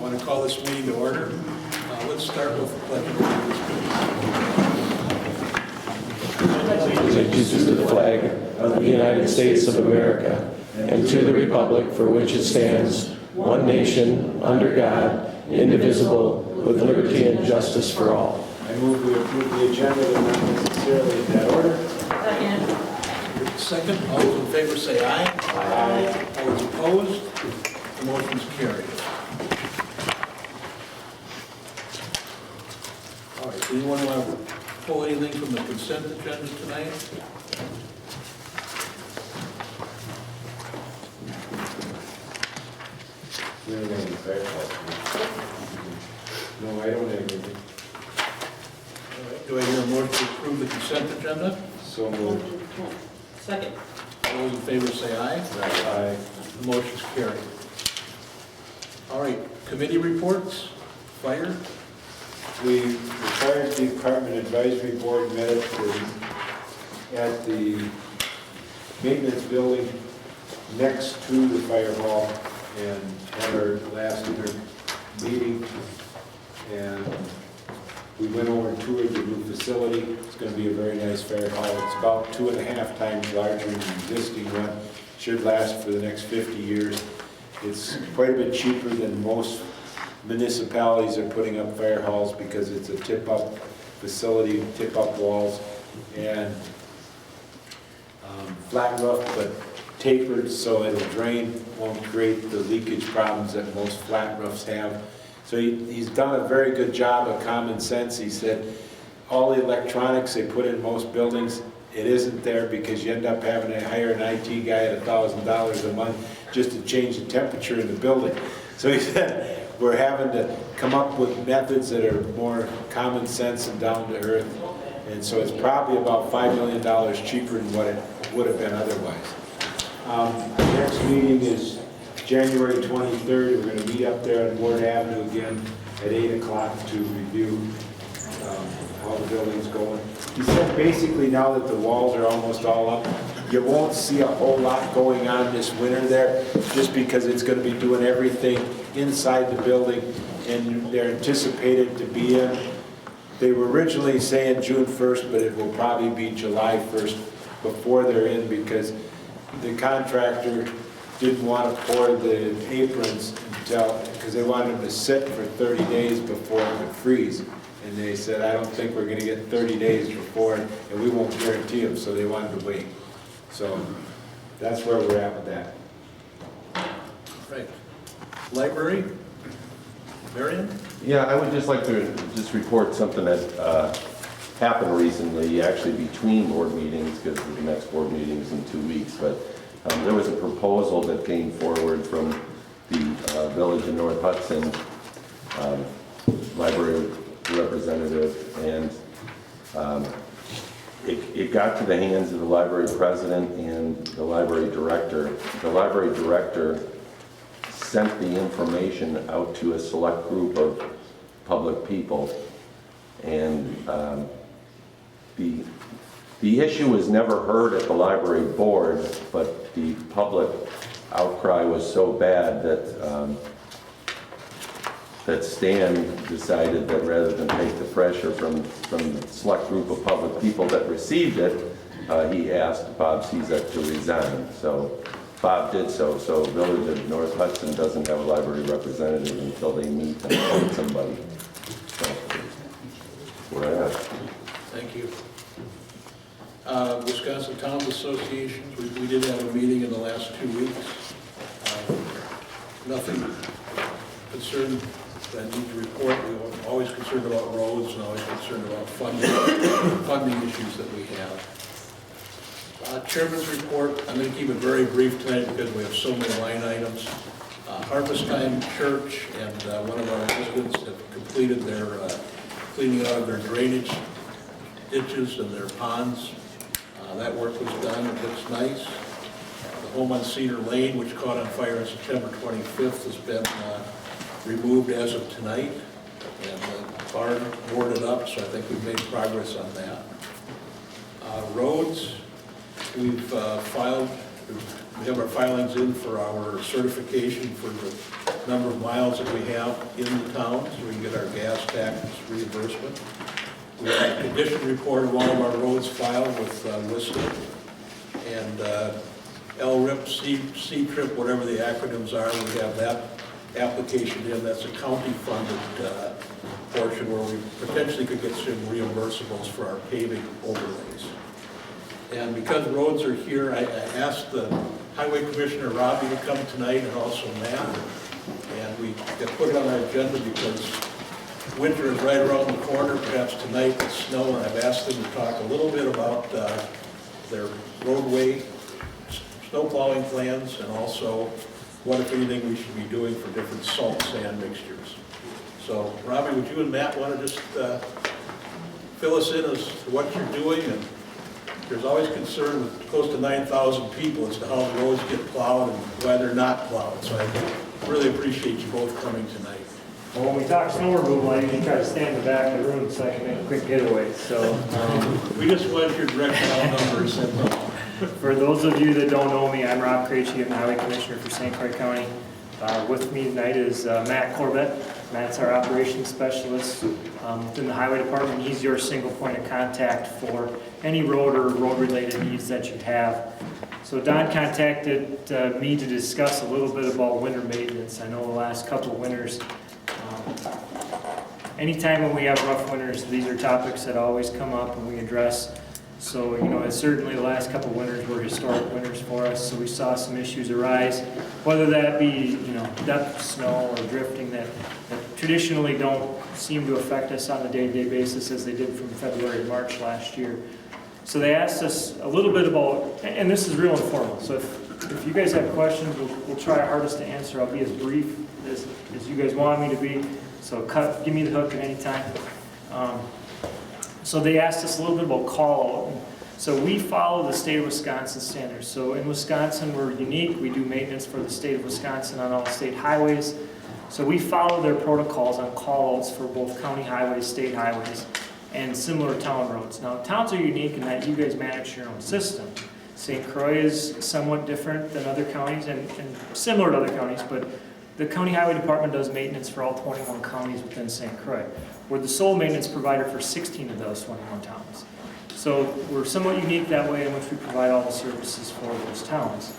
I want to call this meeting to order. Let's start with the pledge of allegiance. Allegiance to the flag of the United States of America and to the republic for which it stands, one nation, under God, indivisible, with liberty and justice for all. I move we approve the agenda, but not necessarily in that order. Second, all those in favor say aye. Aye. All those opposed, the motion is carried. All right, does anyone want to pull anything from the consent agenda tonight? We don't have any fire policy. No, I don't have anything. All right, do I hear a motion to approve the consent agenda? So moved. Second. All those in favor say aye. Aye. The motion is carried. All right, committee reports, fire. The Fire Department Advisory Board met at the maintenance building next to the fire hall and had our last meeting. And we went over and toured the new facility. It's going to be a very nice fire hall. It's about 2.5 times larger than the existing one. Should last for the next 50 years. It's quite a bit cheaper than most municipalities are putting up fire halls because it's a tip-up facility, tip-up walls, and flat roof, but tapered so it'll drain, won't create the leakage problems that most flat roofs have. So he's done a very good job of common sense. He said all the electronics they put in most buildings, it isn't there because you end up having to hire an IT guy at $1,000 a month just to change the temperature in the building. So he said we're having to come up with methods that are more common sense and down to earth. And so it's probably about $5 million cheaper than what it would have been otherwise. Our next meeting is January 23rd. We're going to meet up there on Ward Avenue again at 8 o'clock to review how the building's going. He said basically now that the walls are almost all up, you won't see a whole lot going on this winter there just because it's going to be doing everything inside the building and they're anticipated to be in. They were originally saying June 1st, but it will probably be July 1st before they're in because the contractor didn't want to pour the aprons until, because they wanted them to sit for 30 days before it would freeze. And they said, I don't think we're going to get 30 days before, and we won't guarantee them, so they wanted to wait. So that's where we're at with that. Right. Library. Marion? Yeah, I would just like to just report something that happened recently, actually between board meetings, because the next board meeting is in 2 weeks, but there was a proposal that came forward from the Village of North Hudson library representative, and it got to the hands of the library president and the library director. The library director sent the information out to a select group of public people, and the issue was never heard at the library board, but the public outcry was so bad that that Stan decided that rather than take the pressure from the select group of public people that received it, he asked Bob Cizek to resign. So Bob did so. So Village of North Hudson doesn't have a library representative until they meet and appoint somebody. So that's where I am. Thank you. Wisconsin Towns Association, we did have a meeting in the last 2 weeks. Nothing concerned that I need to report. We were always concerned about roads and always concerned about funding issues that we have. Chairman's report, I'm going to keep it very brief tonight because we have so many line items. Harvest Time Church and one of our residents have completed their cleaning out of their drainage ditches and their ponds. That work was done. It looks nice. The home on Cedar Lane, which caught on fire on September 25th, has been removed as of tonight, and the barn boarded up, so I think we've made progress on that. Roads, we've filed We have our filings in for our certification for the number of miles that we have in the town, so we can get our gas tax reimbursement. We have a condition report of all of our roads filed with listing. And LRIP, C-TRIP, whatever the acronyms are, we have that application in. That's a county-funded portion where we potentially could get some reimbursables for our paving overlays. And because roads are here, I asked the Highway Commissioner Robbie to come tonight and also Matt. And we got put it on our agenda because winter is right around the corner, perhaps tonight with snow, and I've asked them to talk a little bit about their roadway snow plowing plans and also what, if anything, we should be doing for different salt sand mixtures. So, Robbie, would you and Matt want to just fill us in as to what you're doing? And there's always concern with close to 9,000 people as to how the roads get plowed and why they're not plowed. So I really appreciate you both coming tonight. Well, when we talk snow removal, I usually try to stand in the back of the room so I can make a quick getaway. So, We just wanted your direct dial numbers. for those of you that don't know me, I'm Rob Krejci. I'm the Highway Commissioner for St. Croix County. With me tonight is Matt Corbett. Matt's our operations specialist within the Highway Department. He's your single point of contact for any road or road-related needs that you have. So Don contacted me to discuss a little bit about winter maintenance. I know the last couple of winters, anytime when we have rough winters, these are topics that always come up and we address. So, you know, certainly the last couple of winters were historic winters for us, so we saw some issues arise, whether that be, you know, depth of snow or drifting that traditionally don't seem to affect us on a day-to-day basis as they did from February to March last year. So they asked us a little bit about, and this is real informal, so if you guys have questions, we'll try our hardest to answer. I'll be as brief as you guys want me to be, so give me the hook at any time. So they asked us a little bit about call-out. So we follow the state of Wisconsin standards. So in Wisconsin, we're unique. We do maintenance for the state of Wisconsin on all state highways. So we follow their protocols on call-outs for both county highways, state highways, and similar town roads. Now, towns are unique in that you guys manage your own system. St. Croix is somewhat different than other counties and similar to other counties, but the county highway department does maintenance for all 21 counties within St. Croix. We're the sole maintenance provider for 16 of those 21 towns. So we're somewhat unique that way in which we provide all the services for those towns.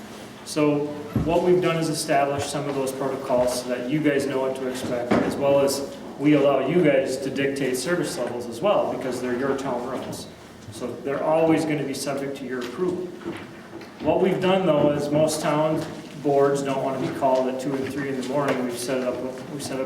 So what we've done is establish some of those protocols so that you guys know what to expect, as well as we allow you guys to dictate service levels as well, because they're your town roads. So they're always going to be subject to your approval. What we've done, though, is most town boards don't want to be called at 2 and 3 in the morning. We set up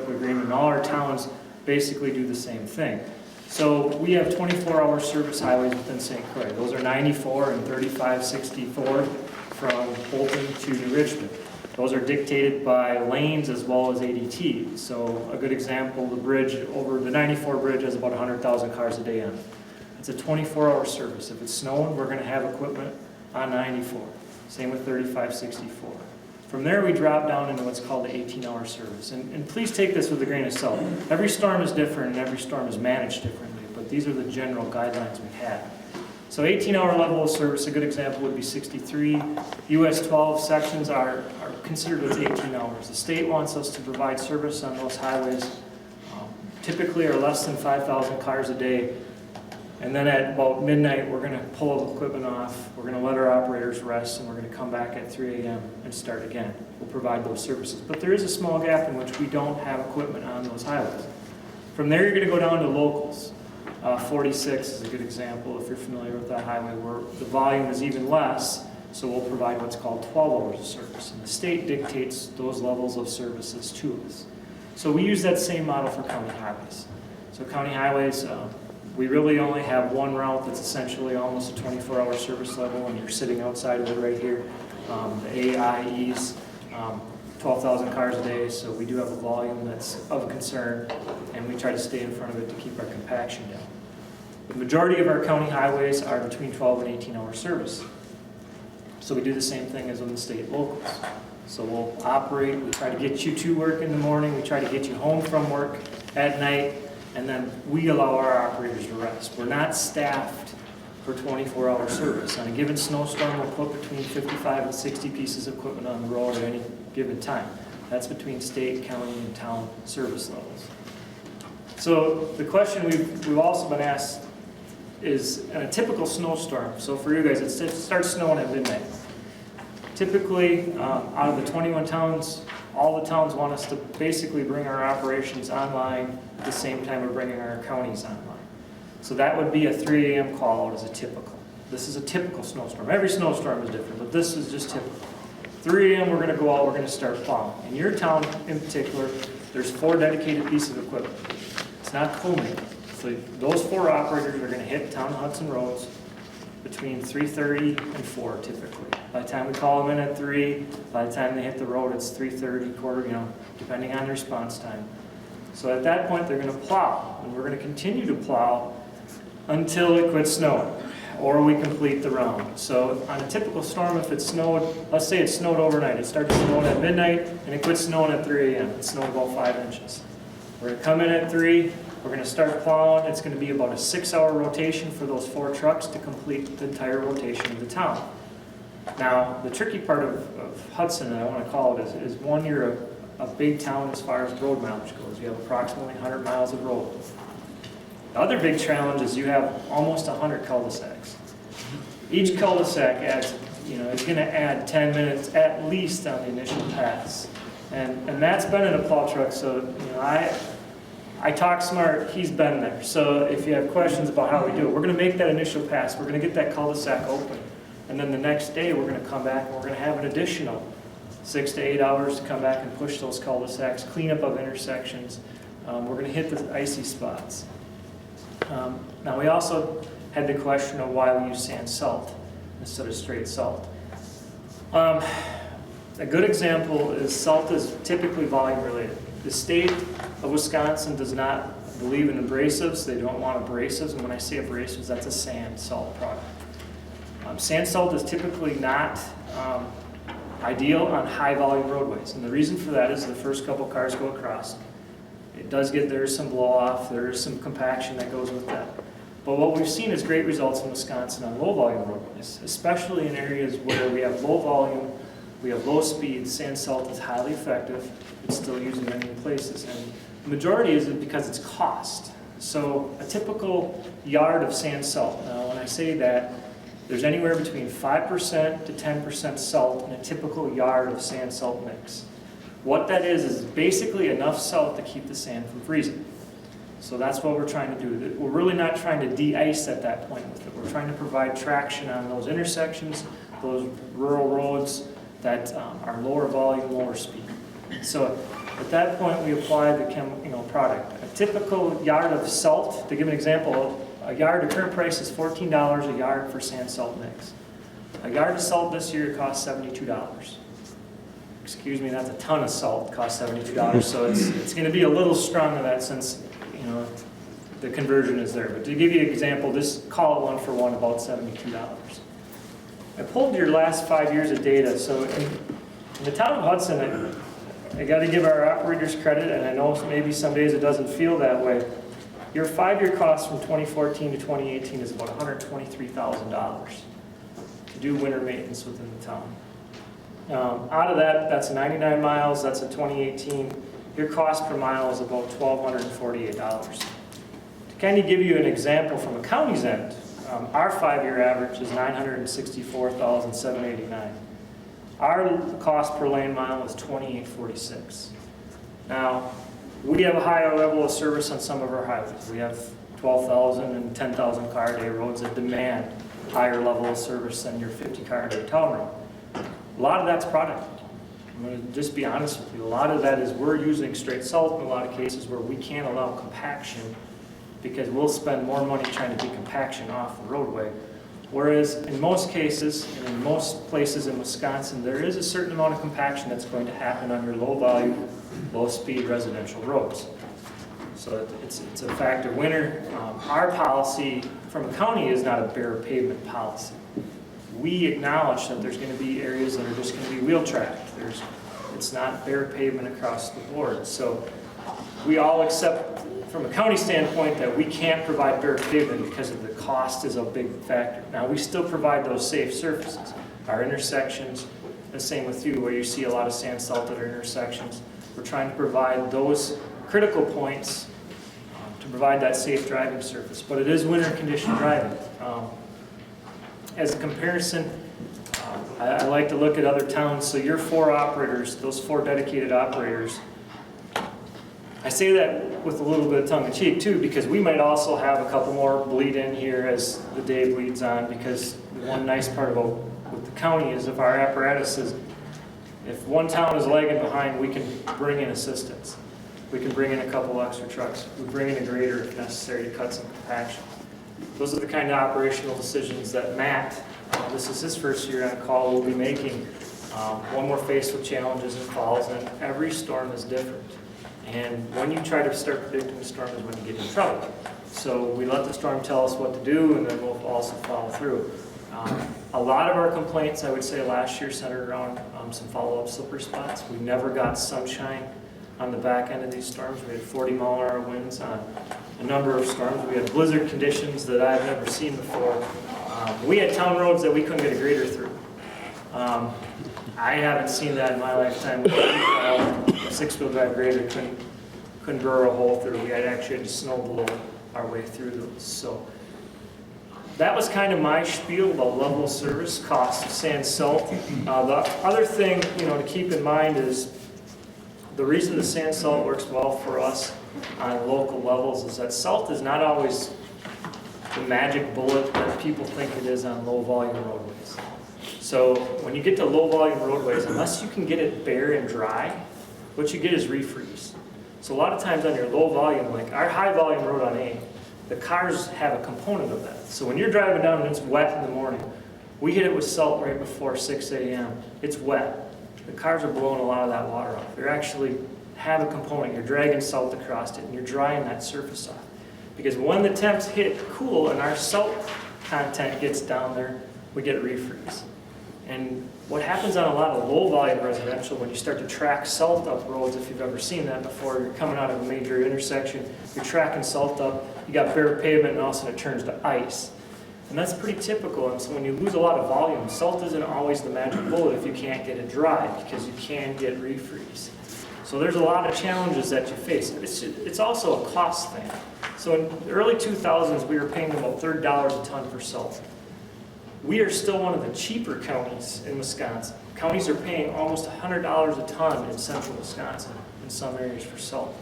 an agreement, and all our towns basically do the same thing. So we have 24-hour service highways within St. Croix. Those are 94 and 3564 from Bolton to New Richmond. Those are dictated by lanes as well as ADT. So a good example, the bridge over the 94 bridge has about 100,000 cars a day on it. It's a 24-hour service. If it's snowing, we're going to have equipment on 94. Same with 3564. From there, we drop down into what's called the 18-hour service. And please take this with a grain of salt. Every storm is different and every storm is managed differently, but these are the general guidelines we have. So 18-hour level of service, a good example would be 63. US 12 sections are considered as 18 hours. The state wants us to provide service on those highways, typically are less than 5,000 cars a day. And then at about midnight, we're going to pull the equipment off, we're going to let our operators rest, and we're going to come back at 3 a.m. and start again. We'll provide those services. But there is a small gap in which we don't have equipment on those highways. From there, you're going to go down to locals. 46 is a good example, if you're familiar with that highway, where the volume is even less, so we'll provide what's called 12 hours of service. And the state dictates those levels of services to us. So we use that same model for county highways. So county highways, we really only have one route that's essentially almost a 24-hour service level, and you're sitting outside of it right here. The AIE's 12,000 cars a day, so we do have a volume that's of concern, and we try to stay in front of it to keep our compaction down. The majority of our county highways are between 12 and 18-hour service. So we do the same thing as on the state locals. So we'll operate, we try to get you to work in the morning, we try to get you home from work at night, and then we allow our operators to rest. We're not staffed for 24-hour service. On a given snowstorm, we'll put between 55 and 60 pieces of equipment on the road at any given time. That's between state, county, and town service levels. So the question we've also been asked is, in a typical snowstorm, so for you guys, it starts snowing at midnight. Typically, out of the 21 towns, all the towns want us to basically bring our operations online at the same time we're bringing our counties online. So that would be a 3 a.m. call out as a typical. This is a typical snowstorm. Every snowstorm is different, but this is just typical. 3 a.m. we're going to go out, we're going to start plowing. In your town in particular, there's 4 dedicated pieces of equipment. It's not co-mingled. So those 4 operators are going to hit town Hudson roads between 3:30 and 4 typically. By the time we call them in at 3, by the time they hit the road, it's 3:30, depending on the response time. So at that point, they're going to plow, and we're going to continue to plow until it quits snowing, or we complete the round. So on a typical storm, if it snowed, let's say it snowed overnight, it started snowing at midnight, and it quit snowing at 3 a.m. It snowed about 5 inches. We're going to come in at 3, we're going to start plowing. It's going to be about a 6-hour rotation for those 4 trucks to complete the entire rotation of the town. Now, the tricky part of Hudson, and I want to call it, is one, you're a big town as far as road mileage goes. You have approximately 100 miles of road. The other big challenge is you have almost 100 cul-de-sacs. Each cul-de-sac adds, is going to add 10 minutes at least on the initial pass. And that's been in a plow truck, so I talk smart, he's been there. So if you have questions about how we do it, we're going to make that initial pass, we're going to get that cul-de-sac open. And then the next day, we're going to come back and we're going to have an additional 6 to 8 hours to come back and push those cul-de-sacs, clean up of intersections. We're going to hit the icy spots. Now, we also had the question of why we use sand salt instead of straight salt. A good example is salt is typically volume related. The state of Wisconsin does not believe in abrasives. They don't want abrasives. And when I say abrasives, that's a sand salt product. Sand salt is typically not ideal on high volume roadways. And the reason for that is the first couple cars go across. There's some blow off, there's some compaction that goes with that. But what we've seen is great results in Wisconsin on low volume roadways, especially in areas where we have low volume, we have low speed. Sand salt is highly effective. It's still used in many places. And the majority is because it's cost. So a typical yard of sand salt, now when I say that, there's anywhere between 5% to 10% salt in a typical yard of sand salt mix. What that is basically enough salt to keep the sand from freezing. So that's what we're trying to do. We're really not trying to de-ice at that point with it. We're trying to provide traction on those intersections, those rural roads that are lower volume, lower speed. So at that point, we apply the product. A typical yard of salt, to give an example, a yard, the current price is $14 a yard for sand salt mix. A yard of salt this year costs $72. Excuse me, that's a ton of salt, costs $72. So it's going to be a little strong in that sense, the conversion is there. But to give you an example, this call it 1 for 1, about $72. I pulled your last 5 years of data. So in the town of Hudson, I got to give our operators credit, and I know maybe some days it doesn't feel that way. Your 5-year cost from 2014 to 2018 is about $123,000 to do winter maintenance within the town. Out of that, that's 99 miles, that's a 2018. Your cost per mile is about $1,248. To kind of give you an example from a county's end, our 5-year average is $964,789. Our cost per lane mile is $2,846. Now, we have a higher level of service on some of our highways. We have 12,000 and 10,000 car a day roads that demand higher level of service than your 50 car a day town road. A lot of that's product. I'm going to just be honest with you. A lot of that is we're using straight salt in a lot of cases where we can't allow compaction because we'll spend more money trying to get compaction off the roadway. Whereas in most cases, and in most places in Wisconsin, there is a certain amount of compaction that's going to happen on your low volume, low speed residential roads. So it's a factor. Winter, our policy from a county is not a bare pavement policy. We acknowledge that there's going to be areas that are just going to be wheel tracked. It's not bare pavement across the board. So we all accept from a county standpoint that we can't provide bare pavement because of the cost is a big factor. Now, we still provide those safe surfaces. Our intersections, the same with you, where you see a lot of sand salt at our intersections. We're trying to provide those critical points to provide that safe driving surface. But it is winter condition driving. As a comparison, I like to look at other towns. So your 4 operators, those 4 dedicated operators, I say that with a little bit of tongue in cheek too, because we might also have a couple more bleed in here as the day bleeds on, because the one nice part about with the county is if our apparatus is, if one town is lagging behind, we can bring in assistance. We can bring in a couple extra trucks. We bring in a grader if necessary to cut some compaction. Those are the kind of operational decisions that Matt, this is his first year on call, will be making. One more faced with challenges and falls, and every storm is different. And when you try to start predicting the storm is when you get in trouble. So we let the storm tell us what to do, and then we'll also follow through. A lot of our complaints, I would say, last year centered around some follow-up slippery spots. We never got sunshine on the back end of these storms. We had 40-mile-an-hour winds on a number of storms. We had blizzard conditions that I've never seen before. We had town roads that we couldn't get a grader through. I haven't seen that in my lifetime. A 6-wheel drive grader couldn't burrow a hole through. We had actually had to snow blow our way through those. So that was kind of my spiel about level of service, cost of sand, salt. The other thing, to keep in mind is the reason the sand salt works well for us on local levels is that salt is not always the magic bullet that people think it is on low volume roadways. So when you get to low volume roadways, unless you can get it bare and dry, what you get is refreeze. So a lot of times on your low volume, like our high volume road on A, the cars have a component of that. So when you're driving down and it's wet in the morning, we hit it with salt right before 6 a.m. It's wet. The cars are blowing a lot of that water off. You actually have a component. You're dragging salt across it and you're drying that surface off. Because when the temps hit cool and our salt content gets down there, we get refreeze. And what happens on a lot of low volume residential, when you start to track salt up roads, if you've ever seen that before, you're coming out of a major intersection, you're tracking salt up, you got bare pavement, and all of a sudden it turns to ice. And that's pretty typical. And so when you lose a lot of volume, salt isn't always the magic bullet if you can't get it dry, because you can get refreeze. So there's a lot of challenges that you face. It's also a cost thing. So in the early 2000s, we were paying about $30 a ton for salt. We are still one of the cheaper counties in Wisconsin. Counties are paying almost $100 a ton in central Wisconsin in some areas for salt.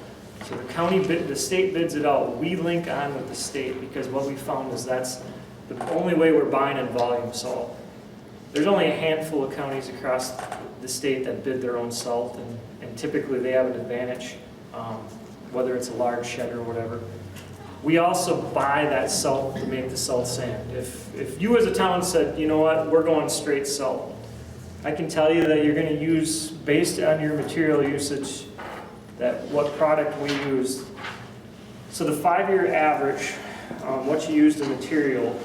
So the state bids it out. We link on with the state because what we found is that's the only way we're buying in volume salt. There's only a handful of counties across the state that bid their own salt, and typically they have an advantage, whether it's a large shed or whatever. We also buy that salt to make the salt sand. If you as a town said, you know what, we're going straight salt, I can tell you that you're going to use, based on your material usage, that what product we use. So the 5-year average, what you used in material,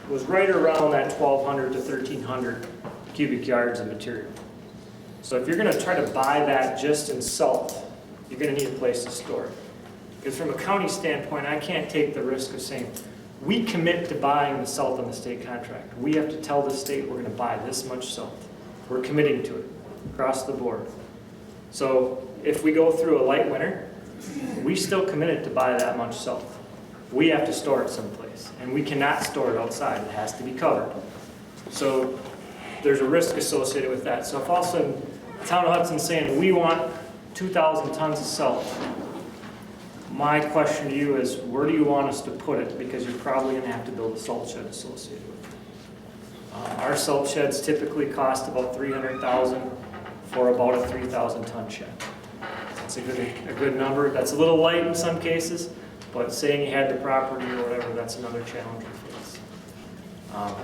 was right around that 1,200 to 1,300 cubic yards of material. So if you're going to try to buy that just in salt, you're going to need a place to store it. Because from a county standpoint, I can't take the risk of saying, we commit to buying the salt on the state contract. We have to tell the state we're going to buy this much salt. We're committing to it across the board. So if we go through a light winter, we still committed to buy that much salt. We have to store it someplace, and we cannot store it outside. It has to be covered. So there's a risk associated with that. So if all of a sudden the town of Hudson's saying, we want 2,000 tons of salt, my question to you is, where do you want us to put it? Because you're probably going to have to build a salt shed associated with it. Our salt sheds typically cost about $300,000 for about a 3,000 ton shed. That's a good number. That's a little light in some cases, but saying you had the property or whatever, that's another challenge for us.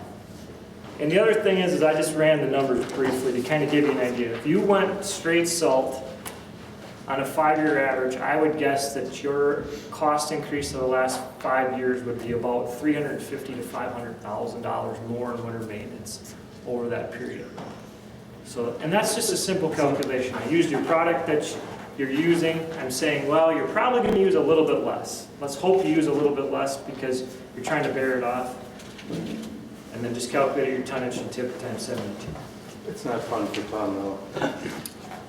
And the other thing is I just ran the numbers briefly to kind of give you an idea. If you went straight salt on a 5-year average, I would guess that your cost increase of the last 5 years would be about $350,000 to $500,000 more in winter maintenance over that period. So, and that's just a simple calculation. I used your product that you're using, I'm saying, well, you're probably going to use a little bit less. Let's hope you use a little bit less because you're trying to bear it off. And then just calculate your tonnage and tip times 72. It's not ton for ton though.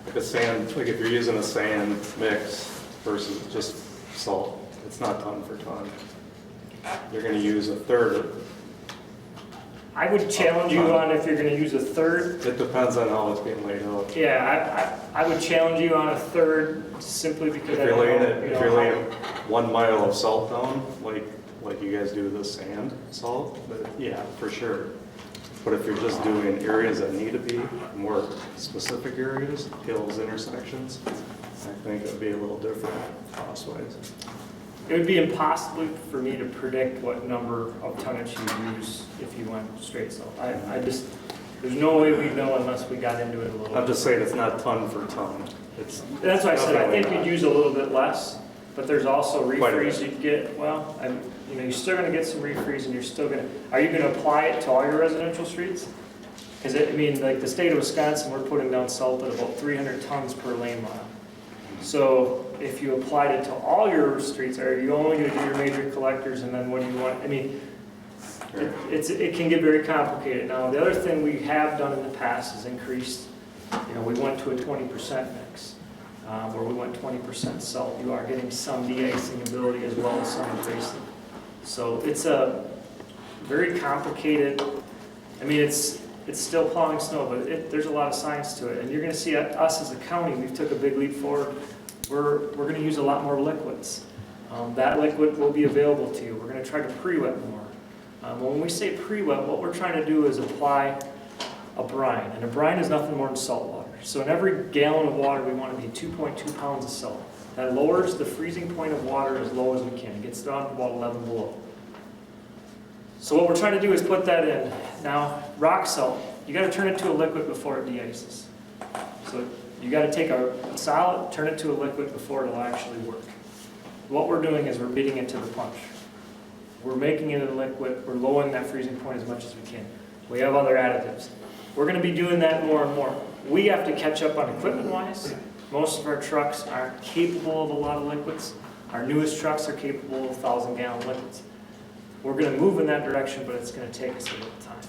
Like a sand, like if you're using a sand mix versus just salt, it's not ton for ton. You're gonna use a third. I would challenge you on if you're going to use a third. It depends on how it's being laid out. Yeah, I would challenge you on a third simply because If you're laying it, if you're laying 1 mile of salt down, like you guys do the sand salt, but yeah, for sure. But if you're just doing areas that need to be more specific areas, hills, intersections, I think it would be a little different cost-wise. It would be impossible for me to predict what number of tonnage you use if you went straight salt. I just, there's no way we'd know unless we got into it a little I'm bit. just saying it's not ton for ton. It's That's why I said, I think definitely you'd use a little bit less, but there's also Quite a refreeze bit. you'd get, well, you're still gonna get some refreeze and you're still gonna, are you gonna apply it to all your residential streets? Because like the state of Wisconsin, we're putting down salt at about 300 tons per lane mile. So if you applied it to all your streets, are you only gonna do your major collectors and then what do you want? It can get very complicated. Now, the other thing we have done in the past is increased, we went to a 20% mix, where we went 20% salt. You are getting some de-icing ability as well as some increasing. So it's a very complicated, it's still plowing snow, but there's a lot of science to it. And you're gonna see us as a county, we've took a big leap forward. We're gonna use a lot more liquids. That liquid will be available to you. We're gonna try to pre-wet more. When we say pre-wet, what we're trying to do is apply a brine. And a brine is nothing more than salt water. So in every gallon of water, we want to be 2.2 pounds of salt. That lowers the freezing point of water as low as we can. It gets down to about 11 below. So what we're trying to do is put that in. Now, rock salt, you got to turn it to a liquid before it de-ices. So you got to take a solid, turn it to a liquid before it'll actually work. What we're doing is we're beating it to the punch. We're making it a liquid. We're lowering that freezing point as much as we can. We have other additives. We're going to be doing that more and more. We have to catch up on equipment-wise. Most of our trucks aren't capable of a lot of liquids. Our newest trucks are capable of 1,000-gallon liquids. We're going to move in that direction, but it's going to take us a little time.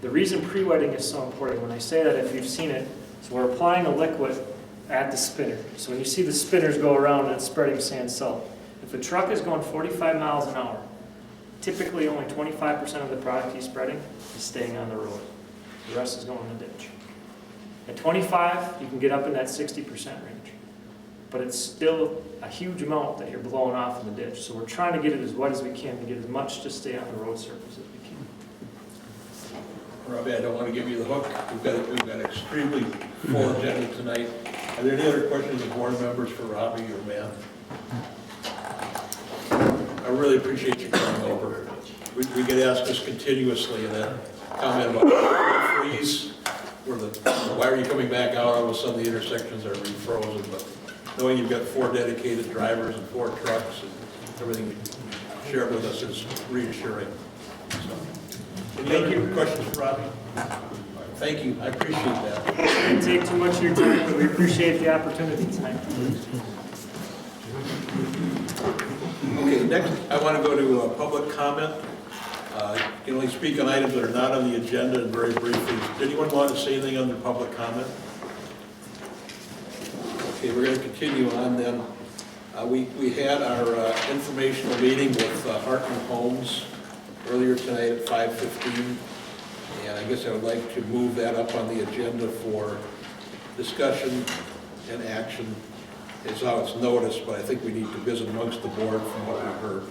The reason pre-wetting is so important, when I say that, if you've seen it, so we're applying a liquid at the spinner. So when you see the spinners go around and it's spreading sand salt, if a truck is going 45 miles an hour, typically only 25% of the product he's spreading is staying on the road. The rest is going in the ditch. At 25, you can get up in that 60% range. But it's still a huge amount that you're blowing off in the ditch. So we're trying to get it as wet as we can to get as much to stay on the road surface as we can. Robbie, I don't want to give you the hook. We've got extremely full agenda tonight. Are there any other questions of board members for Robbie or Matt? I really appreciate you coming over. We get asked this continuously, and that comment about freeze, why are you coming back out? All of a sudden the intersections are refrozen, but knowing you've got 4 dedicated drivers and 4 trucks and everything you shared with us is reassuring. So, any other questions for Robbie? Thank you, I appreciate that. I didn't take too much of your time, but we appreciate the opportunity tonight. Okay, next I want to go to public comment. You can only speak on items that are not on the agenda, and very briefly. Does anyone want to say anything under public comment? Okay, we're going to continue on then. We had our informational meeting with Hudson Homes earlier tonight at 5:15, and I guess I would like to move that up on the agenda for discussion and action. It's how it's noticed, but I think we need to visit amongst the board from what we've heard.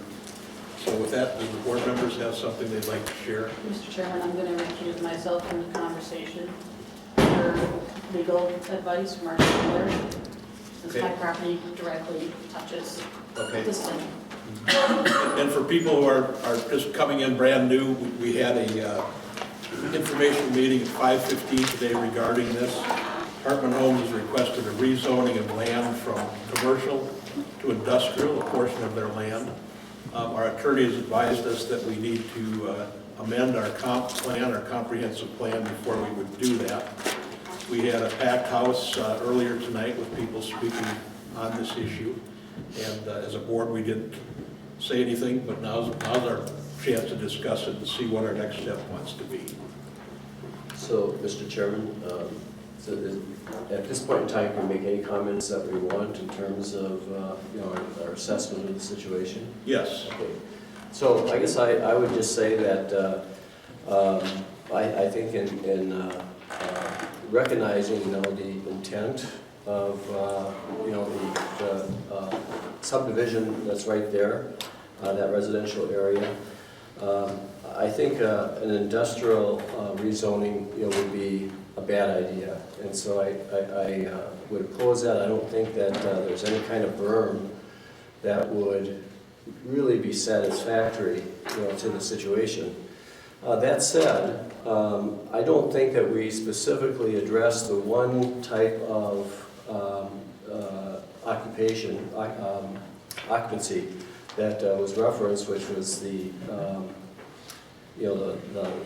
So with that, do the board members have something they'd like to share? Mr. Chairman, I'm going to recuse myself from the conversation for legal advice from our lawyer, since my property directly touches this thing. And for people who are just coming in brand new, we had a informational meeting at 5:15 today regarding this. Hartman Homes has requested a rezoning of land from commercial to industrial, a portion of their land. Our attorney has advised us that we need to amend our comp plan, our comprehensive plan, before we would do that. We had a packed house earlier tonight with people speaking on this issue. And as a board, we didn't say anything, but now's our chance to discuss it and see what our next step wants to be. So, Mr. Chairman, at this point in time, can we make any comments that we want in terms of, our assessment of the situation? Yes. Okay. So I guess I would just say that I think in recognizing, the intent of, the subdivision that's right there, that residential area, I think an industrial rezoning, would be a bad idea. And so I would oppose that. I don't think that there's any kind of berm that would really be satisfactory, to the situation. That said, I don't think that we specifically address the one type of occupancy that was referenced, which was the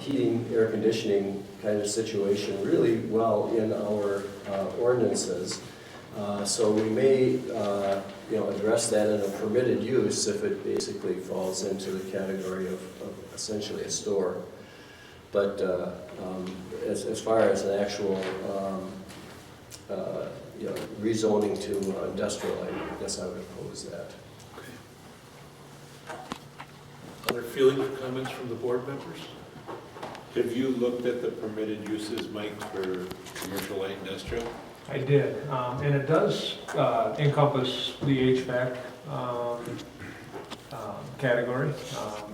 heating, air conditioning kind of situation really well in our ordinances. So we may, address that in a permitted use if it basically falls into the category of essentially a store. But as far as an actual, rezoning to industrial, I guess I would oppose that. Other feelings or comments from the board members? Have you looked at the permitted uses, Mike, for commercial light industrial? I did, and it does encompass the HVAC category,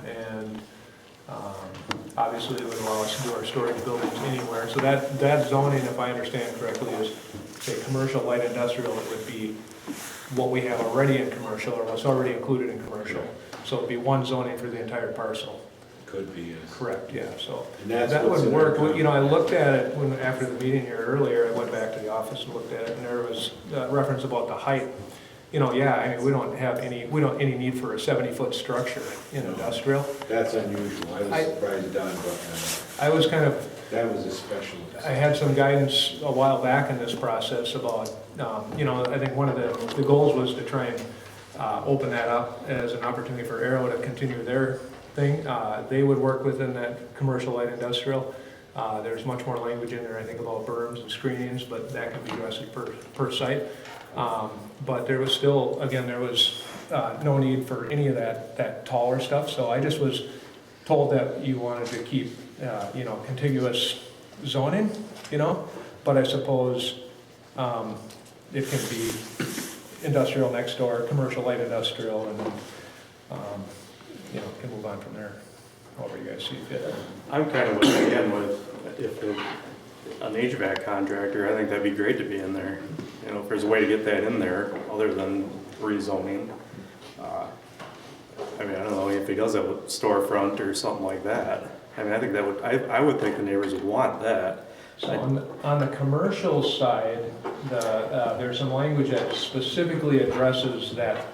and obviously it would allow us to do our storage buildings anywhere. So that zoning, if I understand correctly, is, say, commercial light industrial. It would be what we have already in commercial, or what's already included in commercial. So it'd be one zoning for the entire parcel. Could be, yes. Correct, yeah, so And that's that what's would in work. our I looked at it after the meeting here earlier. I went back to the office and looked at it, and there was reference about the height. We don't have any need for a 70-foot structure in industrial. That's unusual. I was surprised Don brought that I was kind of, up. That was a special. I had some guidance a while back in this process about, I think one of the goals was to try and open that up as an opportunity for Aero to continue their thing. They would work within that commercial light industrial. There's much more language in there, I think, about berms and screenings, but that can be addressed per site. But there was still, again, there was no need for any of that taller stuff. So I just was told that you wanted to keep, contiguous zoning, but I suppose it can be industrial next door, commercial light industrial, and then, can move on from there, however you guys see fit. I'm kind of with, again, if an HVAC contractor, I think that'd be great to be in there. If there's a way to get that in there, other than rezoning. I don't know if he does a storefront or something like that. I think that I would think the neighbors would want that. So on the commercial side, there's some language that specifically addresses that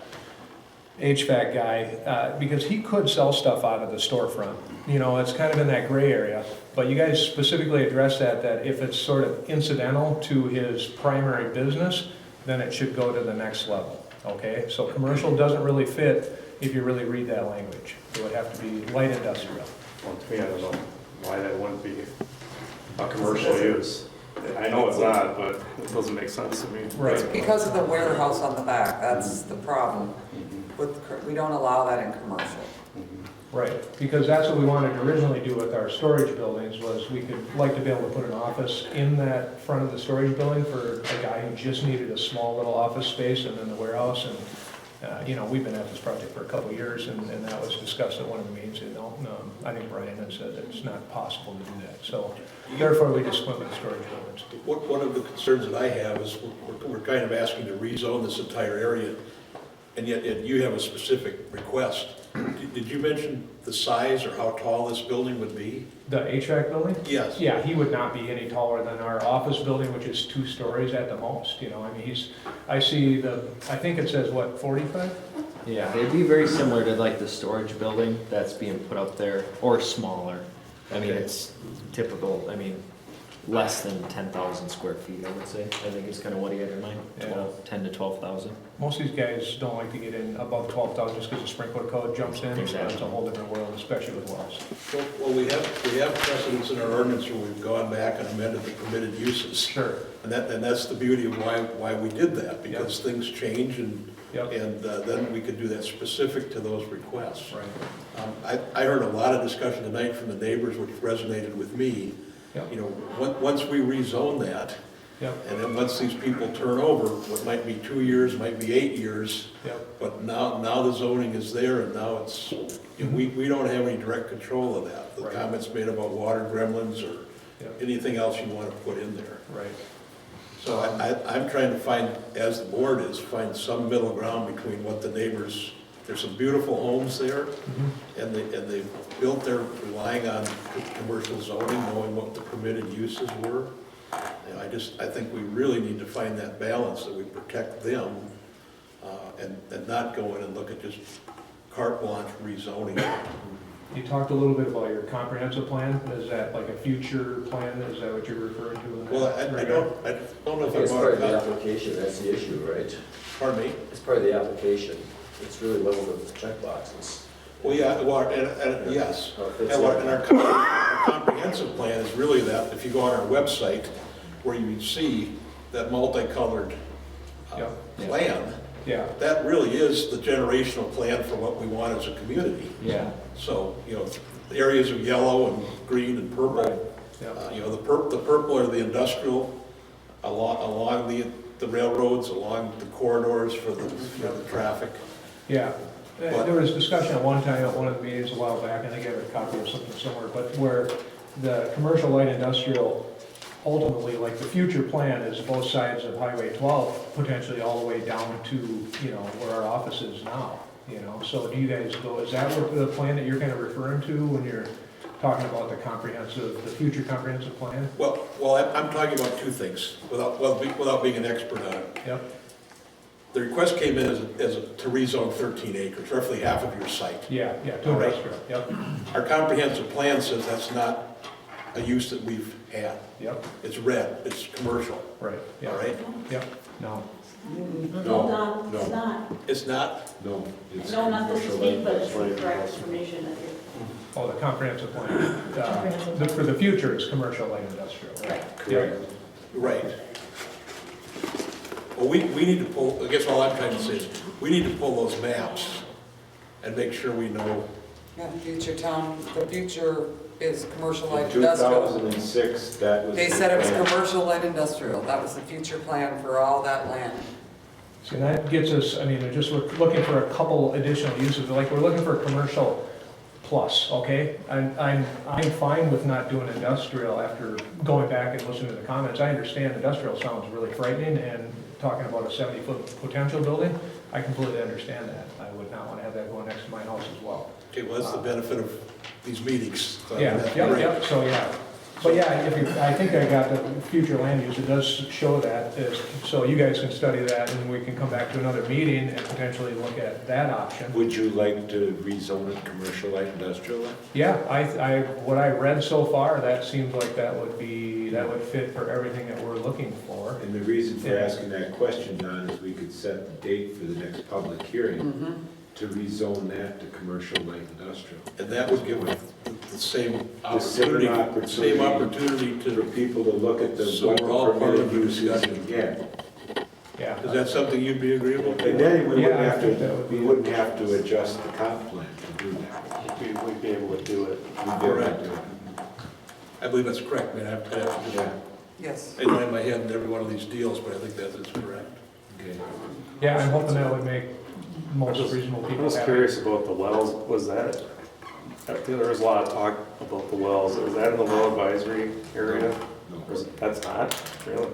HVAC guy, because he could sell stuff out of the storefront. It's kind of in that gray area. But you guys specifically address that if it's sort of incidental to his primary business, then it should go to the next level, okay? So commercial doesn't really fit if you really read that language. It would have to be light industrial. Well, to me, I don't know why that wouldn't be a commercial use. I know it's not, but it doesn't make sense to me. Right. Because of the warehouse on the back, that's the problem. We don't allow that in commercial. Right, because that's what we wanted to originally do with our storage buildings, was we could like to be able to put an office in that front of the storage building for a guy who just needed a small little office space, and then the warehouse. And we've been at this project for a couple of years, and that was discussed at one of the meetings. I think Brian had said that it's not possible to do that. So therefore, we just went with the storage buildings. One of the concerns that I have is we're kind of asking to rezone this entire area, and yet you have a specific request. Did you mention the size or how tall this building would be? The HVAC building? Yes. Yeah, he would not be any taller than our office building, which is 2 stories at the most. I think it says, what, 45? Yeah, they'd be very similar to like the storage building that's being put up there, or smaller. Okay. It's typical, less than 10,000 square feet, I would say. I think is kind of what he had in mind, Yeah. 10 to 12,000. Most of these guys don't like to get in above 12,000 just because the sprinkler code jumps in, so Exactly. it's a whole different world, especially with wells. Well, we have precedents in our ordinance where we've gone back and amended the permitted uses. Sure. And that's the beauty of why we did that, because things change and Yep. then we could do that specific to those requests. Right. I heard a lot of discussion tonight from the neighbors, which resonated with me. Yep. You know, once we rezone that, Yep. and then once these people turn over, what might be 2 years, might be 8 years, Yep. but now the zoning is there, and now it's, you know, we don't have any direct control of that. The Right. comments made about water gremlins or Yep. anything else you want to put in there. Right. So I'm trying to find, as the board is, find some middle ground between what the neighbors, there's some beautiful homes there, Mhm. and they've built their, relying on commercial zoning, knowing what the permitted uses were. And I think we really need to find that balance, that we protect them, and not go in and look at just carte blanche rezoning. You talked a little bit about your comprehensive plan. Is that like a future plan? Is that what you're referring to? In that Well, I regard? don't know I if think it's I'm part of the on, application, that's the issue, right? pardon me? It's part of the application. It's really leveled with checkboxes. Well, yeah, well, and yes. How it fits And in. our comprehensive plan is really that, if you go on our website, where you see that multicolored Yep. plan, Yeah. that really is the generational plan for what we want as a community. Yeah. So, you know, the areas of yellow and green and purple, Yep. you know, the purple are the industrial, along the railroads, along the corridors for the traffic. Yeah. But- There was discussion at one time at one of the meetings a while back, and I gave a copy of something similar, but where the commercial light industrial, ultimately, like the future plan is both sides of Highway 12, potentially all the way down to, you know, where our office is now, you know? So do you guys go, is that what the plan that you're kind of referring to when you're talking about the future comprehensive plan? Well, I'm talking about two things, without being an expert on it. Yep. The request came in to rezone 13 acres, roughly half of your site. Yeah, to All right. industrial, yep, Our comprehensive plan says that's not a use that we've had. yep, It's red, it's commercial, right, all yeah, right? yep, no, No, it's not. It's not, No. it's No, not this commercial speak, but it's light the correct industrial. information that you, oh, the comprehensive plan, for the future is commercial light industrial, right? right. Correct. right. Well, we need to pull, I guess all I'm trying to say is, we need to pull those maps and make sure we know. Yeah, future town, the future is commercial light In industrial. 2006, that was. They the said it was plan. commercial light industrial, that was the future plan for all that land. See, and that gets us, I mean, we're just looking for a couple additional uses, like, we're looking for commercial plus, okay? I'm fine with not doing industrial after going back and listening to the comments. I understand industrial sounds really frightening, and talking about a 70-foot potential building, I completely understand that. I would not want to have that going next to my house as well. Okay, well, that's the benefit of these meetings. So Yeah, that's yep, great. yep, so, yeah. But yeah, I think I got the future land use, it does show that, so you guys can study that, and we can come back to another meeting and potentially look at that option. Would you like to rezone it commercial light industrial? Yeah, what I read so far, that seems like that would fit for everything that we're looking for. And the reason for Yeah. asking that question, Don, is we could set the date for the next public hearing to rezone that to commercial light industrial. And that would give it the same The same opportunity For to, people to look at the So what we're all part permitted of the uses discussion. and get. Yeah. is that something you'd be agreeable to? And then we Yeah, wouldn't I have think that to, would we be- wouldn't have to adjust the comp plan to do that. We'd be able to do it. We'd be able to Correct. do it. I believe that's correct, man, I'd have to Yeah, Yes. just line my head in every one of these deals, but I think that is correct. okay. Yeah, I'm hoping that would make most reasonable I people was happy. curious about the wells, was that, there was a lot of talk about the wells, is that in the well advisory area? No, Or is- That's not, really?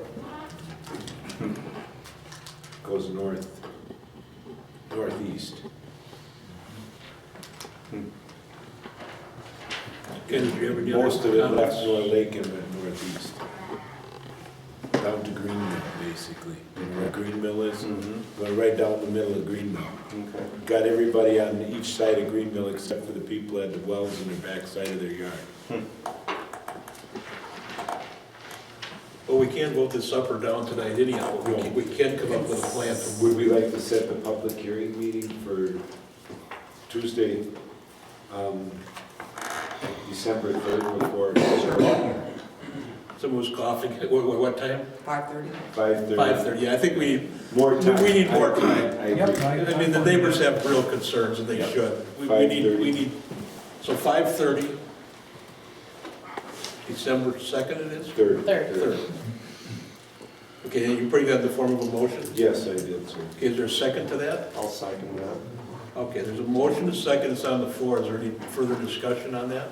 goes northeast. Okay, did you have any other Most of it left comments? North Lake and went northeast. Down to Green Mill, basically. You know where Green Mill is? Mm-hmm. Going right down the middle of Green Mill. Okay. Got everybody on each side of Green Mill except for the people at the wells in their back side of their yard. Well, we can't vote this up or down tonight anyhow, but we can come up with a plan. Would we like to set the public hearing meeting for Tuesday, December 3rd before Someone was coughing, what time? 5:30? 5:30? 5:30, yeah, I think we need, More time. we need more time. I agree. I mean, the neighbors have real concerns, and they should. We need, so 5:30, December 2nd it is? Third. Third. Okay, and you bring that in the form of a motion? Yes, I did, sir. Okay, is there a second to that? I'll second that. Okay, there's a motion, a second, it's on the floor. Is there any further discussion on that?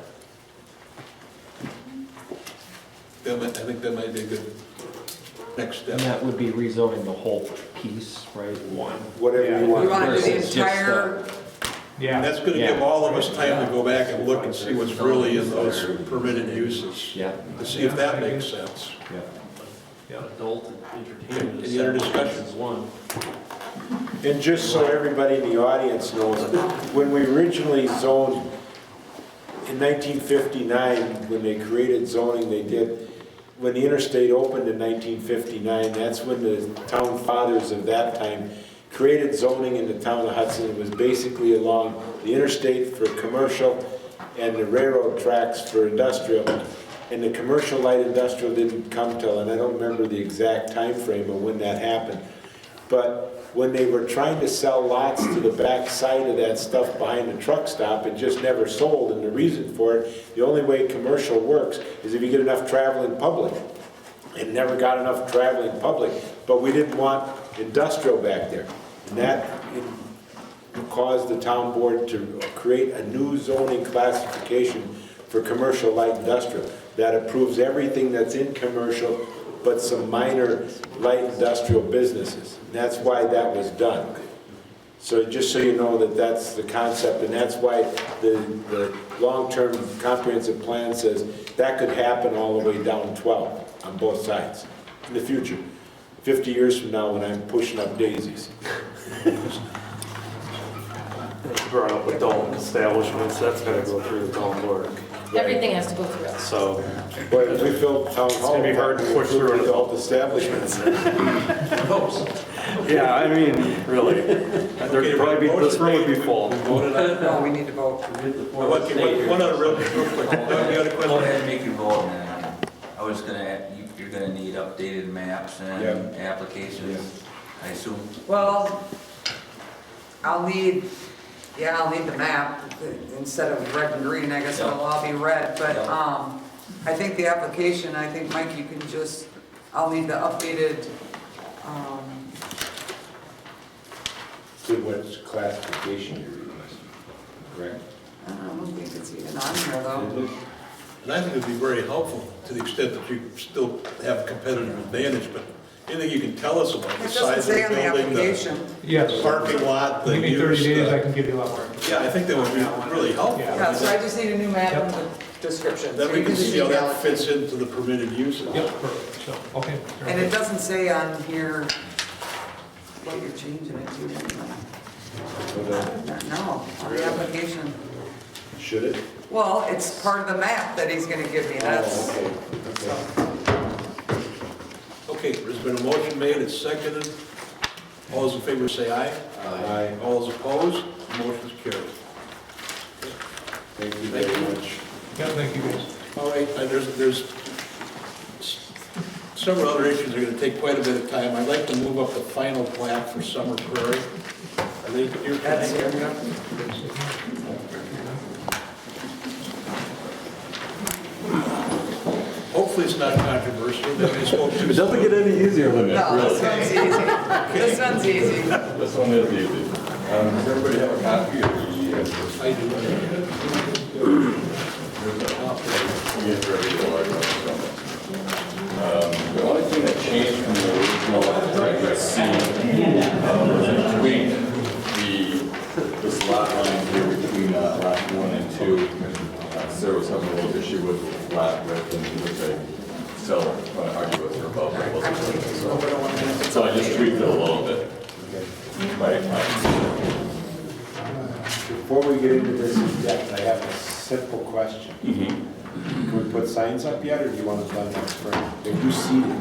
I think that might be a good next step. And that would be rezoning the whole piece, right? Whatever you You want. want to do the Versus just, entire, Yeah. And that's gonna give all of us time to go back and look and see what's really in those permitted uses, Yeah. to see if that makes sense. Adult entertainment. Any other discussions? One. And just so everybody in the audience knows, when we originally zoned in 1959, when they created zoning, they did, when the interstate opened in 1959, that's when the town fathers of that time created zoning in the town of Hudson. It was basically along the interstate for commercial and the railroad tracks for industrial. And the commercial light industrial didn't come till, and I don't remember the exact time frame of when that happened. But when they were trying to sell lots to the back side of that stuff behind the truck stop, it just never sold. And the reason for it, the only way commercial works is if you get enough traveling public. It never got enough traveling public, but we didn't want industrial back there. And that caused the town board to create a new zoning classification for commercial light industrial that approves everything that's in commercial, but some minor light industrial businesses. And that's why that was done. So just so you know that that's the concept, and that's why the long-term comprehensive plan says that could happen all the way down 12 on both sides in the future, 50 years from now when I'm pushing up daisies. Brought up adult establishments, that's gotta go through the town board. Everything has to go through us. So, Boy, if we filled town hall, gonna be hard to push through an adult establishments. yeah, I mean, really, there'd probably be, this room would be full. Voted on it? no, we need to vote. One other real quick, you got a Go question? ahead and make your vote, man. I was gonna, you're gonna need updated maps and applications, I assume. Well, I'll need the map, instead of red and green, I guess it'll all be red, but, I think the application, I think, Mike, you can just, I'll need the updated, To what classification you're requesting, correct? I don't think it's even on here though. And I think it'd be very helpful to the extent that you still have a competitive advantage, but anything you can tell us about the It doesn't size of say on the the building, the application. Yes. parking lot, the Give me 30 use. days, I can give you a lot more. Yeah, I think that would be really helpful. Yeah, so I just need a new map and the description. Then So we you can just see how email that it. fits into the permitted uses. Yep, perfect, so, okay. And it doesn't say on here what you're changing it to. No, on the application. Should it? Well, it's part of the map that he's gonna give me, that's. Okay, there's been a motion made, it's seconded. All those in favor say aye. Aye. All those opposed, motion's carried. Thank you very much. Yeah, thank you guys. All right, there's several other issues that are gonna take quite a bit of time. I'd like to move up the final plat for Summer Prairie. Are they here That's tonight? here. Hopefully it's not controversial. That we spoke to. It doesn't get any easier than No, this one's easy. This one's easy. This one is easy. Does everybody have a copy of the? I do. The only thing that changed from the original C was in between this lot line here between lot 1 and 2. Sarah was having a little issue with lot width and which I still want to argue with her about. but it wasn't. So I just tweaked it a little bit. Before we get into this in depth, I have a simple question. Can we put signs up yet, or do you want to plan that spring? Are you seated?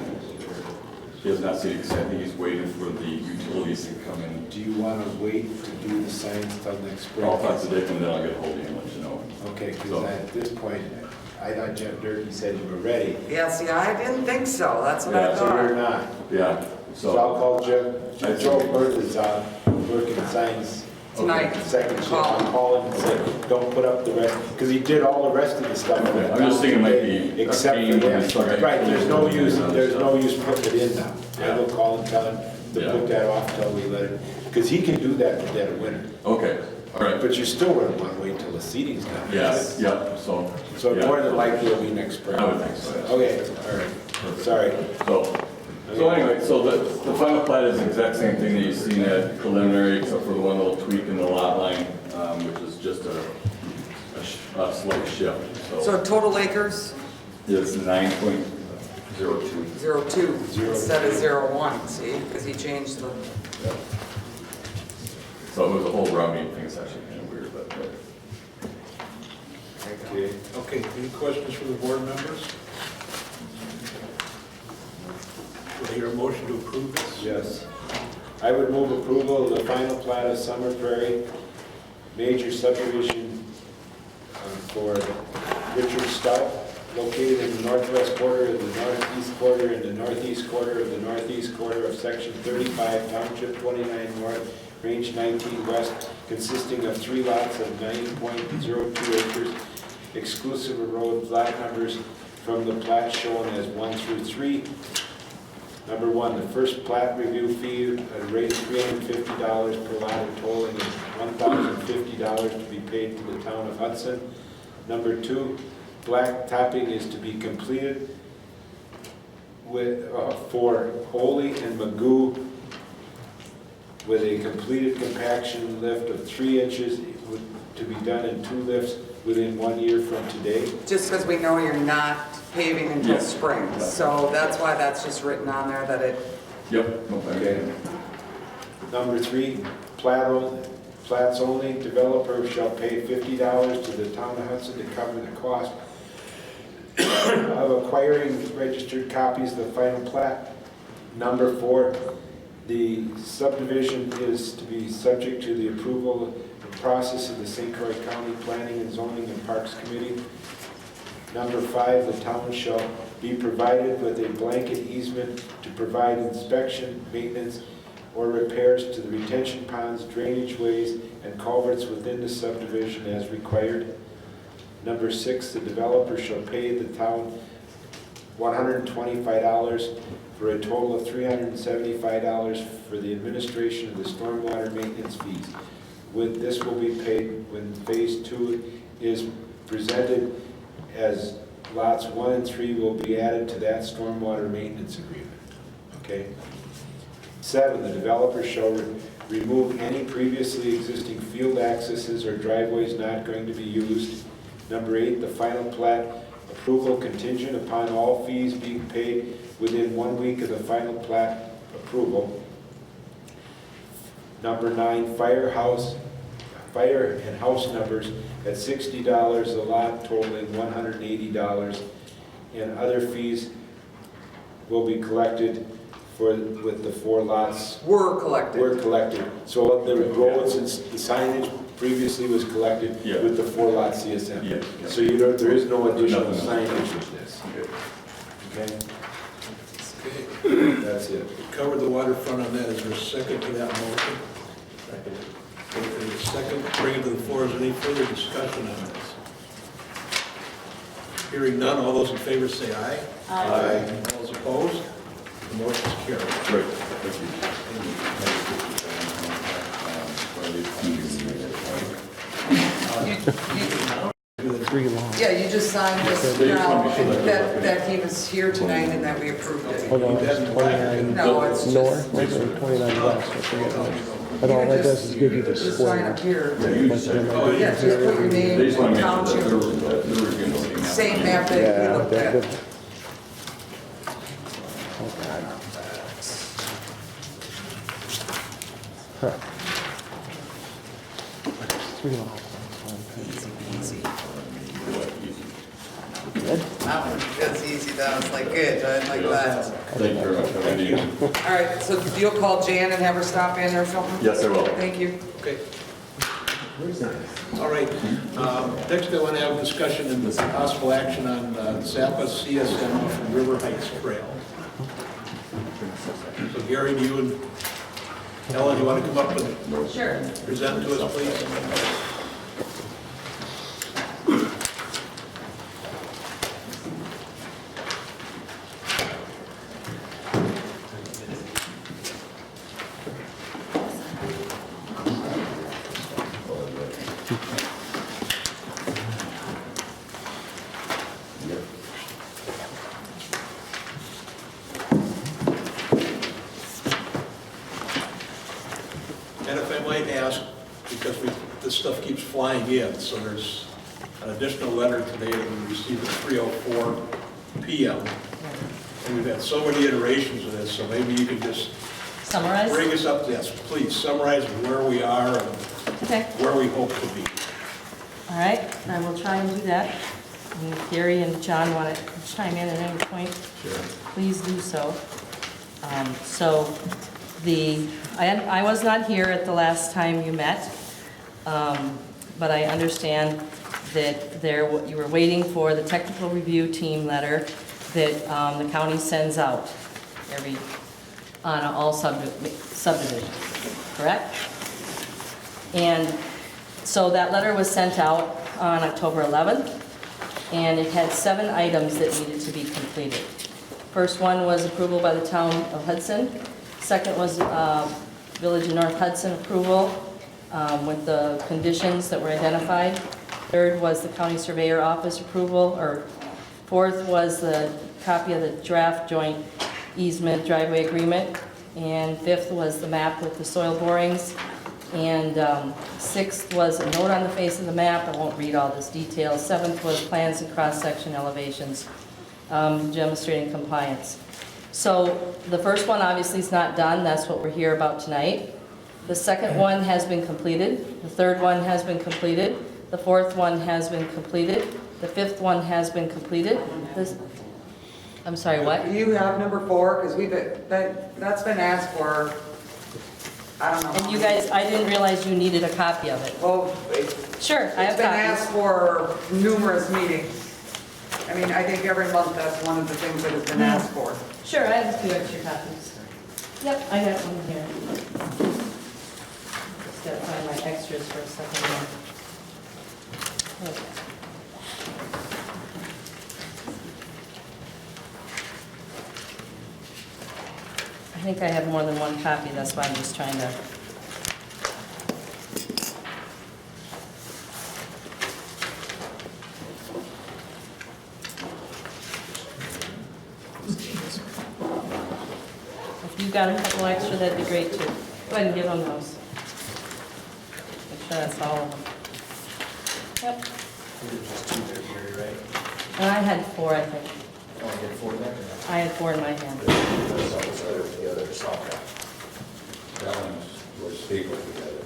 He has not seen it, 'cause I think he's waiting for the utilities to come in. Do you want to wait to do the signs till next spring? I'll talk to Dick and then I'll get hold of you and let you know. Okay, because So- at this point, I thought Jeff Durkee said you were ready. Yeah, see, I didn't think so, that's what I Yeah, So you're thought. not. Yeah, So I'll so, call Jeff, Joe Berth is working signs. Tonight. Second shift, I'll call him and say, don't put up the rest, because he did all the rest of the stuff. Okay, I'm just thinking it might be a Except pain for when that. you start getting Right, there's no close to use, it. there's no use putting it in now. I Yeah. will call and tell him to Yeah. put that off till we let it, because he can do that in the dead of winter. okay, all right. But you're still gonna want to wait till the seeding's done. Yes, yeah, so. So yeah. more than likely it'll be next spring. I would think so, yes. Okay, all right, sorry. So anyway, so the final plat is the exact same thing that you've seen at preliminary, except for the one little tweak in the lot line, which is just a slight shift, So total acres, It's 9.02. 02 instead of 01, see, because he changed the, So it was a whole rounding thing, it's actually kind of weird, but. Okay. Okay, any questions from the board members? Do I hear a motion to approve this? Yes. I would move approval of the final plat of Summer Prairie, major subdivision for Richard Stout, located in the northwest quarter of the northeast quarter and the northeast quarter of the northeast quarter of section 35, township 29 north, range 19 west, consisting of 3 lots of 9.02 acres, exclusive of road lot numbers from the plat shown as 1 through 3. Number 1, the first plat review fee at a rate of $350 per lot and totaling $1,050 to be paid to the town of Hudson. Number 2, black topping is to be completed with for Holy and Magoo with a completed compaction lift of 3 inches to be done in 2 lifts within 1 year from today. just because we know you're not paving until Yes. spring. So that's why that's just written on there, that it, Yep. Okay. Number 3, plats only, developer shall pay $50 to the town of Hudson to cover the cost of acquiring registered copies of the final plat. Number 4, the subdivision is to be subject to the approval and process of the St. Croix County Planning and Zoning and Parks Committee. Number 5, the town shall be provided with a blanket easement to provide inspection, maintenance, or repairs to the retention ponds, drainage ways, and culverts within the subdivision as required. Number 6, the developer shall pay the town $125 for a total of $375 for the administration of the stormwater maintenance fees. This will be paid when phase 2 is presented, as lots 1 and 3 will be added to that stormwater maintenance agreement. Okay? 7, the developer shall remove any previously existing field accesses or driveways not going to be used. Number 8, the final plat approval contingent upon all fees being paid within 1 week of the final plat approval. Number 9, fire and house numbers at $60 a lot, totaling $180, and other fees will be collected with the 4 lots. were collected. So the roads and the signage previously was collected Yeah. with the 4 lot CSM. Yeah, yeah. So you don't, there is no additional Nothing. signage with this. Okay, Okay, that's it. we covered the waterfront on that. Is there a second to that motion? Okay, second, bring it to the floor. Is there any further discussion on this? Hearing none, all those in favor say aye. Aye. All those opposed? The motion is carried. Great, thank you. Yeah, you just signed this now, and that he was here tonight and that we approved it. Hold on, it's 29 No, it's north, just, or 29 west, I forget which. But all that does is give you the just sign up square. here. But then I Yeah, just put your name, They just want to make sure township, that there was going to be. same map that Yeah, we looked that at. good. Oh, God. Huh. 3 lots. That one was easy, that was like good, I like that. Thank you very much. Have a good evening. All right, so you'll call Jan and have her stop in or something? Yes, I will. Thank you. Okay. All right, next I want to have a discussion and possible action on Zappa CSM from River Heights Trail. So Gary, do you and Ellen, you want to come up and Sure. present to us, please? And if I might ask, because this stuff keeps flying in, so there's an additional letter today that we received at 3:04 PM. And we've had so many iterations of this, so maybe you could just Summarize? bring us up, yes, please, summarize where we are and Okay, where we hope to be. all right, I will try and do that. And if Gary and John want to chime in at any point, please do so. I was not here at the last time you met, but I understand that you were waiting for the technical review team letter that the county sends out on all subdivisions, correct? And so that letter was sent out on October 11th, and it had 7 items that needed to be completed. First one was approval by the town of Hudson. Second was Village of North Hudson approval with the conditions that were identified. Third was the county surveyor office approval, or fourth was the copy of the draft joint easement driveway agreement. And fifth was the map with the soil borings. And sixth was a note on the face of the map. I won't read all this detail. Seventh was plans and cross-section elevations demonstrating compliance. So the first one obviously is not done. That's what we're here about tonight. The second one has been completed. The third one has been completed. The fourth one has been completed. The fifth one has been completed. I'm sorry, what? You have number 4, because that's been asked for, I don't know. And you guys, I didn't realize you needed a copy of it. Well, Sure, I have it's been copies. asked for numerous meetings. I mean, I think every month that's one of the things that has been asked for. Sure, I have a few extra copies. Yep, I got one here. Just gotta find my extras for a second here. Okay. I think I have more than one copy, that's why I'm just trying to. If you've got a couple extra, that'd be great too. Go ahead and give them those. Make sure that's all of them. Yep. And I had 4, I think. Oh, I did 4 there? I had 4 in my hand. That one's, we're stapled together.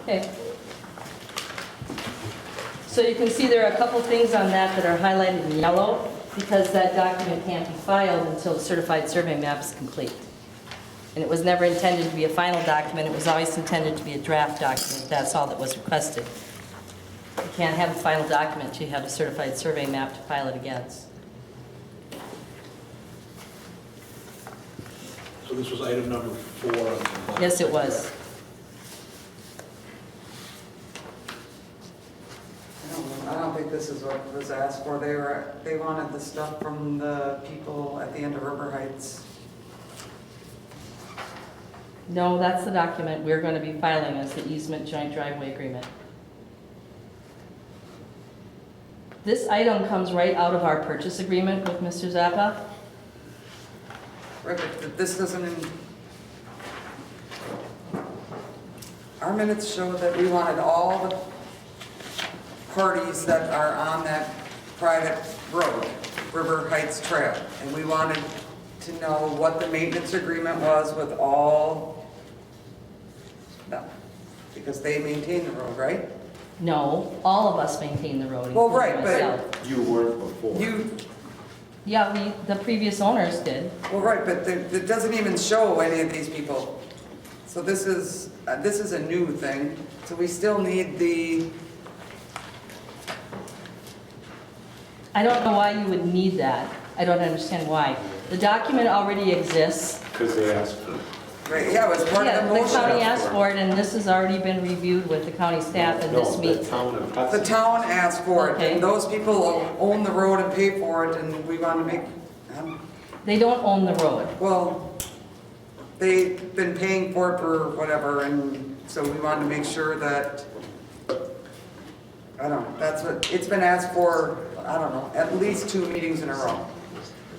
Okay. So you can see there are a couple things on that that are highlighted in yellow because that document can't be filed until the certified survey map is complete. And it was never intended to be a final document, it was always intended to be a draft document. That's all that was requested. You can't have a final document until you have a certified survey map to file it against. So this was item number 4. Yes, it was. I don't think this is what was asked for. They wanted the stuff from the people at the end of River Heights. No, that's the document we're going to be filing as the easement joint driveway agreement. This item comes right out of our purchase agreement with Mr. Zappa. Right, but this doesn't, our minutes show that we wanted all the parties that are on that private road, River Heights Trail, and we wanted to know what the maintenance agreement was with all them. because they maintain the road, right? No, all of us maintain the road, Well, including right, but- myself. You weren't before. Yeah, the previous owners did. Well, right, but it doesn't even show any of these people. So this is a new thing, so we still need the, I don't know why you would need that. I don't understand why. The document already exists. Because they asked for it. right, yeah, it was part Yeah, of the the motion. county asked for it, and this has already been reviewed with the county staff, and this No, the meets. town of The Hudson. town asked for it, Okay. and those people own the road and pay for it, and we want to make, They don't own the road. well, they've been paying for it for whatever, and so we wanted to make sure that, I don't know, that's what, it's been asked for, I don't know, at least 2 meetings in a row.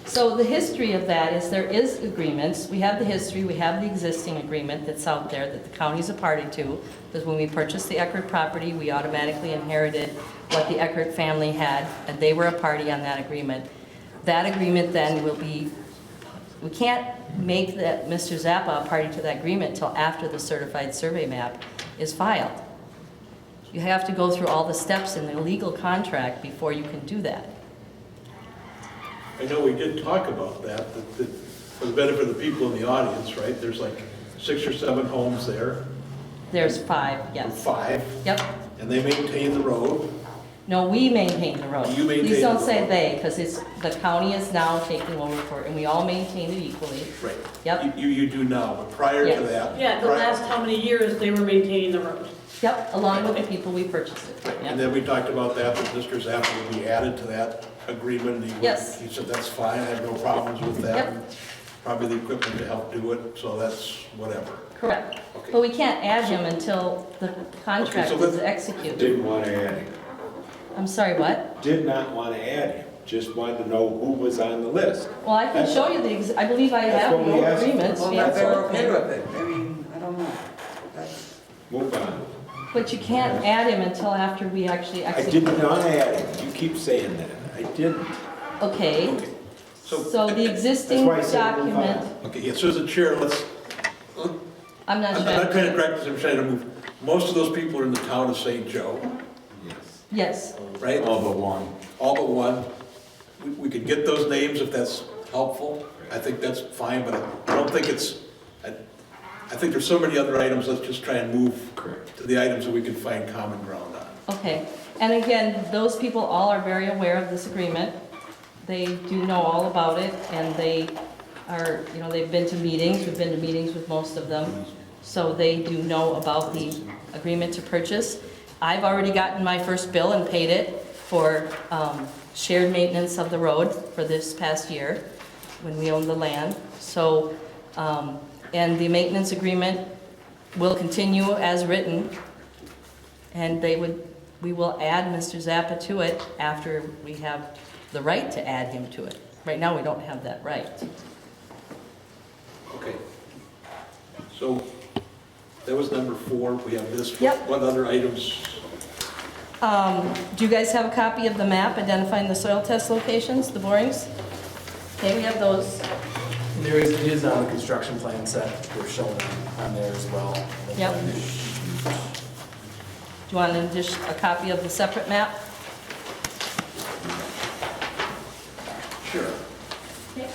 So the history of that is there is agreements. We have the history, we have the existing agreement that's out there that the county's a party to. Because when we purchased the Eckert property, we automatically inherited what the Eckert family had, and they were a party on that agreement. That agreement then will be, we can't make that Mr. Zappa a party to that agreement until after the certified survey map is filed. You have to go through all the steps in the legal contract before you can do that. I know we did talk about that for the benefit of the people in the audience, right? There's like 6 or 7 homes there, There's 5, yes. 5, Yep. and they maintain the road. No, we maintain the road. You maintain Please don't the say road. they, because it's, the county is now taking over for it, and we all maintain it equally. Right. Yep. You do now, but prior to Yes. that. Yeah, the last how many years they were maintaining the road. Yep, along with the people we purchased it. And Yep. then we talked about that Mr. Zappa would be added to that agreement. and Yes. He said, that's fine, I have no problems with that. Yep. Probably the equipment to help do it, so that's whatever. Correct. Okay. But we can't add him until the contract so is let's- executed. Didn't want to add him. I'm sorry, what? Did not want to add him. Just wanted to know who was on the list. Well, I can show you I believe I That's have what we no asked for. agreements. Well, yeah, if they're so- okay with it, I mean, I don't know. That's- Move on. But you can't add him until after we actually I execute. did not add him. You keep saying that. I didn't. Okay, Okay. so the existing That's why I said move on. document, Okay, yeah, so as a chair, I'm not I'm sure. not trying to correct this, I'm trying to move. Most of those people are in the town of St. Joe, Yes, right? All but one. All but one. We could get those names if that's helpful. I think that's fine, but I don't think it's, I think there's so many other items, let's just try and move to the items that we can find common ground on. okay. And again, those people all are very aware of this agreement. They do know all about it, and they are, they've been to meetings, we've been to meetings with most of them, so they do know about the agreement to purchase. I've already gotten my first bill and paid it for shared maintenance of the road for this past year, when we owned the land. So, and the maintenance agreement will continue as written, and we will add Mr. Zappa to it after we have the right to add him to it. Right now, we don't have that right. Okay. So that was number 4. We have this. Yep. What other items? Do you guys have a copy of the map identifying the soil test locations, the borings? Okay, we have those. There is on the construction plans that were shown on there as well. Yep. Do you want a copy of the separate map? Sure. Okay.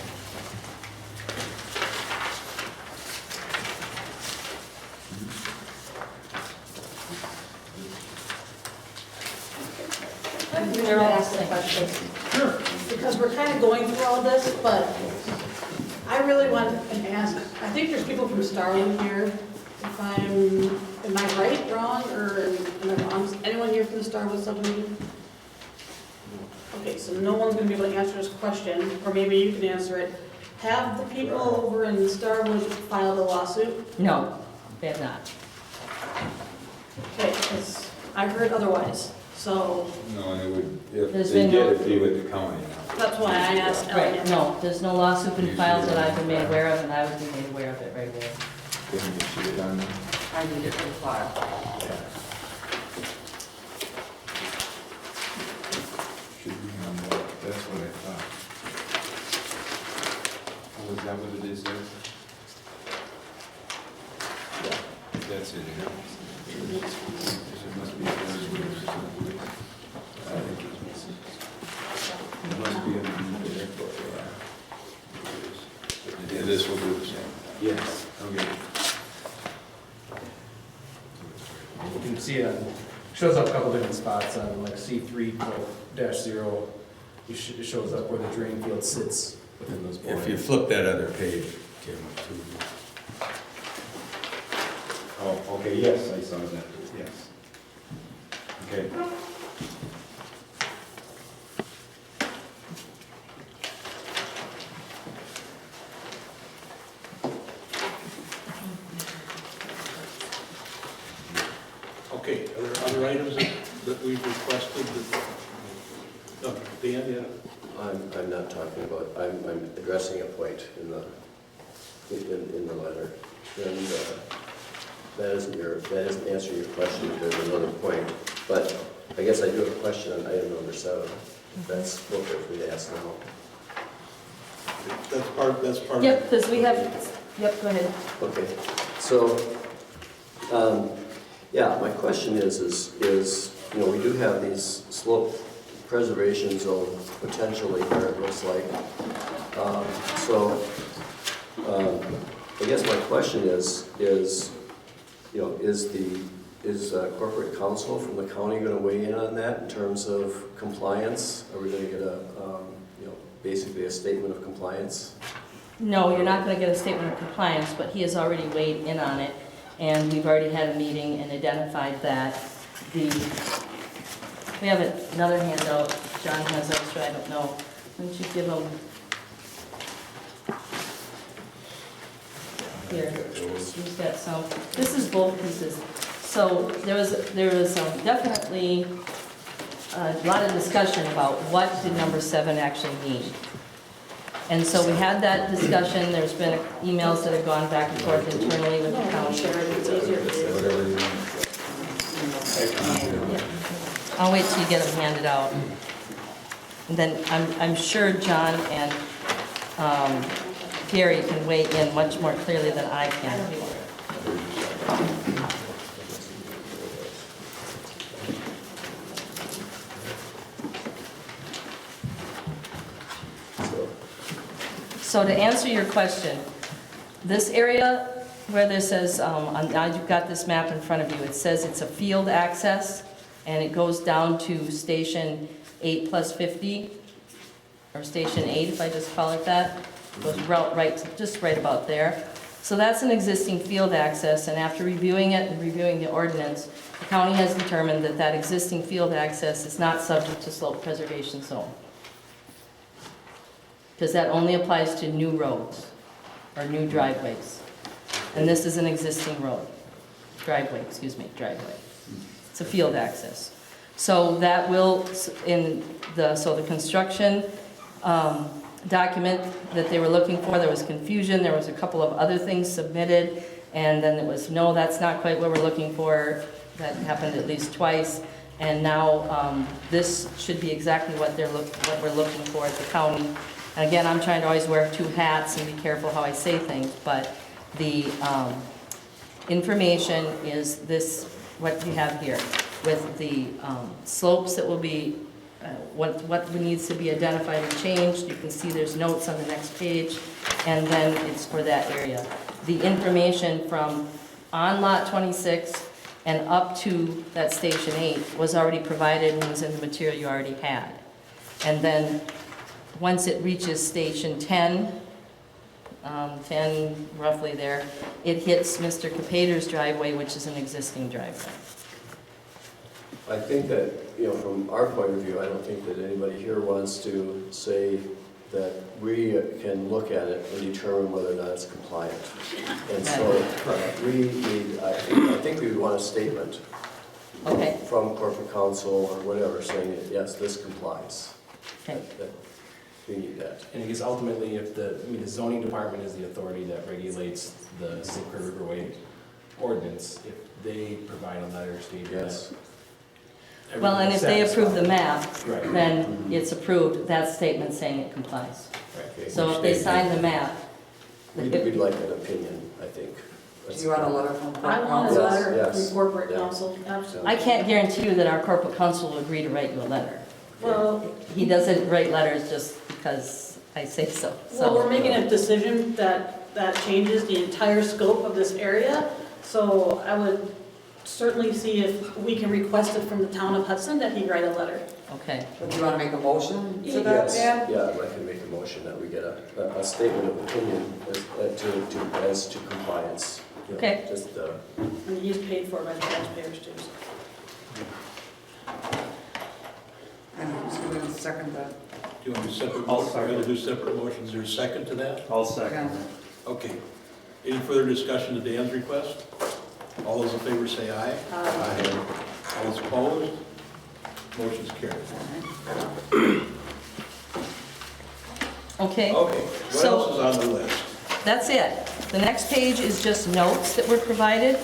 They're all the same. Sure. Because we're kind of going through all this, but I really want to ask, I think there's people from Starling here. If am I right, wrong, or am I wrong? Anyone here from the Starwood subdivision? Okay, so no one's going to be able to answer this question, or maybe you can answer it. Have the people over in Starwood filed a lawsuit? No, they have not. Okay, because I heard otherwise, so No, and it would, if There's they been did, no- it'd be with the county now. that's why I asked Right, Elliot. no, there's no lawsuit been filed that I've been made aware of, and I would be made aware of it right away. Didn't you see it on there? I need it for file. Should be on there, that's what I thought. Oh, is that what it is there? That's it, yeah. It must be. I think it must be underneath the airport, yeah. Yeah, this will do the same. Yes. Okay. You can see it shows up a couple different spots on like C3-0. It shows up where the drain field sits within those borders. If you flip that other page, Kim, too. Oh, okay, yes, I saw that, yes. Okay. Okay, are there other items that we've requested that, no, Dan, yeah? I'm not talking about, I'm addressing a point in the letter. And that doesn't answer your question, there's another point. But I guess I do have a question on item number 7. That's what we're free to ask now. That's part. Yep, because we have, yep, go ahead. Okay, so, yeah, my question is, you know, we do have these slope preservation zone potentially where it looks like. I guess my question is, you know, is corporate counsel from the county going to weigh in on that in terms of compliance? Are we going to get a, you know, basically a statement of compliance? No, you're not going to get a statement of compliance, but he has already weighed in on it, and we've already had a meeting and identified that we have another handout. John has extra, I don't know. Why don't you give him? Here, he's got some. This is both pieces. So there was definitely a lot of discussion about what did number 7 actually mean. And so we had that discussion. There's been emails that have gone back and forth internally with the county. I'll wait till you get them handed out. And then I'm sure John and Gary can weigh in much more clearly than I can. So to answer your question, this area where this says, now you've got this map in front of you, it says it's a field access, and it goes down to station 8+50, or station 8, if I just call it that. It goes just right about there. So that's an existing field access, and after reviewing it and reviewing the ordinance, the county has determined that that existing field access is not subject to slope preservation zone. Because that only applies to new roads, or new driveways. And this is an existing road, driveway. It's a field access. So that will, so the construction document that they were looking for, there was confusion, there was a couple of other things submitted, and then it was, no, that's not quite what we're looking for. That happened at least twice, and now this should be exactly what we're looking for at the county. And again, I'm trying to always wear 2 hats and be careful how I say things, but the information is this, what you have here, with the slopes that will be, what needs to be identified and changed. You can see there's notes on the next page, and then it's for that area. The information from on lot 26 and up to that station 8 was already provided and was in the material you already had. And then once it reaches station 10, 10 roughly there, it hits Mr. Capater's driveway, which is an existing driveway. I think that, you know, from our point of view, I don't think that anybody here wants to say that we can look at it and determine whether or not it's compliant. And so we need, I think we would want a statement from corporate counsel or whatever saying that, yes, this complies. Okay. That we need that. And I guess ultimately, if the zoning department is the authority that regulates the St. Croix Riverway ordinance, if they provide a letter stating that. Well, and if they approve the map, Right. then it's approved, that statement saying it complies. Okay. So if they sign the map, We'd like an opinion, I think, Do you want a letter from I want a council? letter Yes. from corporate Yeah. council, absolutely. I can't guarantee you that our corporate counsel will agree to write you a letter. Well, He doesn't write letters just because I say so. well, we're making a decision that changes the entire scope of this area. So I would certainly see if we can request it from the town of Hudson that he write a letter. Okay. Do you want to make a motion to that, Yes, Dan? yeah, I'd like to make a motion that we get a statement of opinion as to compliance. You know, Okay. Just, And he's paid for by the taxpayers too. So. And who's going to second that? Do you want to do separate, I'll motions? We're second. going to do separate motions, is there a second to that? I'll second. Okay. Any further discussion to Dan's request? All those in favor say aye. Aye. All those opposed? Motion's carried. Okay. Okay, what So- else is on the list? That's it. The next page is just notes that were provided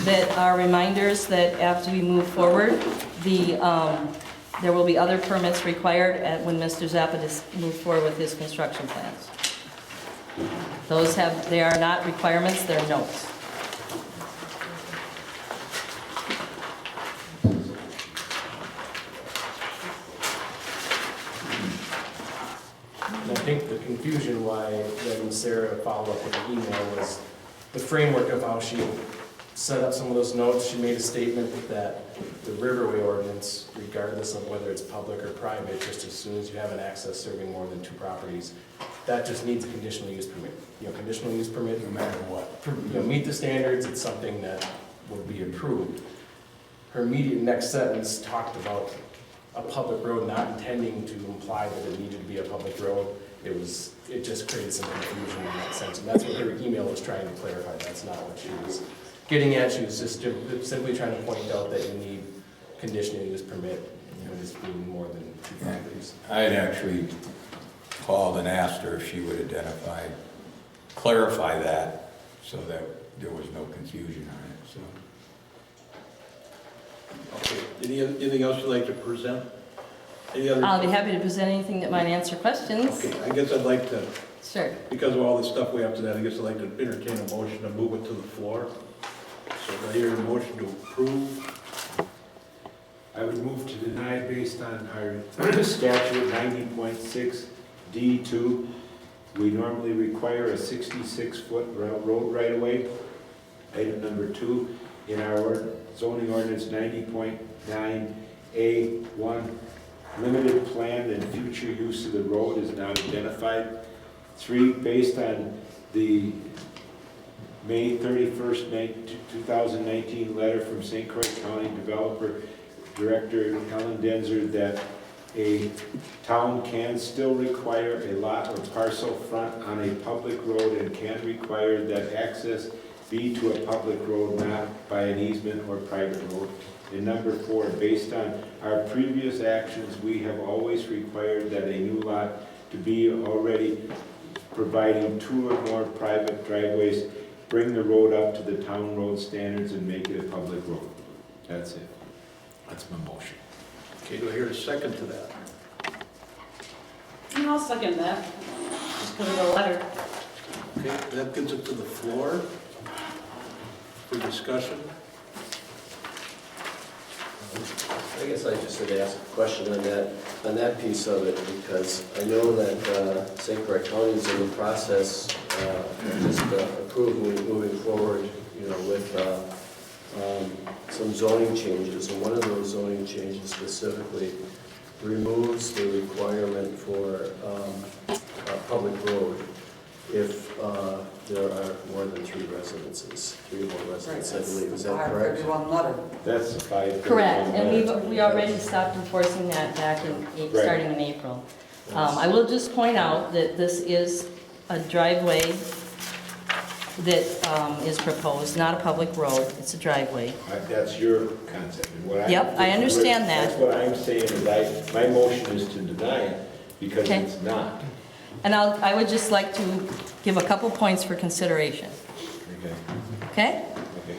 that are reminders that after we move forward, there will be other permits required when Mr. Zappa moves forward with his construction plans. They are not requirements, they're notes. And I think the confusion why when Sarah followed up with an email was the framework of how she set up some of those notes. She made a statement that the Riverway ordinance, regardless of whether it's public or private, just as soon as you have an access serving more than 2 properties, that just needs a conditional use permit. You know, conditional use permit, no matter what, you know, meet the standards, it's something that would be approved. Her immediate next sentence talked about a public road, not intending to imply that it needed to be a public road. It just created some confusion in that sense, and that's what her email was trying to clarify. That's not what she was getting at. She was just simply trying to point out that you need conditional use permit when it's being more than 2 properties. I had actually called and asked her if she would clarify that, so that there was no confusion on it, so. Okay, anything else you'd like to present? Any other? I'll be happy to present anything that might answer questions. Okay, I guess I'd like to, Sure. because of all the stuff we have to that, I guess I'd like to entertain a motion to move it to the floor. So do I hear a motion to approve? I would move to deny based on our statute 90.6 D2. We normally require a 66-foot road right-of-way. Item number 2, in our zoning ordinance 90.9 A1, limited planned and future use of the road is not identified. 3, based on the May 31st, 2019 letter from St. Croix County Developer Director Ellen Denzer that a town can still require a lot or parcel front on a public road and can require that access be to a public road, not by an easement or private road. And number 4, based on our previous actions, we have always required that a new lot to be already providing 2 or more private driveways, bring the road up to the town road standards and make it a public road. That's it. That's my motion. Okay, do I hear a second to that? And I'll second that, just because of the letter. Okay, that gets it to the floor for discussion. I guess I just had to ask a question on that piece of it, because I know that St. Croix County is in the process, just approving moving forward, you know, with some zoning changes, and one of those zoning changes specifically removes the requirement for a public road if there are more than 3 residences, 3 or more residents, I believe. Is that correct? 531 letter. That's the 531 Correct, and letter. we already stopped enforcing that back starting in April. I will just point out that this is a driveway that is proposed, not a public road, it's a driveway. That's your concept. And what Yep, I understand that. That's what I'm saying, is my motion is to deny it because Okay. it's not. And I would just like to give a couple points for consideration, Okay. okay? Okay.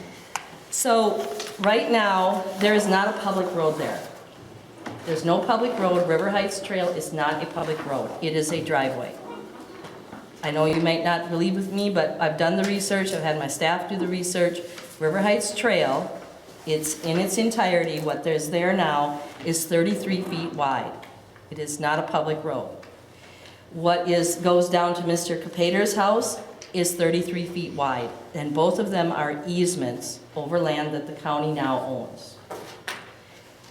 So, right now, there is not a public road there. There's no public road. River Heights Trail is not a public road. It is a driveway. I know you might not believe with me, but I've done the research, I've had my staff do the research. River Heights Trail, it's in its entirety, what there's there now is 33 feet wide. It is not a public road. What goes down to Mr. Capater's house is 33 feet wide, and both of them are easements over land that the county now owns.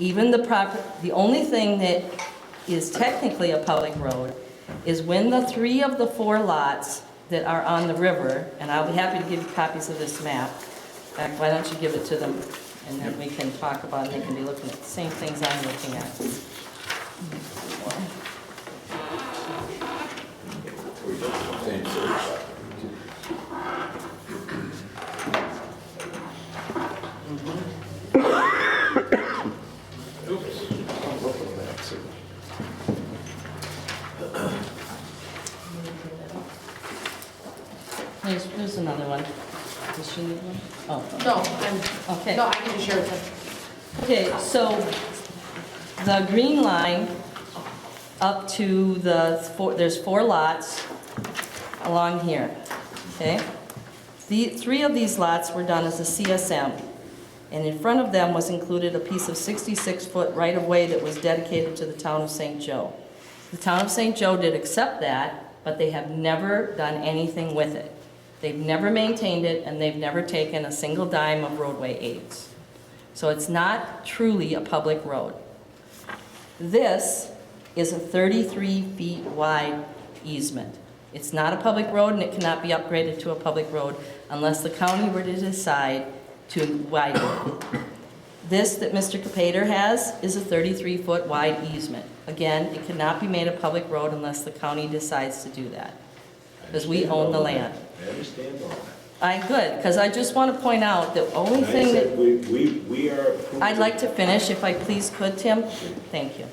Even the only thing that is technically a public road is when the 3 of the 4 lots that are on the river, and I'll be happy to give you copies of this map. In fact, why don't you give it to them, and then we can talk about it, they can be looking at the same things I'm looking at. There's another one. Does she need one? Oh. No, Okay. no, I can just share it with Okay, so the green line up to there's 4 lots along here, okay? The 3 of these lots were done as a CSM, and in front of them was included a piece of 66-foot right-of-way that was dedicated to the town of St. Joe. The town of St. Joe did accept that, but they have never done anything with it. They've never maintained it, and they've never taken a single dime of roadway aids. So it's not truly a public road. This is a 33 feet wide easement. It's not a public road, and it cannot be upgraded to a public road unless the county were to decide to widen it. This that Mr. Capater has is a 33-foot wide easement. Again, it cannot be made a public road unless the county decides to do that, because we own the land. I understand all that. Good, because I just want to point out the only And I thing that... said we are approving. I'd like to finish, if I please could, Tim. Thank you.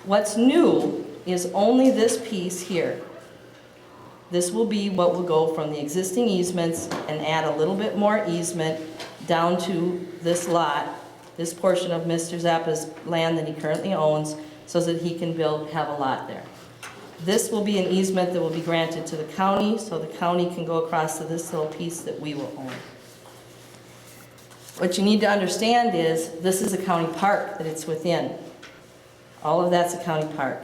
What's new is only this piece here. This will be what will go from the existing easements and add a little bit more easement down to this lot, this portion of Mr. Zappa's land that he currently owns, so that he can have a lot there. This will be an easement that will be granted to the county, so the county can go across to this little piece that we will own. What you need to understand is, this is a county park that it's within. All of that's a county park.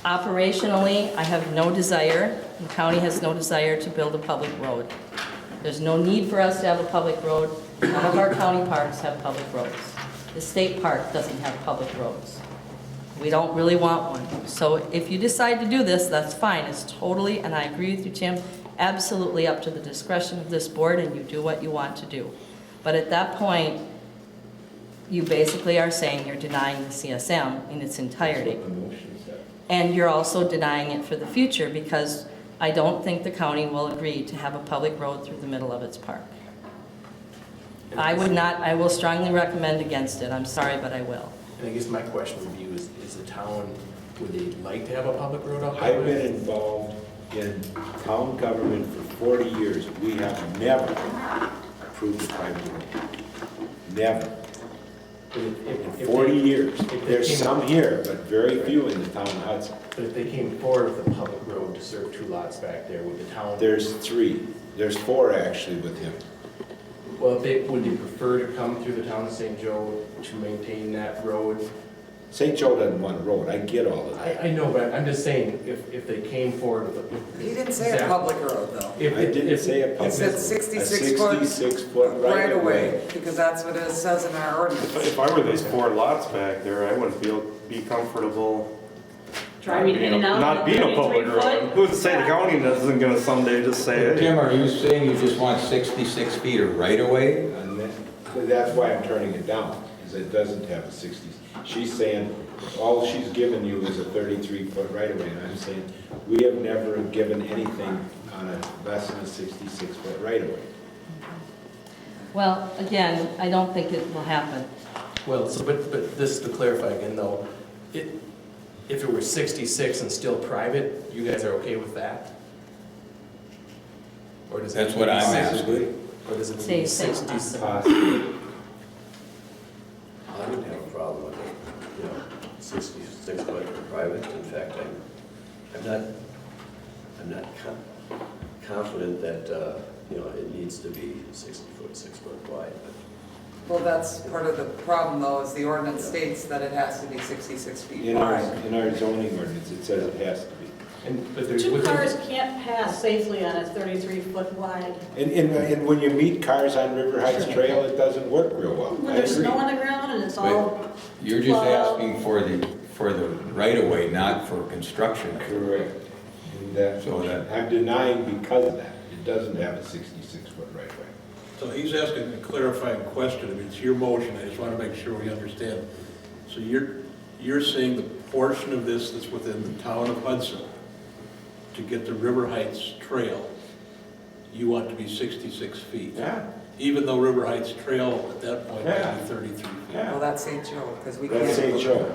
Operationally, I have no desire, the county has no desire to build a public road. There's no need for us to have a public road. None of our county parks have public roads. The state park doesn't have public roads. We don't really want one. So if you decide to do this, that's fine. It's totally, and I agree with you, Tim, absolutely up to the discretion of this board, and you do what you want to do. But at that point, you basically are saying you're denying the CSM in its entirety. And you're also denying it for the future, because I don't think the county will agree to have a public road through the middle of its park. I will strongly recommend against it. I'm sorry, but I will. And I guess my question would be, is the town, would they like to have a public road out there? I've been involved in town government for 40 years. We have never approved a private road. Never. In 40 years. There's some here, but very few in the town of Hudson. But if they came forward with a public road to serve 2 lots back there, would the town... There's 3. There's 4 actually with him. Well, would they prefer to come through the town of St. Joe to maintain that road? St. Joe doesn't want a road. I get all of that. I know, but I'm just saying, if they came forward with a... He didn't say a public road, though. I didn't say a public road. It said 66-foot right away, because that's what it says in our ordinance. If I were these 4 lots back there, I wouldn't be comfortable Driving in and out. not being a public road. Who's to say the county isn't gonna someday just say, hey. Tim, are you saying you just want 66 feet of right-of-way? And that's why I'm turning it down, is it doesn't have a 60. She's saying, all she's given you is a 33-foot right-of-way, and I'm saying, we have never given anything on a less than a 66-foot right-of-way. Well, again, I don't think it will happen. Well, so, but this, to clarify again though, if it were 66 and still private, you guys are okay with that? Or does it That's what I'm asking. Or does it Say need 60? Possibly. I wouldn't have a problem with it, 66 foot private. In fact, I'm not that, it needs to be 60 foot, 6 foot wide. Well, that's part of the problem though, is the ordinance states that it has to be 66 feet In our wide. zoning ordinance, it says it has to be. But there's Two cars can't pass safely on a 33-foot wide. And when you meet cars on River Heights Trail, it doesn't work real well. When I there's agree. snow on the ground and it's all, You're just Well- asking for the right-of-way, not for construction. Correct. And So that- I'm denying because of that. It doesn't have a 66-foot right-of-way. So he's asking a clarifying question. I mean, it's your motion. I just want to make sure we understand. So you're saying the portion of this that's within the town of Hudson to get to River Heights Trail, you want to be 66 feet? Yeah. Even though River Heights Trail at that point might Yeah. be 33 feet? Yeah. Well, that's St. Joe, because we That's can't. St. Joe.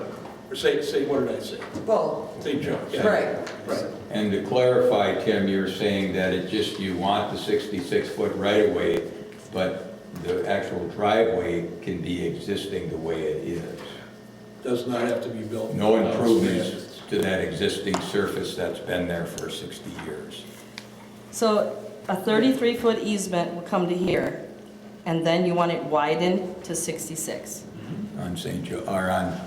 Or say, what did I say? Well, St. Joe, yeah. right. Right. And to clarify, Tim, you're saying that you want the 66-foot right-of-way, but the actual driveway can be existing the way it is. Does not have to be built. No improvements to that existing surface that's been there for 60 years. So a 33-foot easement will come to here, and then you want it widened to 66. On St. Joe, or on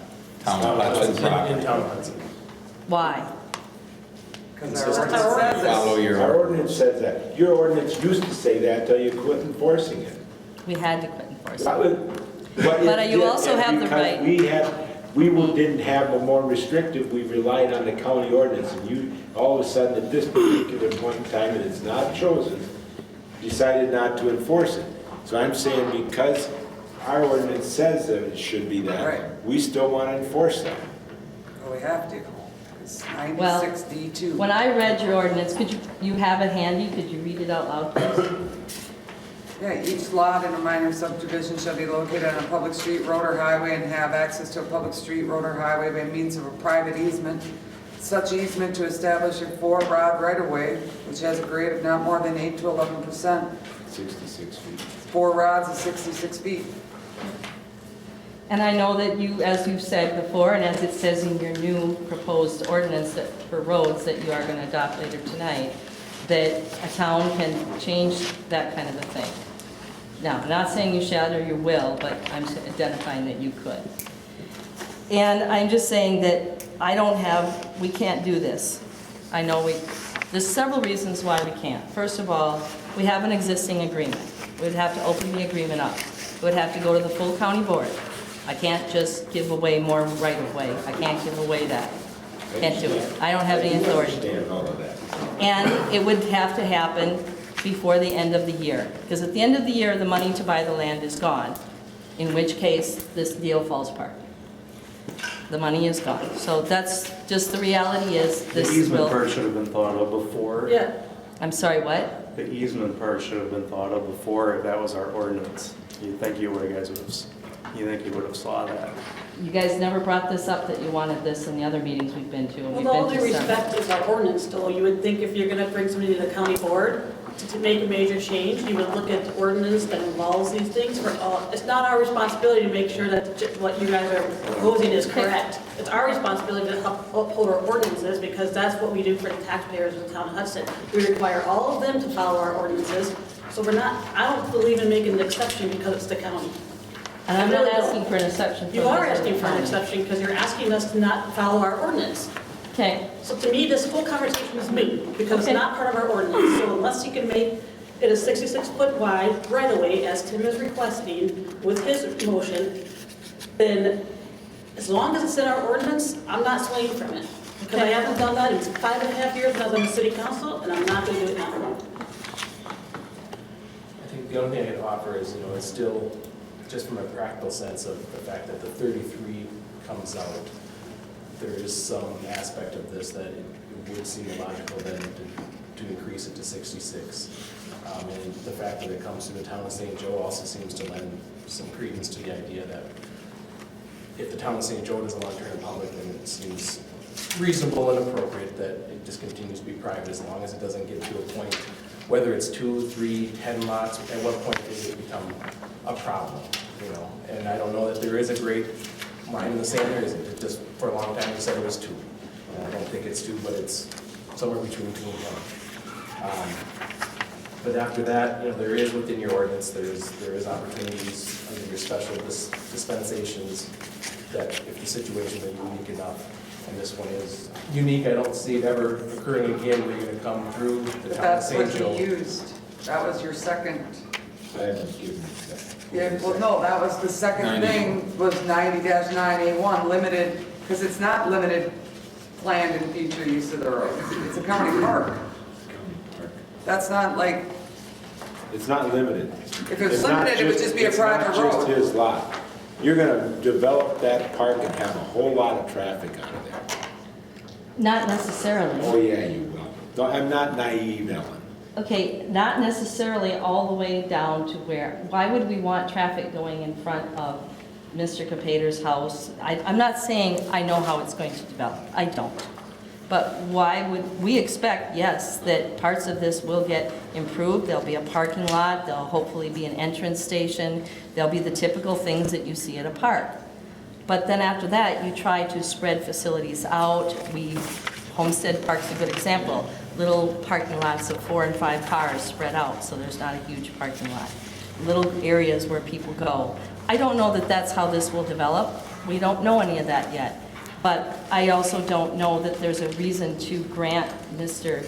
Town of Hudson In property. town of Hudson. Why? Because our ordinance says Follow it. your. Our ordinance says that. Your ordinance used to say that till you quit enforcing it. We had to quit enforcing. But you also have the right- We didn't have the more restrictive, we relied on the county ordinance, and you, all of a sudden, at this particular point in time, and it's not chosen, decided not to enforce it. So I'm saying because our ordinance says that it should be that, Right. we still want to enforce that. Well, we have to. It's Well, 96D2. When I read your ordinance, you have it handy? Could you read it out loud, please? Yeah, each lot in a minor subdivision shall be located on a public street, road, or highway and have access to a public street, road, or highway by means of a private easement. Such easement to establish a 4-rod right-of-way, which has a grade of not more than 8 to 11%. 66 feet. 4 rods is 66 feet. And I know that you, as you've said before, and as it says in your new proposed ordinance for roads that you are going to adopt later tonight, that a town can change that kind of a thing. Now, I'm not saying you shall or you will, but I'm identifying that you could. And I'm just saying that we can't do this. I know there's several reasons why we can't. First of all, we have an existing agreement. We'd have to open the agreement up. It would have to go to the full county board. I can't just give away more right-of-way. I can't give away that. Can't do it. I don't have the authority. I understand all of that. And it would have to happen before the end of the year. Because at the end of the year, the money to buy the land is gone, in which case this deal falls apart. The money is gone. So that's just the reality is The this easement will... part should have been thought of before. yeah. I'm sorry, what? The easement part should have been thought of before if that was our ordinance. You think you would have saw that. You guys never brought this up, that you wanted this in the other meetings we've been to, and we've With all been due to several. respect, it's our ordinance still. You would think if you're gonna bring somebody to the county board to make a major change, you would look at the ordinance that involves these things for all. It's not our responsibility to make sure that what you guys are proposing is correct. It's our responsibility to uphold our ordinances because that's what we do for the taxpayers of the town of Hudson. We require all of them to follow our ordinances. So I don't believe in making an exception because it's the county. And I'm not asking for an exception. You are asking for an exception because you're asking us to not follow our ordinance. Okay. So to me, this whole conversation is moot because Okay. it's not part of our ordinance. So unless you can make it a 66-foot wide right-of-way, as Tim is requesting with his motion, then as long as it's in our ordinance, I'm not swaying from it. Because I haven't done that in 5.5 years when I was on the city council, and I'm not going to do it now. I think the only thing I could offer is, it's still, just from a practical sense of the fact that the 33 comes out, there is some aspect of this that it would seem illogical then to increase it to 66. And the fact that it comes to the town of St. Joe also seems to lend some credence to the idea that if the town of St. Joe doesn't want to turn it public, then it seems reasonable and appropriate that it just continues to be private as long as it doesn't get to a point, whether it's 2, 3, 10 lots, at what point does it become a problem, And I don't know that there is a great line in the sand there, isn't it? Just for a long time we said it was 2. And I don't think it's 2, but it's somewhere between 2 and 1. But after that, there is within your ordinance, there is opportunities under your special dispensations that if the situations are unique enough, and this one is unique, I don't see it ever occurring again where you're gonna come through the But town of that's St. what Joe. you used. That was your second. I haven't given you that. Yeah, well, no, that was the second thing, was 90-9A1, limited, because it's not limited planned and future use of the road. It's a county park. That's not like, It's not limited. if it's not limited, it would just be a private It's not just road. his lot. You're gonna develop that park and have a whole lot of traffic out of there. Not necessarily. Oh, yeah, you will. I'm not naive, Ellen. Okay, not necessarily all the way down to where, why would we want traffic going in front of Mr. Capater's house? I'm not saying I know how it's going to develop, I don't. But why would, we expect, yes, that parts of this will get improved. There'll be a parking lot, there'll hopefully be an entrance station, there'll be the typical things that you see at a park. But then after that, you try to spread facilities out. Homestead Park's a good example. Little parking lots of 4 and 5 cars spread out, so there's not a huge parking lot. Little areas where people go. I don't know that that's how this will develop. We don't know any of that yet. But I also don't know that there's a reason to grant Mr.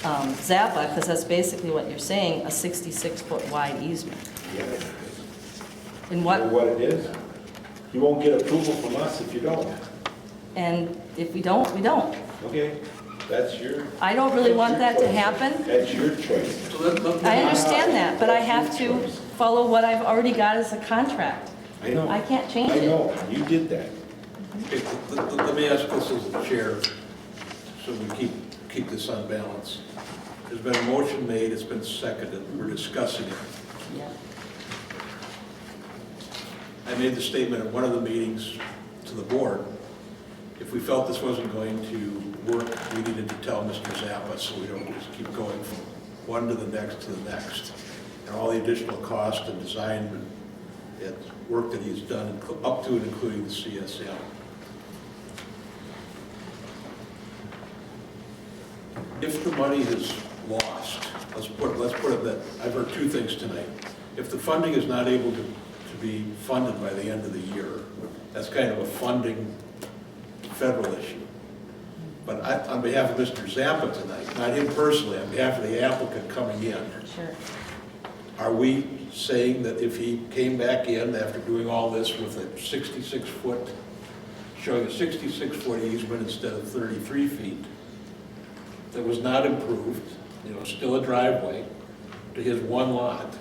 Zappa, because that's basically what you're saying, a 66-foot wide easement. In You know what, what it is? You won't get approval from us if you don't. and if we don't, we don't. Okay, that's your. I don't really want that to happen. That's your choice. I understand that, but I have to follow what I've already got as a contract. I know. I can't change I it. know, you did that. Okay, let me ask this as the chair, so we keep this on balance. There's been a motion made, it's been seconded, we're discussing it. Yeah. I made the statement at one of the meetings to the board, if we felt this wasn't going to work, we needed to tell Mr. Zappa, so we don't just keep going from one to the next. And all the additional cost and design and work that he's done, up to and including the CSM. If the money is lost, let's put it that, I've heard two things tonight. If the funding is not able to be funded by the end of the year, that's kind of a funding federal issue. But on behalf of Mr. Zappa tonight, not him personally, on behalf of the applicant coming in, Sure. are we saying that if he came back in after doing all this with a 66-foot, showing a 66-foot easement instead of 33 feet, that was not improved, still a driveway to his one lot,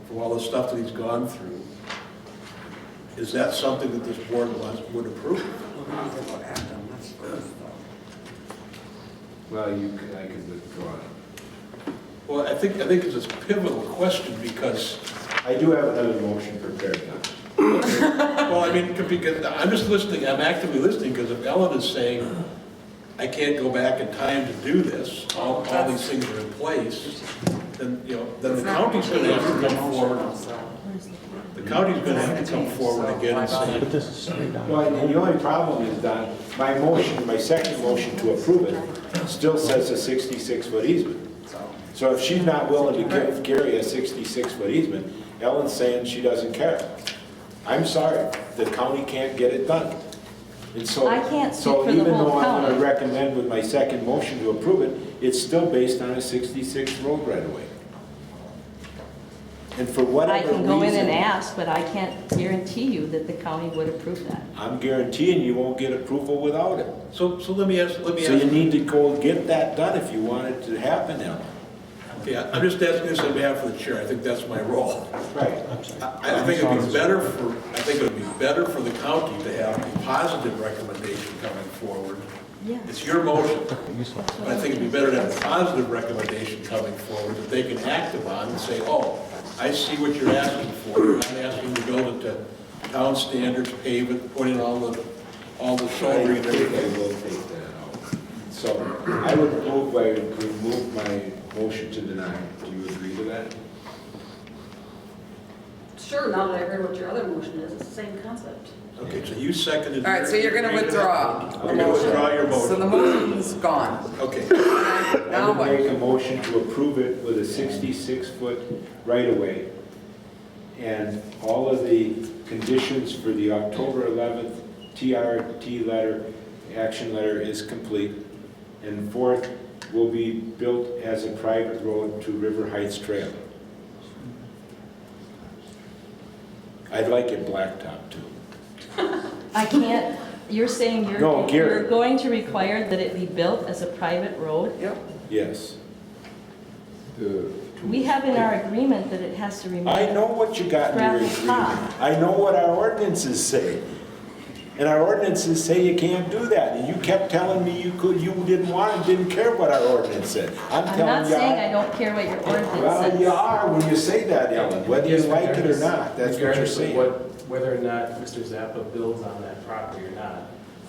for all the stuff that he's gone through, is that something that this board would approve? Well, I could withdraw it. Well, I think it's a pivotal question because, I do have another motion prepared now. well, I mean, because I'm just listening, I'm actively listening, because if Ellen is saying, I can't go back in time to do this, all these things are in place, then, then the county's gonna have to come forward. The county's gonna have to come forward again and say, But this is straight down. Well, and the only problem is, Don, my second motion to approve it still says a 66-foot easement. So if she's not willing to give Gary a 66-foot easement, Ellen's saying she doesn't care. I'm sorry, the county can't get it done. And so, I can't speak so for the even whole though I'm going county. to recommend with my second motion to approve it, it's still based on a 66 road right away. And for I whatever can go in and reason, ask, but I can't guarantee you that the county would approve that. I'm guaranteeing you won't get approval without it. so let me ask. So you need to go get that done if you want it to happen, Ellen. Okay, I'm just asking this on behalf of the chair, I think that's my role. Right. I think it would be better for the county to have a positive recommendation coming forward. Yeah. It's your motion, but I think it'd be better to have a positive recommendation coming forward that they can act upon and say, oh, I see what you're asking for. You're not asking to build it to town standards, pave it, put in all the shouldering and everything. I will take that out. So I would remove my motion to deny. Do you agree to that? Sure, now that I heard what your other motion is, it's the same concept. Okay, so you seconded. All right, so you're gonna withdraw. You're gonna withdraw your So the motion. motion's gone. Okay. I Now would what? make a motion to approve it with a 66-foot right-of-way. And all of the conditions for the October 11th TRT letter, action letter is complete. And fourth, will be built as a private road to River Heights Trail. I'd like it blacktop too. I can't, you're saying No, Gary. you're going to require that it be built as a private road? Yep. Yes. We have in our agreement that it has to remain. I know what you got in your Traffic agreement. stop. I know what our ordinances say. And our ordinances say you can't do that. And you kept telling me you could, you didn't want and didn't care what our ordinance said. I'm I'm not telling you. saying I don't care what your ordinance Well, says. you are when you say that, Ellen, whether you like it or not, that's what you're Regardless of saying. whether or not Mr. Zappa builds on that property or not,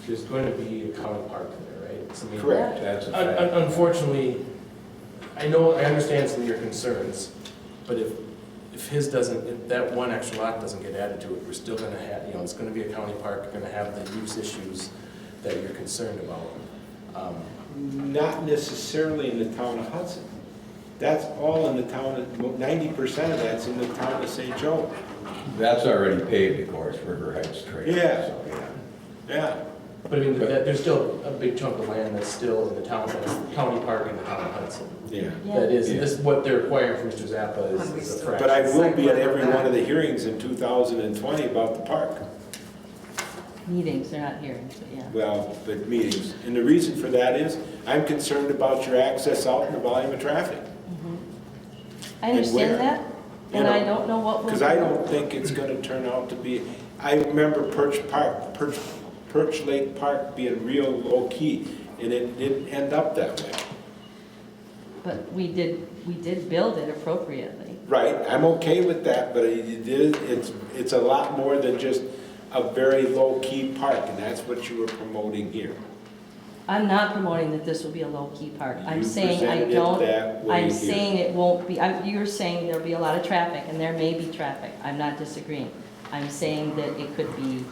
there's going to be a county park there, right? So, I mean, Correct. That's a fact. Unfortunately, I understand some of your concerns, but if that one extra lot doesn't get added to it, we're still gonna have, it's gonna be a county park, you're gonna have the use issues that you're concerned about. Not necessarily in the town of Hudson. That's all in the town of, 90% of that's in the town of St. Joe. That's already paved, of course, River Heights Trail. Yeah. So, Yeah. But I mean, there's still a big chunk of land that's still in the town, that's county park in the town of Hudson. Yeah. That is, this, what they're requiring from Mr. Zappa is a fraction. But I will be at every one of the hearings in 2020 about the park. Meetings, they're not hearings, but yeah. Well, but meetings. And the reason for that is, I'm concerned about your access out and the volume of traffic. I And understand where? that, You and I know, don't know what we'll do. Because I don't think it's gonna turn out to be, I remember Perch Lake Park being real low-key, and it didn't end up that way. But we did build it appropriately. Right, I'm okay with that, but it's a lot more than just a very low-key park, and that's what you were promoting here. I'm not promoting that this will be a low-key park. I'm You saying I presented it don't, that way I'm here. saying it won't be, you're saying there'll be a lot of traffic, and there may be traffic. I'm not disagreeing. I'm saying that it could be,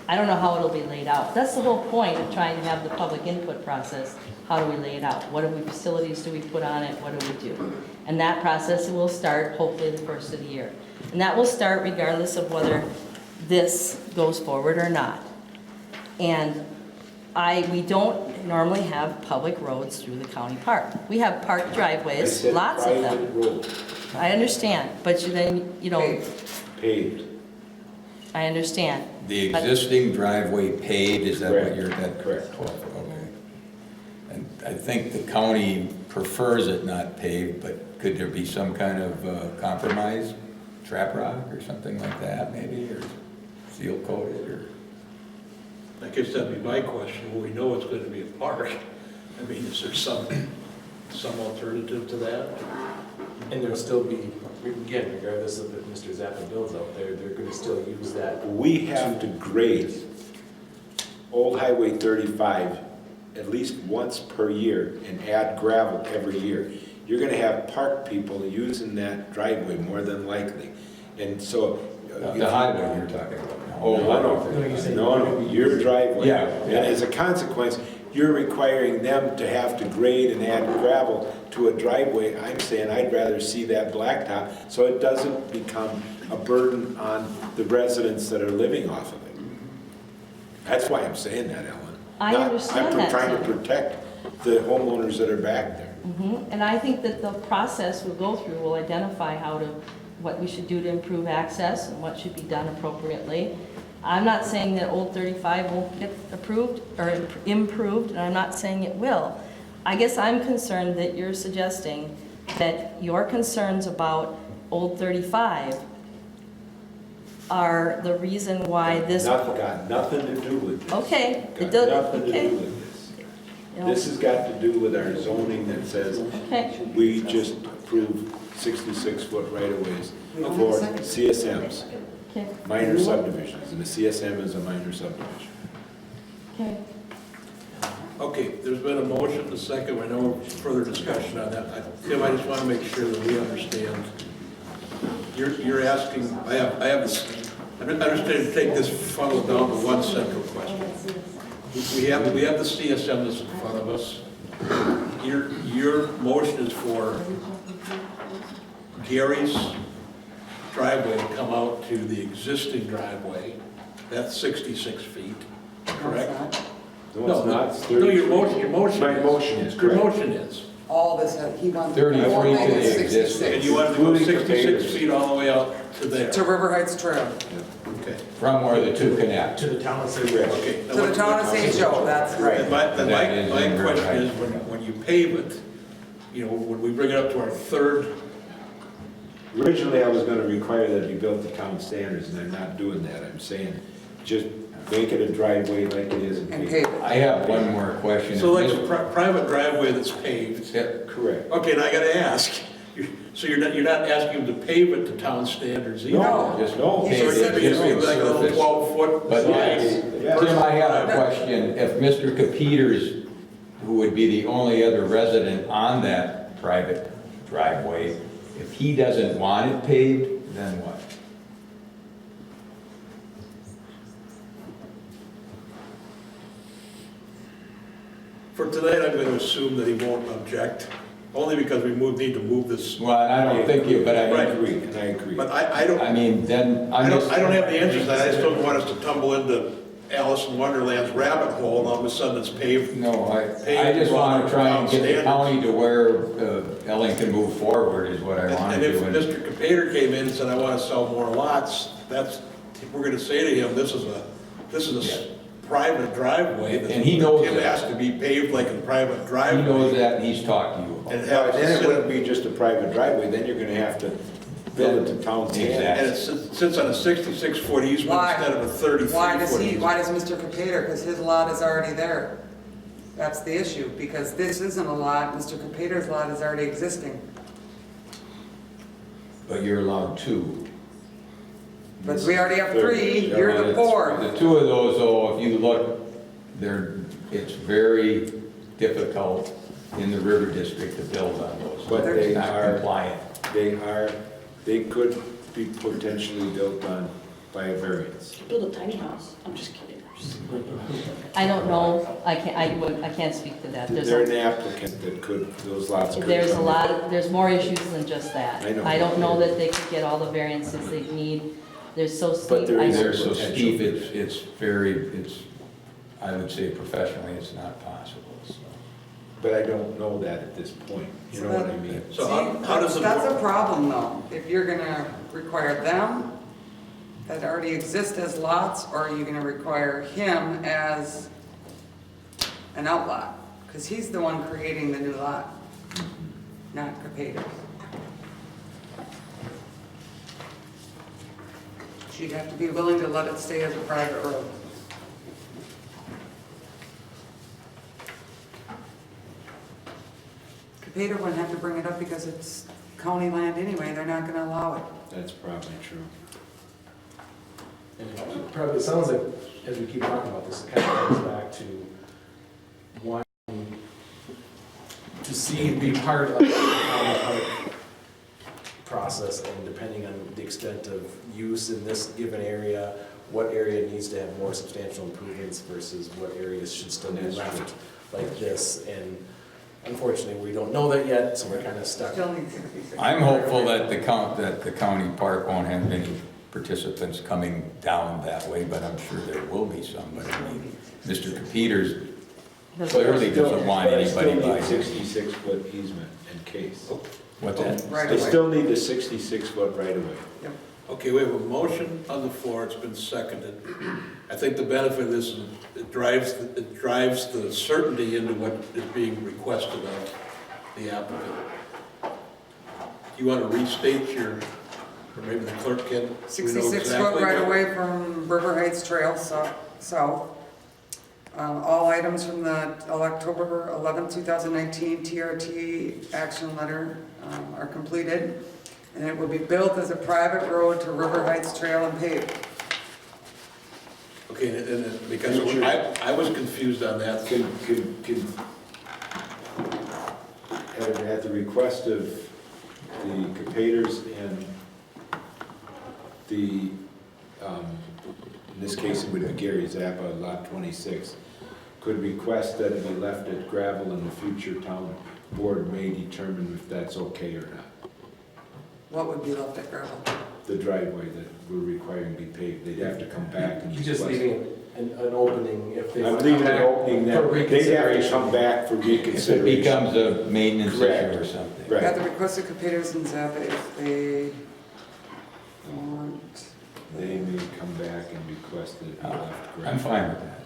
I don't know how it'll be laid out. That's the whole point of trying to have the public input process. How do we lay it out? What facilities do we put on it? What do we do? And that process will start hopefully the first of the year. And that will start regardless of whether this goes forward or not. And we don't normally have public roads through the county park. We have park I driveways, said lots of private them. road, I understand, but paved. I understand. The existing driveway paved, is that what Correct. you're, that? Correct. Okay. And I think the county prefers it not paved, but could there be some kind of compromise? Trap rock or something like that maybe, or seal coated, or? I guess that'd be my question. Well, we know it's going to be a park. I mean, is there some alternative to that? And there'll still be, again, regardless of if Mr. Zappa builds out there, they're gonna still use that. We have to grade Old Highway 35 at least once per year and add gravel every year. You're gonna have park people using that driveway more than likely. And so. The highway you're talking about. No, your driveway. Yeah. And as a consequence, you're requiring them to have to grade and add gravel to a driveway. I'm saying I'd rather see that blacktop so it doesn't become a burden on the residents that are living off of it. That's why I'm saying that, Ellen. I understand that, I'm trying to Tim. protect the homeowners that are back there. And I think that the process we'll go through will identify what we should do to improve access and what should be done appropriately. I'm not saying that Old 35 won't get approved or improved, and I'm not saying it will. I guess I'm concerned that you're suggesting that your concerns about Old 35 are the reason why this... Got nothing to do with this. Okay. Got nothing to do with this. This has got to do with our zoning that says we just approve 66-foot right-of-ways for CSMs, Okay. minor subdivisions, and the CSM is a minor subdivision. Okay. Okay, there's been a motion, a second, I know further discussion on that. Tim, I just want to make sure that we understand you're asking, I have this, I understand to take this funnel down to one central question. We have the CSM that's in front of us. Your motion is for Gary's driveway to come out to the existing driveway. That's 66 feet, correct? No, it's not. It's No, your 33. motion. My motion is Your correct. motion is. All this, he wants. 33 the whole to thing the is existing. 66. And you want to go Including 66 containers. feet all the way out to there? To River Heights Trail, Okay. From where the two connect. To the town of St. Okay. to the town of St. Joe, that's right. Then my question is, when you pave it, you know, when we bring it up to our third, Originally, I was gonna require that it be built to town standards, and I'm not doing that. I'm saying, just make it a driveway like it is in And paved. pave it. I have one more question. so like a private driveway that's paved. Correct. Okay, now I gotta ask, so you're not asking them to pave it to town standards either? No, just no. He So just it'd said be like a little surface. 12-foot. But Yes. Tim, I have a question. If Mr. Capeters, who would be the only other resident on that private driveway, if he doesn't want it paved, then what? For tonight, I'm gonna assume that he won't object, only because we need to move this. Well, I don't think you, but I I agree, and I agree. But I don't, then I I'm don't just. have the answers, I just don't want us to tumble into Alice in Wonderland's rabbit hole, and all of a sudden it's paved. No, I just want to try and get the county to where Ellen can move forward is what I want And to if do. Mr. Capater came in and said, I want to sell more lots, we're gonna say to him, this is a private driveway. And he knows It has to be paved like a private He driveway. knows that and he's talked to you about And it. have Then it wouldn't be just a private driveway, then you're gonna have to build it to town standards. And it sits on a 66-foot easement Why? instead of a 33-foot Why does easement. why does Mr. Capater, because his lot is already there. That's the issue, because this isn't a lot, Mr. Capater's lot is already existing. But you're allowed two. But we already have three, you're the fourth. The two of those, though, if you look, it's very difficult in the river district to build on those. But It's they not are- compliant. They could be potentially built on by a variance. Build a tiny house, I'm just kidding. I don't know, I can't speak to that. They're an applicant that could, those lots could. There's a lot, there's more issues than just that. I know. I don't know that they could get all the variances they need. They're so steep. But there is They're so potential. steep, I would say professionally, it's not possible, so. But I don't know that at this point, you know what I mean? So See, how does the that's a board, problem though, if you're gonna require them that already exist as lots, or are you gonna require him as an outlot? Because he's the one creating the new lot, not Capater. She'd have to be willing to let it stay as a private road. Capater wouldn't have to bring it up because it's county land anyway, they're not gonna allow it. That's probably true. And it probably sounds like, as we keep talking about this, it kind of comes back to wanting to see it be part of the county park process, and depending on the extent of use in this given area, what area needs to have more substantial improvements versus what areas should still be left like this. And unfortunately, we don't know that yet, so we're kind of stuck. Still need 66. I'm hopeful that the county park won't have many participants coming down that way, but I'm sure there will be some. But I mean, Mr. Capeters clearly doesn't want anybody by They here. still need 66-foot easement in case. What's that? Right They away. still need the 66-foot right of way. okay, we have a motion on the floor, it's been seconded. I think the benefit of this is it drives the certainty into what is being requested of the applicant. You want to restate or maybe the clerk can? We know 66 exactly foot right what- away from River Heights Trail south. All items from the October 11, 2019 TRT action letter are completed, and it will be built as a private road to River Heights Trail and paved. Okay, and because I was confused on that. At the request of the Capaters and the, in this case, it would be Gary Zappa, lot 26, could request that it be left at gravel and the future town board may determine if that's okay or not. What would be left at gravel? The driveway that we're requiring be paved, they'd have to come back and You're just request. leaving an opening if they. I'm come leaving an back opening for that they'd have to reconsideration. come back for If it reconsideration. becomes a maintenance Correct. issue or something. At Right, the request of competitors in Zappa, if they want. they may come back and request that it be left gravel. I'm fine with that.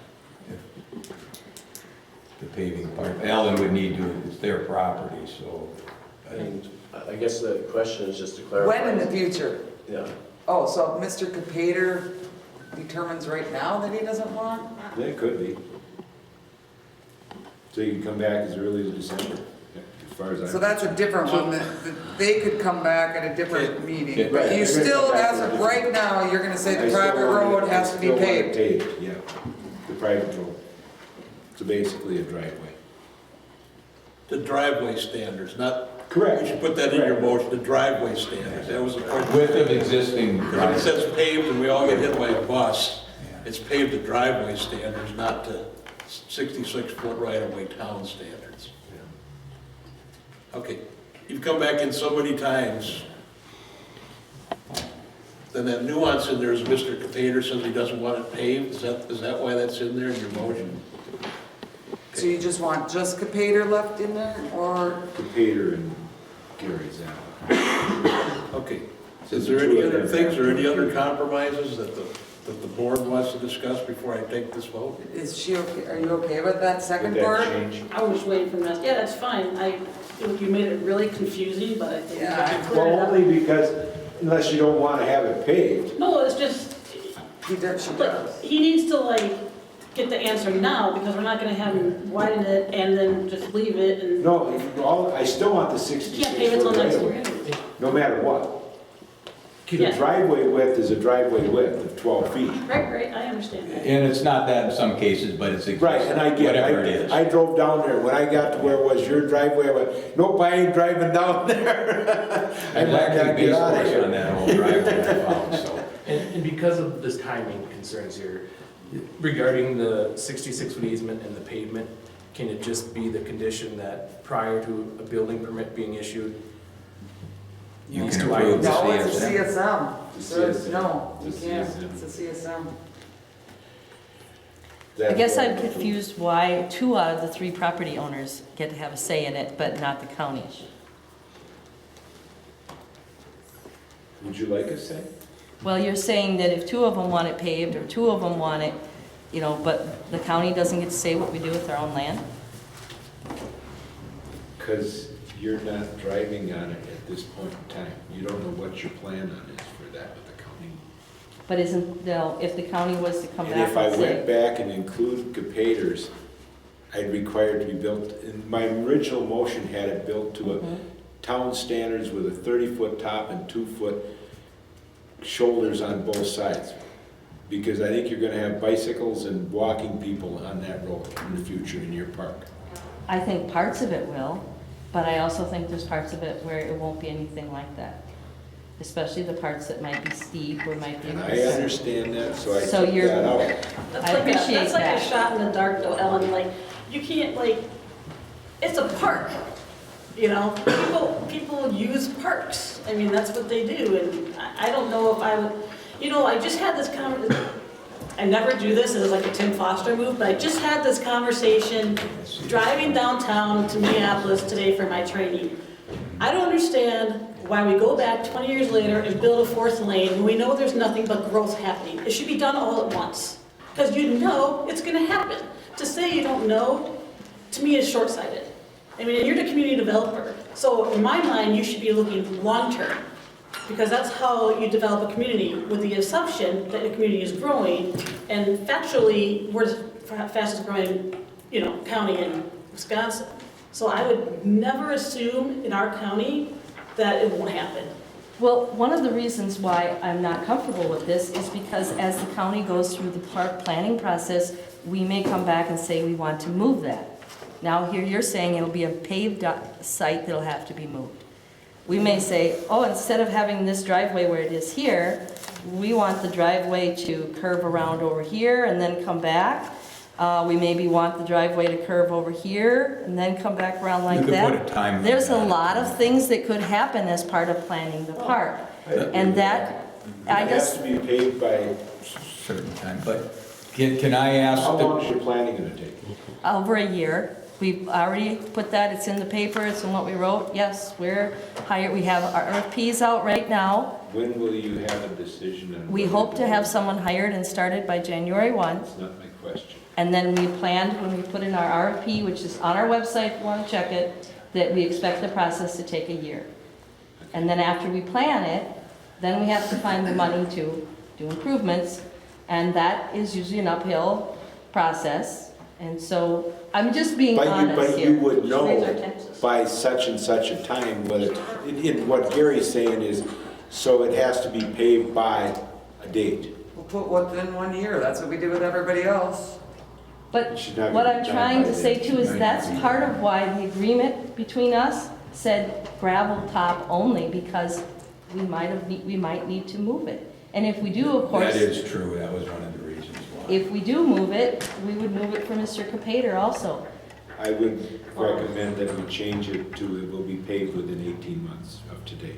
If the paving part, Alan would need to, it's their property, so. And I guess the question is just to clarify. When in the future? Yeah. Oh, so Mr. Capater determines right now that he doesn't want? Yeah, it could be. So you can come back as early as December, as far as I. So that's a different one, that they could come back at a different meeting. Right, But you they're gonna still, come back as with of a right now, you're gonna say I the still private want it- road has to be I still want it paved. paved, yeah, the private road. So basically a driveway. The driveway standards, not, Correct. you should put that in your motion, the driveway standards. That was the question. Width of existing When it driveway. says paved and we all get hit by a bus, it's paved to driveway standards, not to 66-foot right-of-way town standards. Okay, you've come back in so many times. Then that nuance in there is Mr. Capater says he doesn't want it paved. Is that why that's in there in your motion? So you just want just Capater left in there, or? Capater and Gary's out. Okay. Is there any other things or any other compromises that the board wants to discuss before I take this vote? Is she okay, are you okay with that second Would that part? change? I was waiting for that. Yeah, that's fine. I feel like you made it really confusing, but I think we Yeah, can clear it Well, up. only because, unless you don't want to have it paved. No, it's just, He does, she but does. he needs to like get the answer now because we're not gonna have him widen it and then just leave it and No, I still want the you 66 can't pave it till foot next right year. of way, no matter what. The Yeah. driveway width is a driveway width of 12 feet. Right, I understand that. And it's not that in some cases, but it's Right, and I get whatever it it. is. I drove down there. When I got to where was your driveway, I went, nope, I ain't driving down there. I There's might actually not get out of baseboards on here. that whole driveway I found, so. And because of this timing concerns here, regarding the 66-foot easement and the pavement, can it just be the condition that prior to a building permit being issued? You these can two approve items- No, it's a CSM. CSM. So it's, CSM. no, you It's a can't. CSM. It's a CSM. I guess I'm confused why 2 out of the 3 property owners get to have a say in it, but not the county. Would you like a say? Well, you're saying that if 2 of them want it paved, or 2 of them want it, but the county doesn't get to say what we do with our own land? Because you're not driving on it at this point in time. You don't know what your plan on is for that with the county. But if the county was to come And back if I and went say, back and include Capaters, I'd require it to be built, and my original motion had it built to a town standards with a 30-foot top and 2-foot shoulders on both sides. Because I think you're gonna have bicycles and walking people on that road in the future in your park. I think parts of it will, but I also think there's parts of it where it won't be anything like that. Especially the parts that might be steep or might be. And I understand that, so I So took you're- that out. That's I like appreciate that's like a that. shot in the dark though, Ellen, like, you can't it's a park, People use parks. I mean, that's what they do, and I don't know if I would, I just had this I never do this as like a Tim Foster move, but I just had this conversation driving downtown to Minneapolis today for my training. I don't understand why we go back 20 years later and build a 4th lane when we know there's nothing but growth happening. It should be done all at once, because you know it's gonna happen. To say you don't know, to me is short-sighted. I mean, you're the community developer, so in my mind, you should be looking long-term, because that's how you develop a community, with the assumption that the community is growing, and factually, we're the fastest growing, county in Wisconsin. So I would never assume in our county that it won't happen. Well, one of the reasons why I'm not comfortable with this is because as the county goes through the park planning process, we may come back and say we want to move that. Now here you're saying it'll be a paved site that'll have to be moved. We may say, oh, instead of having this driveway where it is here, we want the driveway to curve around over here and then come back. We maybe want the driveway to curve over here and then come back around like You could that. put a time limit There's a on it. lot of things that could happen as part of planning the park. And that, I It has just, to be paved by, Certain time, but can I ask? how the- long is your planning gonna take? over a year. We've already put that, it's in the paper, it's in what we wrote. Yes, we're hired, we have our RFPs out right now. When will you have a decision on? We whether- hope to have someone hired and started by January 1. That's not my question. And then we planned, when we put in our RFP, which is on our website, if you want to check it, that we expect the process to take a year. And then after we plan it, then we have to find the money to do improvements. And that is usually an uphill process. And so I'm just being honest But here. you would Raise know our taxes. by such and such a time, whether, what Gary's saying is, so it has to be paved by a date. We'll put within 1 year, that's what we do with everybody else. But It should not what be I'm done trying by to say then. too is that's part of why the agreement between us said gravel top only, because we might need to move it. And if we do, of course. That is true, that was one of the reasons why. If we do move it, we would move it for Mr. Capater also. I would recommend that we change it to, it will be paved within 18 months of today.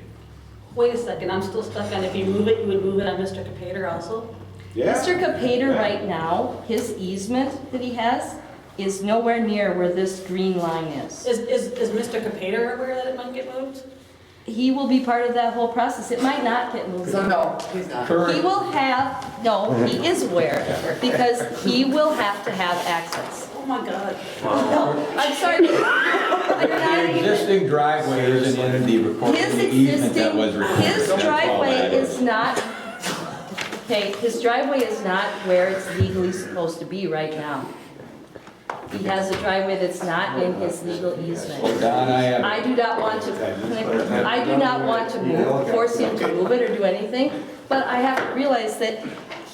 Wait a second, I'm still stuck on if you move it, you would move it on Mr. Capater also? Yeah? Mr. Capater Yeah. right now, his easement that he has is nowhere near where this green line is. Is Mr. Capater aware that it might get moved? He will be part of that whole process. It might not get moved. So no, he's not. He will have, no, he is aware, because he will have to have access. Oh my God. No, I'm sorry. I'm not The even- existing driveway isn't in the report, His the easement that existing, was recorded. his That's all driveway that is not, okay, his driveway is not where it's legally supposed to be right now. He has a driveway that's not in his legal easement. Well, Don, I do not want to, I do not want to force him to move it or do anything, but I have to realize that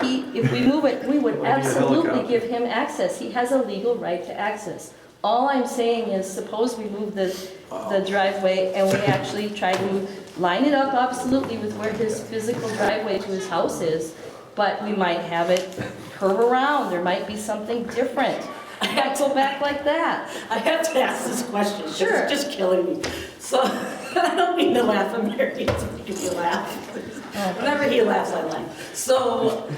if we move it, we would absolutely give him access. He has a legal right to access. All I'm saying is, suppose we move the driveway and we actually try to line it up absolutely with where his physical driveway to his house is, but we might have it curve around, there might be something different. I might go back like that. I have to ask this question, because Sure. it's just killing me. So, I don't mean to laugh, I'm married, so make me laugh. Whenever he laughs, I laugh. So,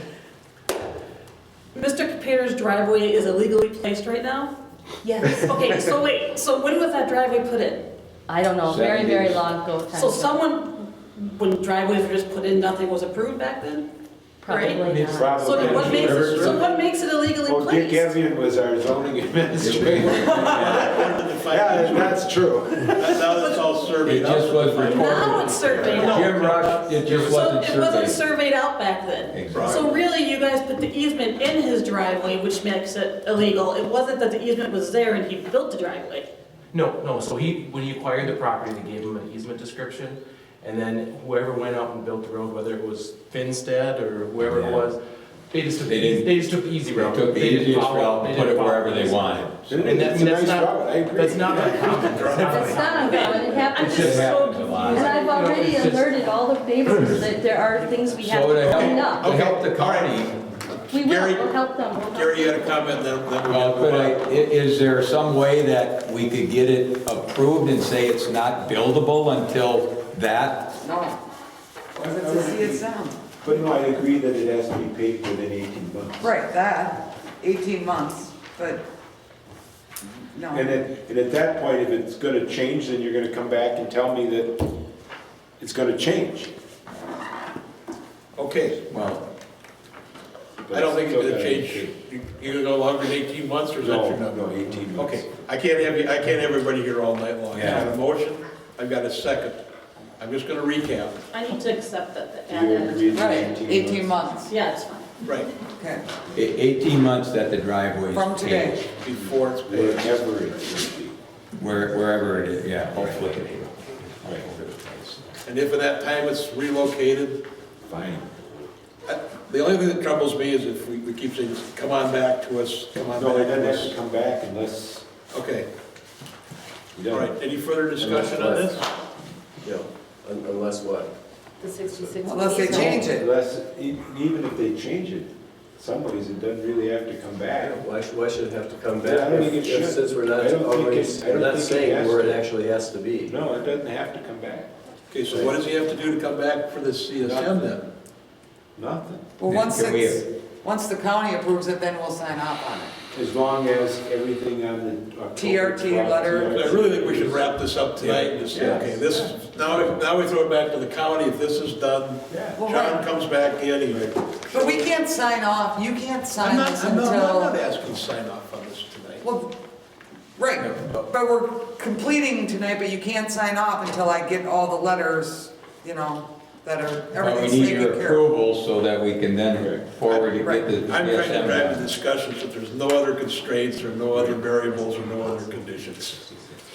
Mr. Capater's driveway is illegally placed right now? Yes. Okay, so wait, so when was that driveway put in? I don't know, very, very long ago time. So someone, when driveways were just put in, nothing was approved back then? Probably Right? not. So then what makes it, so what makes it illegally Oh, Dick placed? Evian was our zoning administrator. Yeah, that's true. Now that's all It surveyed just out. was recorded. Now it's surveyed out. Jim Rush, it just So wasn't it wasn't surveyed. surveyed out back then? Exactly. So really, you guys put the easement in his driveway, which makes it illegal. It wasn't that the easement was there and he built the driveway. No, so when he acquired the property, they gave him an easement description, and then whoever went out and built the road, whether it was Finstead or whoever it was, they just took the easy They route. took the didn't easiest follow- route they and put didn't it follow wherever they this. wanted. And It's a that's nice not, route, I agree. that's not uncommon. It's not uncommon, it happens. It just happens a lot. And I've already It's just- alerted all the neighbors that there are things we have So to to clean help, up. to help the county, We will, Gary- we'll help them. We'll help Gary, you them. had a comment, then we're well, going to could I, is there some way that we could get it approved and say it's not buildable until that? No. Because it's a CSM. But no, I agree that it has to be paved within 18 months. Right, that, 18 months, but no. And at that point, if it's gonna change, then you're gonna come back and tell me that it's gonna change. Okay, Well, I don't think it's gonna change. You're gonna go longer than 18 months, or is that your No, number? no, 18 months. Okay, I can't have everybody here all night long. I Yeah. got a motion, I've got a second. I'm just gonna recap. I need to accept that. Do you agree it's Right, 18 months. Yeah, it's fine. Right, Okay, 18 months that the driveway is from today. paved, before it's paid. Wherever it should be. wherever it is, yeah, hopefully. And if at that time it's relocated, Fine. the only thing that troubles me is if we keep saying, come on back to us, come on No, it back doesn't to have to us. come back unless Okay, you all don't. right, any further discussion on this? Yeah, unless what? the 66. Unless they change it. Even if they change it, some ways it doesn't really have to come back. Why should it have to come Yeah, I back? don't think it should. Since we're I not don't think always, it- I don't we're not think it saying has where to. it actually has to be. No, it doesn't have to come back. Okay, so what does he have to do to come back for this CSM then? Nothing. Well, Then once can we- once the county approves it, then we'll sign off on it. As long as everything on the October TRT 12th letter. I really think we should wrap this up tonight and just say, Yeah. okay, this is, now we throw it back to the county, if this is done, Yeah. Well, John right. comes back in, he. But we can't sign off, you can't I'm sign not, this I'm not until, asking to sign off on this tonight. well, right, but we're completing tonight, but you can't sign off until I get all the letters, you know, that are, But we everything's need taken your care of. approval so that we can then forward to Right. get the I'm trying to CSM drive the done. discussion so there's no other constraints or no other variables or no other conditions.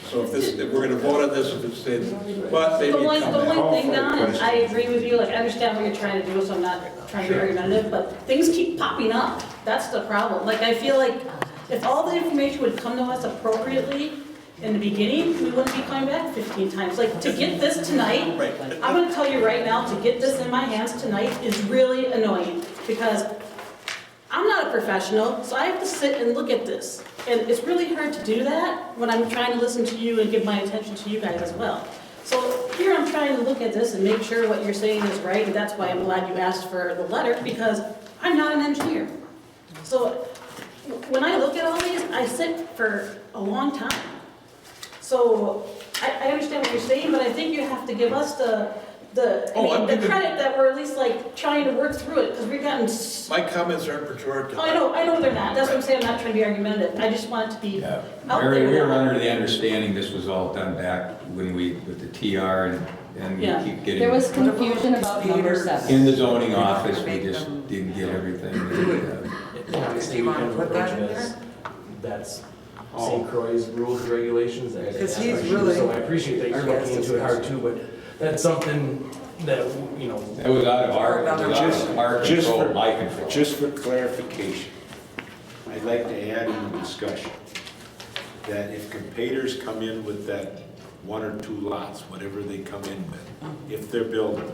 So if we're gonna vote on this, if it's, but maybe The it one, come the back. one thing, Don, and I agree with you, like, I understand what you're trying to do, so I'm not trying to be argumentative, but things keep popping up. That's the problem. Like, I feel like if all the information would come to us appropriately in the beginning, we wouldn't be coming back 15 times. Like, to get this tonight, Right. I'm gonna tell you right now, to get this in my hands tonight is really annoying, because I'm not a professional, so I have to sit and look at this. And it's really hard to do that when I'm trying to listen to you and give my attention to you guys as well. So here I'm trying to look at this and make sure what you're saying is right, and that's why I'm glad you asked for the letter, because I'm not an engineer. So when I look at all these, I sit for a long time. So I understand what you're saying, but I think you have to give us the credit that we're at least like trying to work through it, because we've gotten. My comments aren't pejorative. I know they're not. That's what I'm saying. I'm not trying to be argumentative. I just want it to be Yeah. out Mary, we there. were under the understanding this was all done back when with the TR and we Yeah. keep getting. There was confusion about number 7. In the zoning office, we just didn't get everything. And obviously, we wanna can put that approach in it as, there? that's St. Croix's rules and regulations. that- 'Cause that he's are- really- So I appreciate that you're looking into it hard too, but that's something that, you know, It was out of our control, my control. Just for clarification, I'd like to add in the discussion that if competitors come in with that 1 or 2 lots, whatever they come in with, if they're buildable,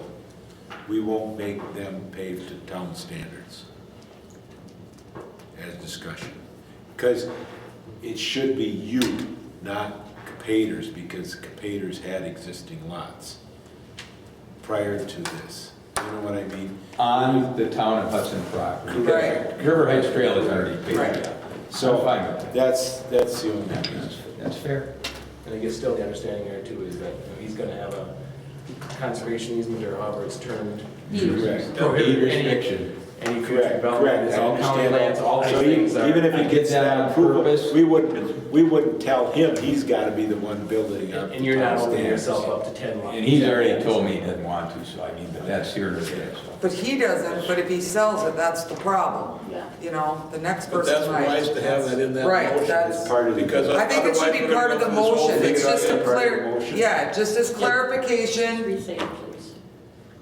we won't make them pave to town standards as discussion. Because it should be you, not competitors, because competitors had existing lots prior to this. You know what I mean? On the town of Hudson property. Right. River Heights Trail is already paid. Right. So I'm fine with that. that's the only reason. That's fair. and I guess still the understanding there too is that, you know, he's gonna have a conservation easement or however it's termed. Correct. Prohibit Deed any, restriction. any future Correct, development, correct. it's I all county understand lands, that. all these So things are. even if I he get gets that that on approval, purpose. we wouldn't tell him he's gotta be the one building up. And you're not to opening standards. yourself up to 10 lots. And he's already told me he doesn't want to, so I mean, but that's here or there, so. But he doesn't, but if he sells it, that's the problem. Yeah. You know, the next But person that's might. wise to have that in that Right, motion. that's- Part of the. Because I think it should otherwise be we're part gonna of the go through this whole motion, thing it's and just a not- part of the clear, motion. yeah, just as clarification, Restate it, please.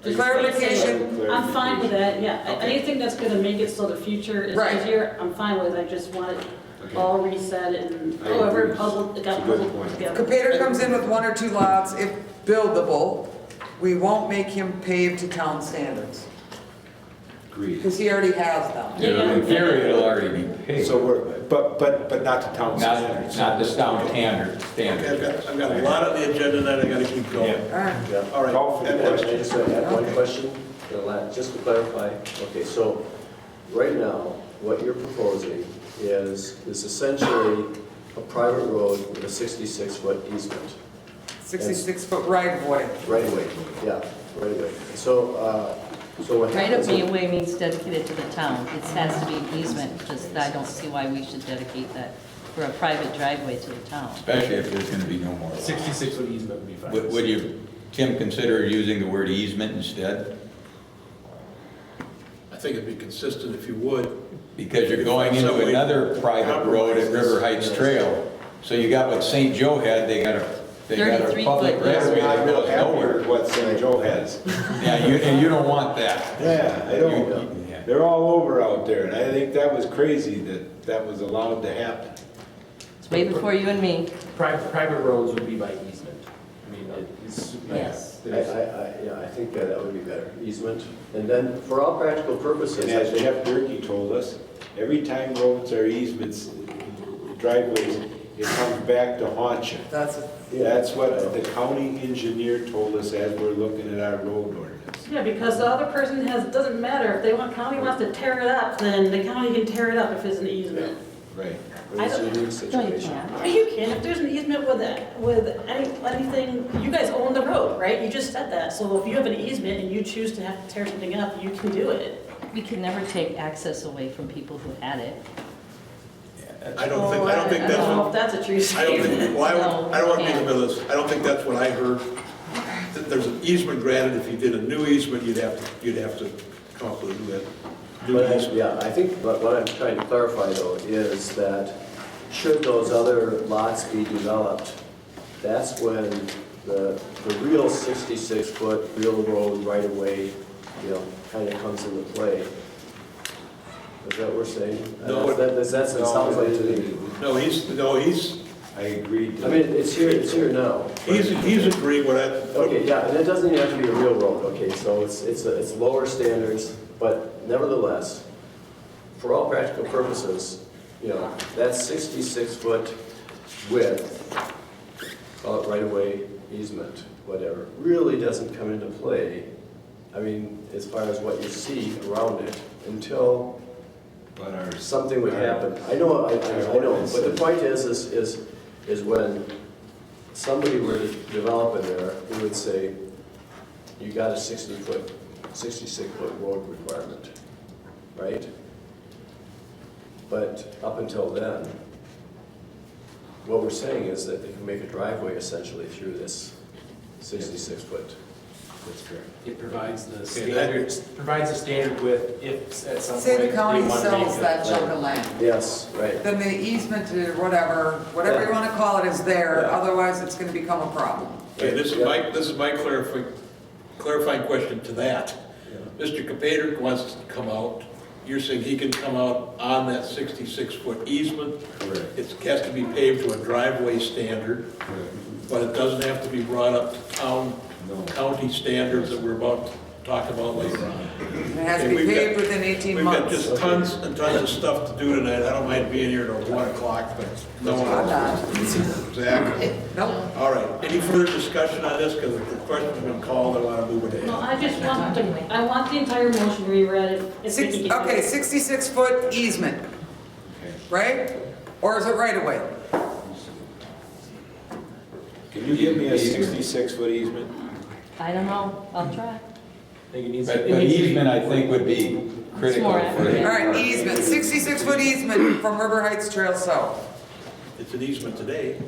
Just clarification. I'm fine with that, yeah. Anything that's gonna make it so the future is Right. easier, I'm fine with. I just want it Okay. all reset and I however agree. puzzled, it got It's a good puzzled point. together. Compater comes in with 1 or 2 lots, if buildable, we won't make him pave to town standards, Agreed. because he already has them. Yeah. In theory, it'll already be paid. So but not to town standards. Not the town standard. Okay, I've got a lot on the agenda that I gotta keep going. All right. All right. Call for the Ed, question. I just want to add one question, just to clarify. Okay, so right now, what you're proposing is essentially a private road with a 66-foot easement. 66-foot right-of-way. Right away, yeah, right away. So, so what Right happens? of way means dedicated to the town. It has to be an easement, just I don't see why we should dedicate that for a private driveway to the town. Especially if there's gonna be no more. 66-foot easement would be fine. Would you, Tim, consider using the word easement instead? I think it'd be consistent if you would. Because you're going into another private road at River Heights Trail. So you got what St. Joe had, they got a 33 public foot. right of way I'm that real goes happy nowhere. with what St. Joe has. Yeah, and you don't want that. Yeah, I don't. Yeah. They're all over out there, and I think that was crazy that was allowed to happen. It's way before you and me. Private roads would be by easement. I mean, it's. Yes. Yeah, I think that would be better, easement. And then, for all practical purposes, And I as think, Jeff Durkee told us, every time roads are easements, driveways, it comes back to haunt you. That's what the county engineer told us as we're looking at our road ordinance. Yeah, because the other person doesn't matter, if they county wants to tear it up, then the county can tear it up if it's an easement. Right. but it's a unique situation. You can, if there's an easement with anything, you guys own the road, right? You just said that, so if you have an easement and you choose to have to tear something up, you can do it. We can never take access away from people who had it. I don't think I don't know that's if that's a true I don't statement. think, well, I don't want to be in the middle of this. I don't think that's what I heard. That there's an easement granted, if you did a new easement, you'd have to come up with a new easement. Yeah, I think what I'm trying to clarify though is that should those other lots be developed, that's when the real 66-foot real road right of way, kind of comes into play. Is that what we're saying? No, That sounds like to me. No, he's, I agree. I mean, it's here now. he's agreeing with that. Okay, yeah, and it doesn't even have to be a real road, okay, so it's lower standards, but nevertheless, for all practical purposes, that 66-foot width, call it right-of-way easement, whatever, really doesn't come into play, I mean, as far as what you see around it, until something would happen. I know, but the point is when somebody were to develop in there, we would say, you got a 66-foot road requirement, right? But up until then, what we're saying is that they can make a driveway essentially through this 66-foot. That's correct. It provides the standard width if at some point. Say the county they want to sells make that it- chunk of land. Yes, right. Then the easement to whatever you want to call it is there, otherwise it's going to become a problem. Okay, this is my clarifying question to that. Mr. Kapater wants to come out, you're saying he can come out on that 66-foot easement? Correct. It has to be paved to a driveway standard, but it doesn't have to be brought up to county standards that we're about to talk about later on. And it has to be paved within 18 months. We've got just tons and tons of stuff to do tonight. I don't mind being here till 1 o'clock, but no one else. Exactly. Nope. All right, any further discussion on this? Because the question's been called, I want to move it No, ahead. I just want the entire motion reread if we can get Okay, 66-foot easement, right? Or is it right away? Can you give me a 66-foot easement? I don't know, I'll try. But easement, I think, would be critical more for accurate. All right, easement, 66-foot easement from River Heights Trail South. It's an easement today,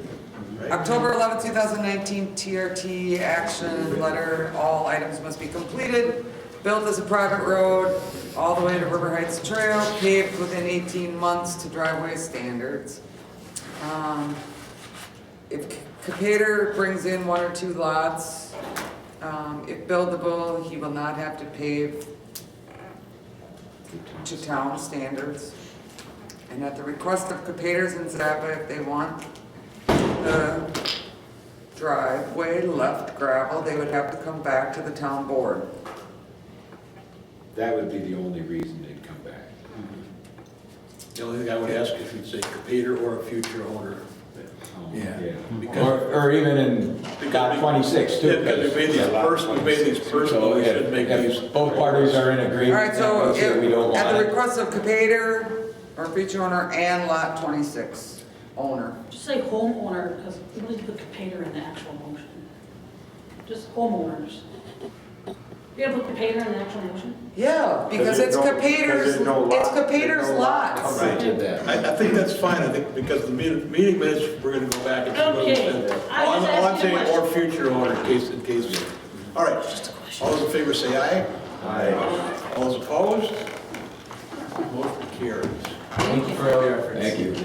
right? October 11, 2019, TRT action letter, all items must be completed, built as a private road, all the way to River Heights Trail, paved within 18 months to driveway standards. If Kapater brings in 1 or 2 lots, if buildable, he will not have to pave to town standards. And at the request of Kapater's and Zappa, if they want the driveway left gravel, they would have to come back to the town board. That would be the only reason they'd come back. The only thing I would ask if you'd say Kapater or a future owner. Yeah. Because, Or even in dot 26 too. because we made these personal, So we should make if these. both parties are in agreement, All right, so then we don't at the want it. request of Kapater or future owner and lot 26 owner. Just say homeowner, because we don't need to put Kapater in the actual motion. Just homeowners. You gotta put Kapater in the actual motion? Yeah, because it's Kapater's lot. Right. I think that's fine, I think, because the meeting minutes, we're gonna go back and see what we Okay. said. I All was I'm asking a saying, or future owner, in case. All right, all those in favor say aye. Aye. All those opposed? Motion carries. Thank you for all your efforts. Thank you.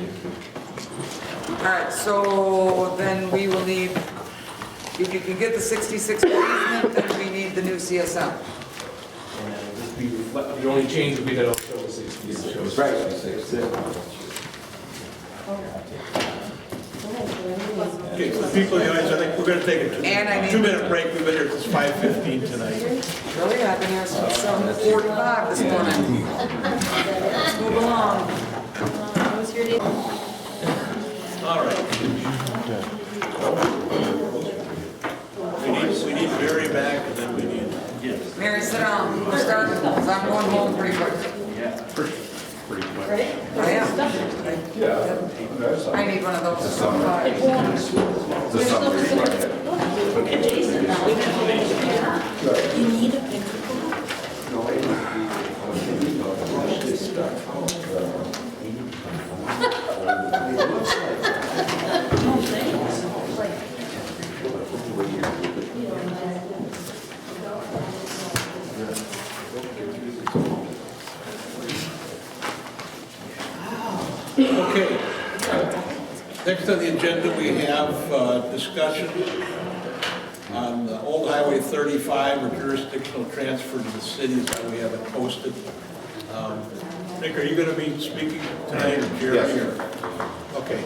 All right, so then we will need, if you can get the 66 easement, then we need the new CSM. And then just be the only change would be that it'll show the 66. Right. Okay, for the people in the audience, I think we're gonna take a And I need- 2-minute break. We've been here since 5:15 tonight. Really, I've been here since 7:45 this morning. Let's move along. All right. We need Mary back, and then we need... Mary, sit down. We're starting, because I'm going home pretty quick. I am. I need one of those. You need a picture. Okay. Next on the agenda, we have discussion on the old Highway 35 or jurisdictional transfer to the cities that we have it posted. Nick, are you going to be speaking tonight, or Jerry? Yes. Okay.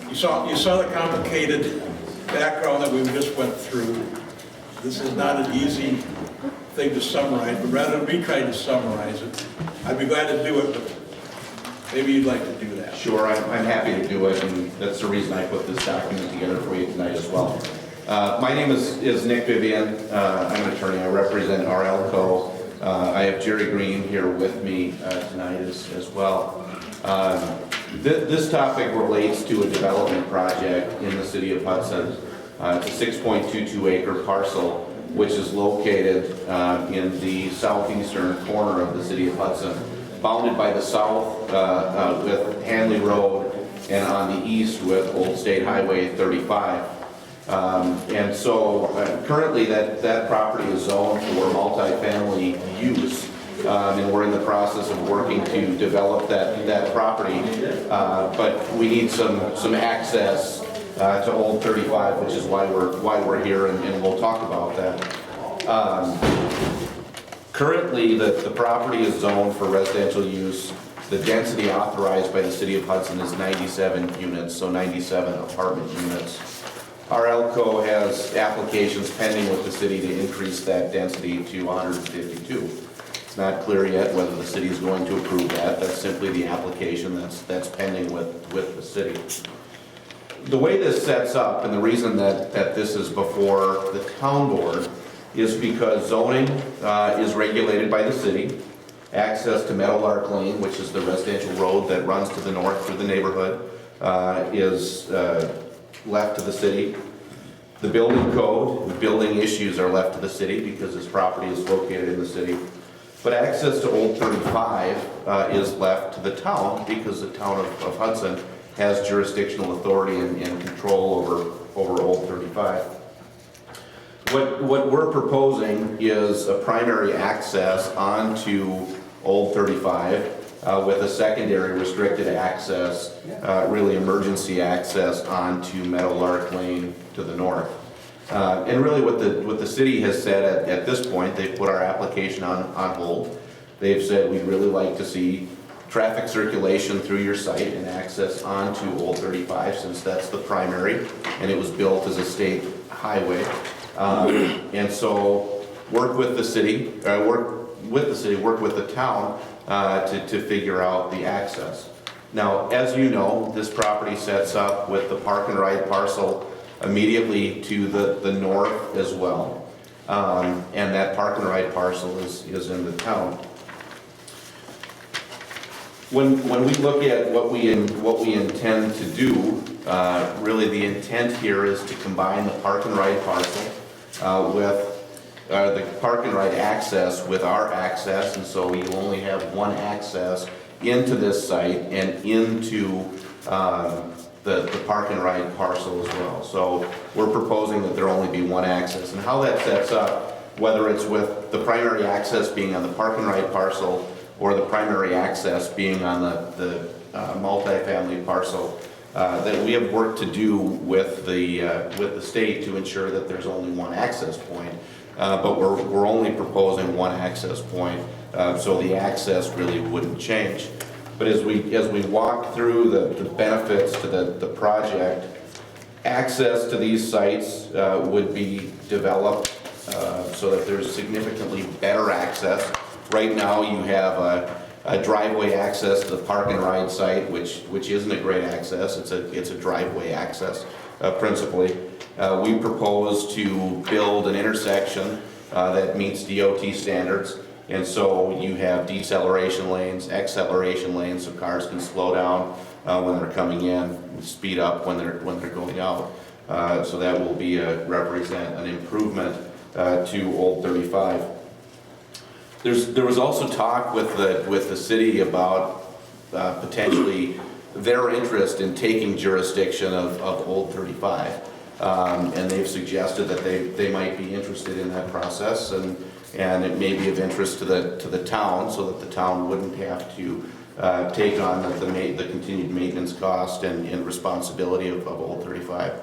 You saw the complicated background that we just went through. This is not an easy thing to summarize, but rather than me trying to summarize it, I'd be glad to do it, but maybe you'd like to do that. Sure, I'm happy to do it, and that's the reason I put this document together for you tonight as well. My name is Nick Vivian. I'm an attorney. I represent RLCO. I have Jerry Green here with me tonight as well. This topic relates to a development project in the city of Hudson. It's a 6.22 acre parcel which is located in the southeastern corner of the city of Hudson, bounded by the south with Hanley Road and on the east with Old State Highway 35. And so currently that property is zoned for multifamily use, and we're in the process of working to develop that property. But we need some access to Old 35, which is why we're here, and we'll talk about that. Currently, the property is zoned for residential use. The density authorized by the city of Hudson is 97 units, so 97 apartment units. RLCO has applications pending with the city to increase that density to 152. It's not clear yet whether the city is going to approve that. That's simply the application that's pending with the city. The way this sets up, and the reason that this is before the town board, is because zoning is regulated by the city. Access to Meadowlark Lane, which is the residential road that runs to the north through the neighborhood, is left to the city. The building code, the building issues are left to the city because this property is located in the city. But access to Old 35 is left to the town because the town of Hudson has jurisdictional authority and control over Old 35. What we're proposing is a primary access onto Old 35 with a secondary restricted access, really emergency access onto Meadowlark Lane to the north. And really what the city has said at this point, they've put our application on hold. They've said we'd really like to see traffic circulation through your site and access onto Old 35 since that's the primary and it was built as a state highway. And so work with the city, work with the town to figure out the access. Now, as you know, this property sets up with the park and ride parcel immediately to the north as well. And that park and ride parcel is in the town. When we look at what we intend to do, really the intent here is to combine the park and ride parcel with the park and ride access with our access, and so you only have one access into this site and into the park and ride parcel as well. So we're proposing that there only be one access, and how that sets up, whether it's with the primary access being on the park and ride parcel or the primary access being on the multifamily parcel, that we have work to do with the state to ensure that there's only one access point. But we're only proposing one access point, so the access really wouldn't change. But as we walk through the benefits to the project, access to these sites would be developed so that there's significantly better access. Right now, you have a driveway access to the park and ride site, which isn't a great access. It's a driveway access principally. We propose to build an intersection that meets DOT standards, and so you have deceleration lanes, acceleration lanes, so cars can slow down when they're coming in, speed up when they're going out. So that will represent an improvement to Old 35. There was also talk with the city about potentially their interest in taking jurisdiction of Old 35. And they've suggested that they might be interested in that process, and it may be of interest to the town, so that the town wouldn't have to take on the continued maintenance cost and responsibility of Old 35.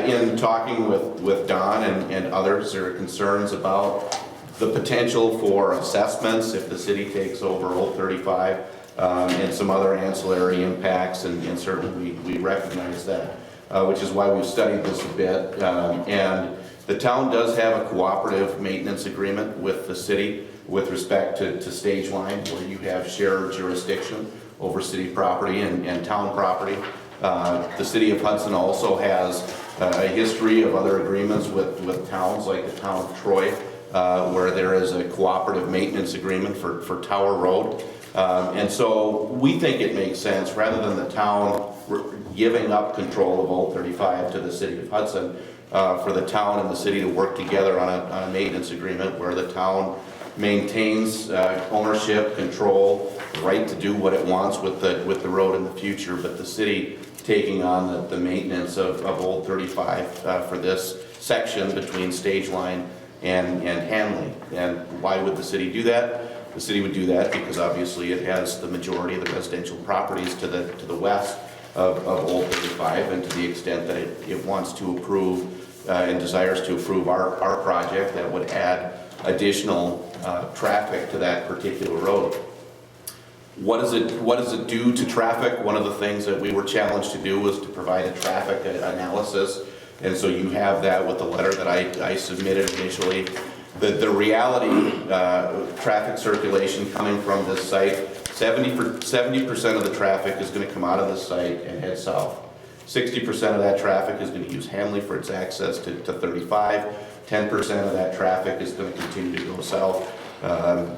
In talking with Don and others, there are concerns about the potential for assessments if the city takes over Old 35, and some other ancillary impacts, and certainly we recognize that. Which is why we've studied this a bit. And the town does have a cooperative maintenance agreement with the city with respect to stage line, where you have shared jurisdiction over city property and town property. The city of Hudson also has a history of other agreements with towns, like the town of Troy, where there is a cooperative maintenance agreement for Tower Road. And so we think it makes sense, rather than the town giving up control of Old 35 to the city of Hudson, for the town and the city to work together on a maintenance agreement where the town maintains ownership, control, the right to do what it wants with the road in the future, but the city taking on the maintenance of Old 35 for this section between Stage Line and Hanley. And why would the city do that? The city would do that because obviously it has the majority of the residential properties to the west of Old 35, and to the extent that it wants to approve and desires to approve our project, that would add additional traffic to that particular road. What does it do to traffic? One of the things that we were challenged to do was to provide a traffic analysis, and so you have that with the letter that I submitted initially. The reality, traffic circulation coming from this site, 70% of the traffic is going to come out of this site and head south. 60% of that traffic is going to use Hanley for its access to 35. 10% of that traffic is going to continue to go south,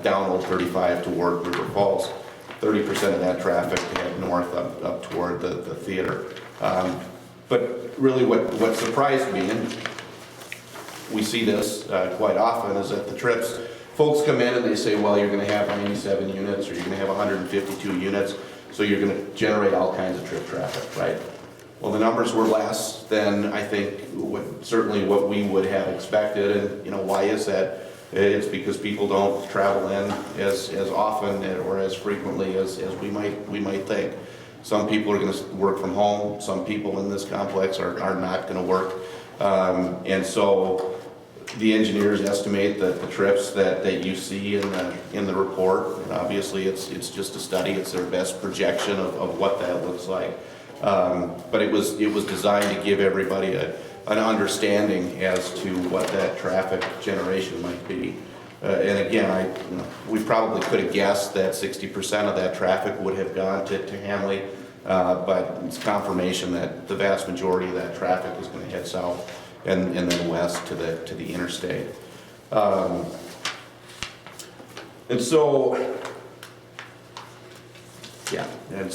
down Old 35 toward River Falls. 30% of that traffic to head north up toward the theater. But really what surprised me, and we see this quite often, is that the trips, folks come in and they say, well, you're going to have 97 units, or you're going to have 152 units, so you're going to generate all kinds of trip traffic, right? Well, the numbers were less than, I think, certainly what we would have expected. And why is that? It's because people don't travel in as often or as frequently as we might think. Some people are going to work from home. Some people in this complex are not going to work. And so the engineers estimate that the trips that you see in the report, and obviously it's just a study, it's their best projection of what that looks like. But it was designed to give everybody an understanding as to what that traffic generation might be. And again, we probably could have guessed that 60% of that traffic would have gone to Hanley, but it's confirmation that the vast majority of that traffic is going to head south and then west to the interstate. And so, yeah, and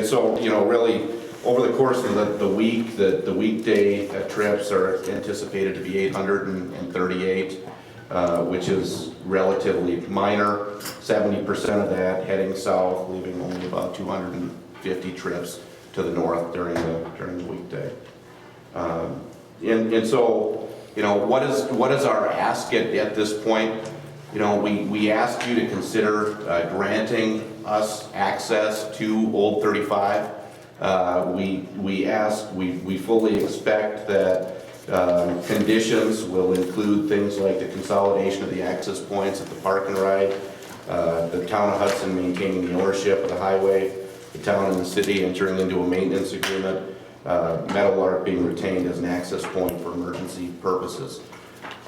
so really, over the course of the week, the weekday trips are anticipated to be 838, which is relatively minor. 70% of that heading south, leaving only about 250 trips to the north during the weekday. And so, what is our ask at this point? We ask you to consider granting us access to Old 35. We fully expect that conditions will include things like the consolidation of the access points at the park and ride, the town of Hudson maintaining the ownership of the highway, the town and the city entering into a maintenance agreement, Meadowlark being retained as an access point for emergency purposes.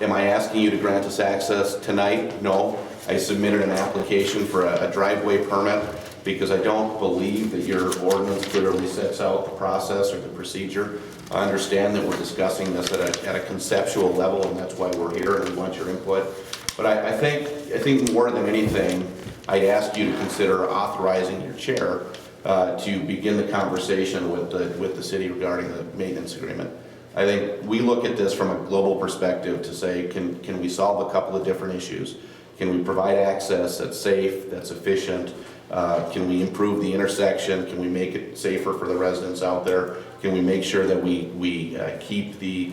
Am I asking you to grant us access tonight? No. I submitted an application for a driveway permit because I don't believe that your ordinance clearly sets out the process or the procedure. I understand that we're discussing this at a conceptual level, and that's why we're here and we want your input. But I think more than anything, I'd ask you to consider authorizing your chair to begin the conversation with the city regarding the maintenance agreement. I think we look at this from a global perspective to say, can we solve a couple of different issues? Can we provide access that's safe, that's efficient? Can we improve the intersection? Can we make it safer for the residents out there? Can we make sure that we keep the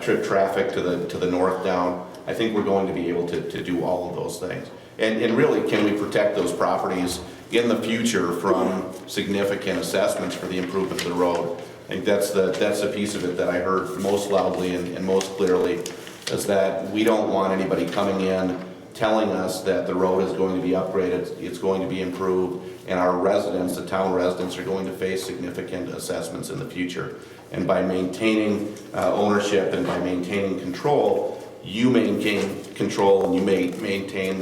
trip traffic to the north down? I think we're going to be able to do all of those things. And really, can we protect those properties in the future from significant assessments for the improvement of the road? I think that's the piece of it that I heard most loudly and most clearly, is that we don't want anybody coming in telling us that the road is going to be upgraded, it's going to be improved, and our residents, the town residents, are going to face significant assessments in the future. And by maintaining ownership and by maintaining control, you maintain control and you maintain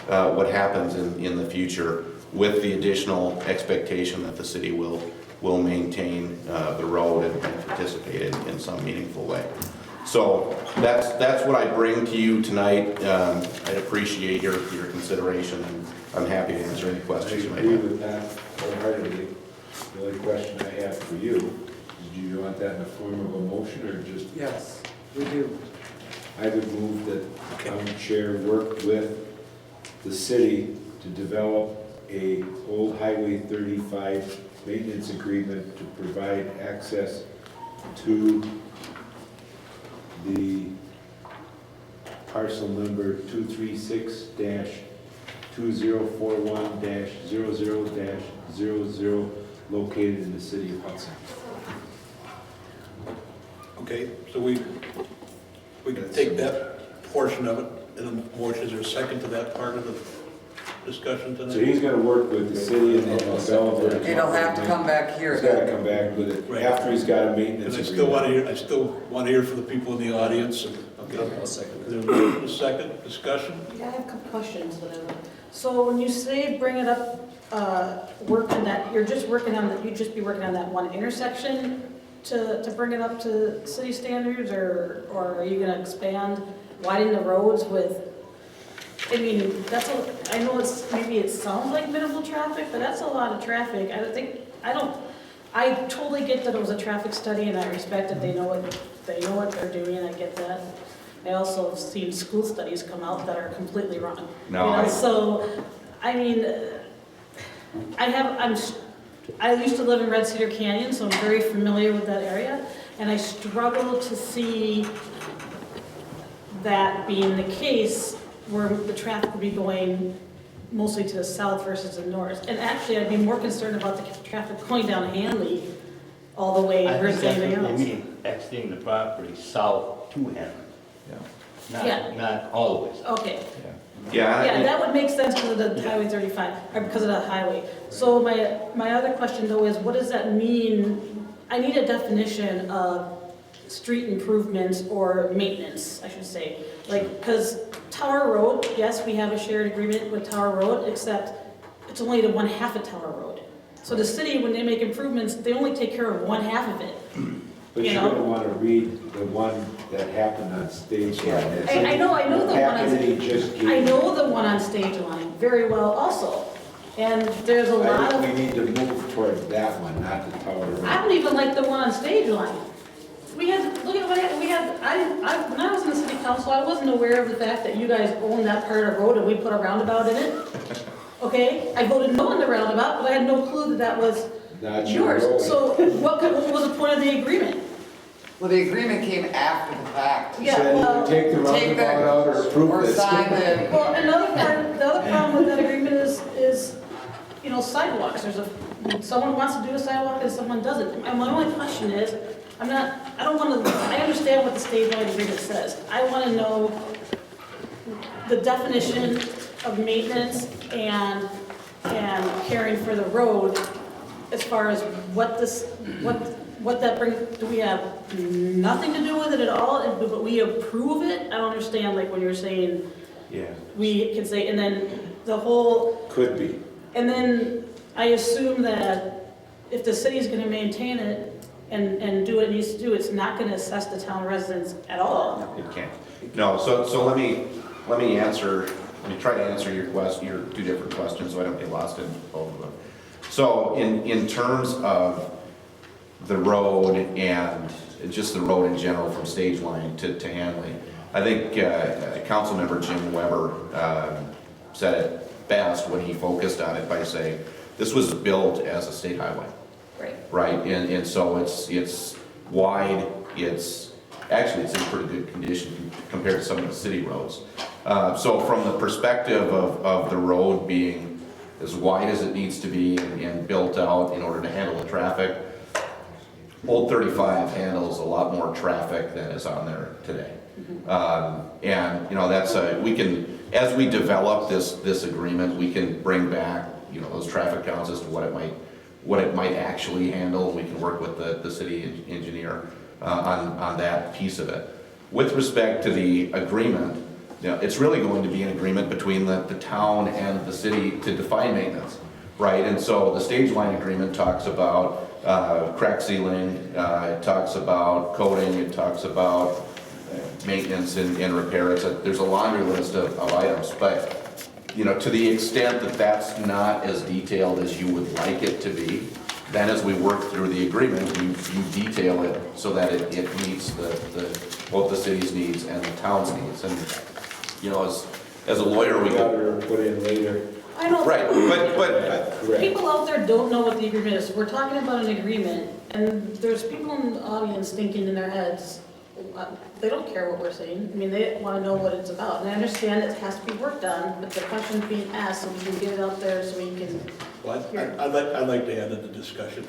what happens in the future, with the additional expectation that the city will maintain the road and participate in some meaningful way. So that's what I bring to you tonight. I'd appreciate your consideration, and I'm happy to answer any questions you I might agree have. with that wholeheartedly. The only question I have for you is, do you want that in the form of a motion or just? Yes, we do. I would move that the town chair work with the city to develop a old Highway 35 maintenance agreement to provide access to the parcel number 236-2041-00-00 located in the city of Hudson. Okay, so we can take that portion of it, and then motion, is there a second to that part of the discussion tonight? So he's gonna work with the city and the developer. It'll have to come back here He's gotta then. come back with it Right. after he's got a maintenance Because agreement. I still want to hear from the people in the audience. Okay. I'll second Is there a motion, a second, discussion? Yeah, I have a couple questions, whatever. So when you say bring it up, work on that, you'd just be working on that one intersection to bring it up to city standards, or are you gonna expand, widen the roads with, I mean, I know maybe it sounds like minimal traffic, but that's a lot of traffic. I totally get that it was a traffic study, and I respect that they know what they're doing, I get that. I also have seen school studies come out that are completely wrong. No, So, I mean, I used to live in Red Cedar Canyon, so I'm very familiar with that area, and I struggle to see that being the case where the traffic would be going mostly to the south versus the north. And actually, I'd be more concerned about the traffic going down Hanley all the way versus anything else. I think that's what they mean, exiting the property south to Hanley. Yeah. Not always. Okay. Yeah, That would make sense because of the Highway 35, or because of that highway. So my other question though is, what does that mean? I need a definition of street improvements or maintenance, I should say. Like, because Tower Road, yes, we have a shared agreement with Tower Road, except it's only the one half of Tower Road. So the city, when they make improvements, they only take care of one half of it. But you're gonna wanna read the one that happened on Stage Line. I know the one Packet that he just gave. I know the one on Stage Line very well also. And there's a lot I of, think we need to move toward that one, not the Tower Road. I don't even like the one on Stage Line. Look at what we had, when I was in the city council, I wasn't aware of the fact that you guys own that part of the road and we put a roundabout in it. Okay, I voted no on the roundabout, but I had no clue that was Not your yours. road. So what was the point of the agreement? Well, the agreement came after the fact. Yeah, Said well, take the roundabout out or approve Or this. sign the, well, the other problem with that agreement is, sidewalks. Someone wants to do a sidewalk and someone doesn't. And my only question is, I understand what the state line agreement says. I want to know the definition of maintenance and caring for the road, as far as what that brings, do we have nothing to do with it at all, but we approve it? I don't understand, like, when you're saying, Yeah, we can say, and then the whole, could be. and then I assume that if the city's gonna maintain it and do what it needs to do, it's not gonna assess the town residents at all. It can't. No, so let me try to answer your two different questions, so I don't get lost in both of them. So in terms of the road and just the road in general from Stage Line to Hanley, I think Councilmember Jim Weber said it best when he focused on it by saying, this was built as a state highway. Right. Right, and so it's wide, it's in pretty good condition compared to some of the city roads. So from the perspective of the road being as wide as it needs to be and built out in order to handle the traffic, Old 35 handles a lot more traffic than is on there today. And that's we can, as we develop this agreement, we can bring back those traffic counts as to what it might actually handle. We can work with the city engineer on that piece of it. With respect to the agreement, it's really going to be an agreement between the town and the city to define maintenance, right? And so the Stage Line agreement talks about crack sealing, it talks about coating, it talks about maintenance and repair. There's a laundry list of items, but to the extent that that's not as detailed as you would like it to be, then as we work through the agreement, you detail it so that it meets both the city's needs and the town's needs. And as a lawyer, we got put in later. I know. Right, but People out there don't know what the agreement is. We're talking about an agreement, and there's people in the audience thinking in their heads, they don't care what we're saying. I mean, they want to know what it's about. And I understand it has to be worked on, but the question's being asked, so we can get it out there so we can Well, hear. I'd like to add to the discussion.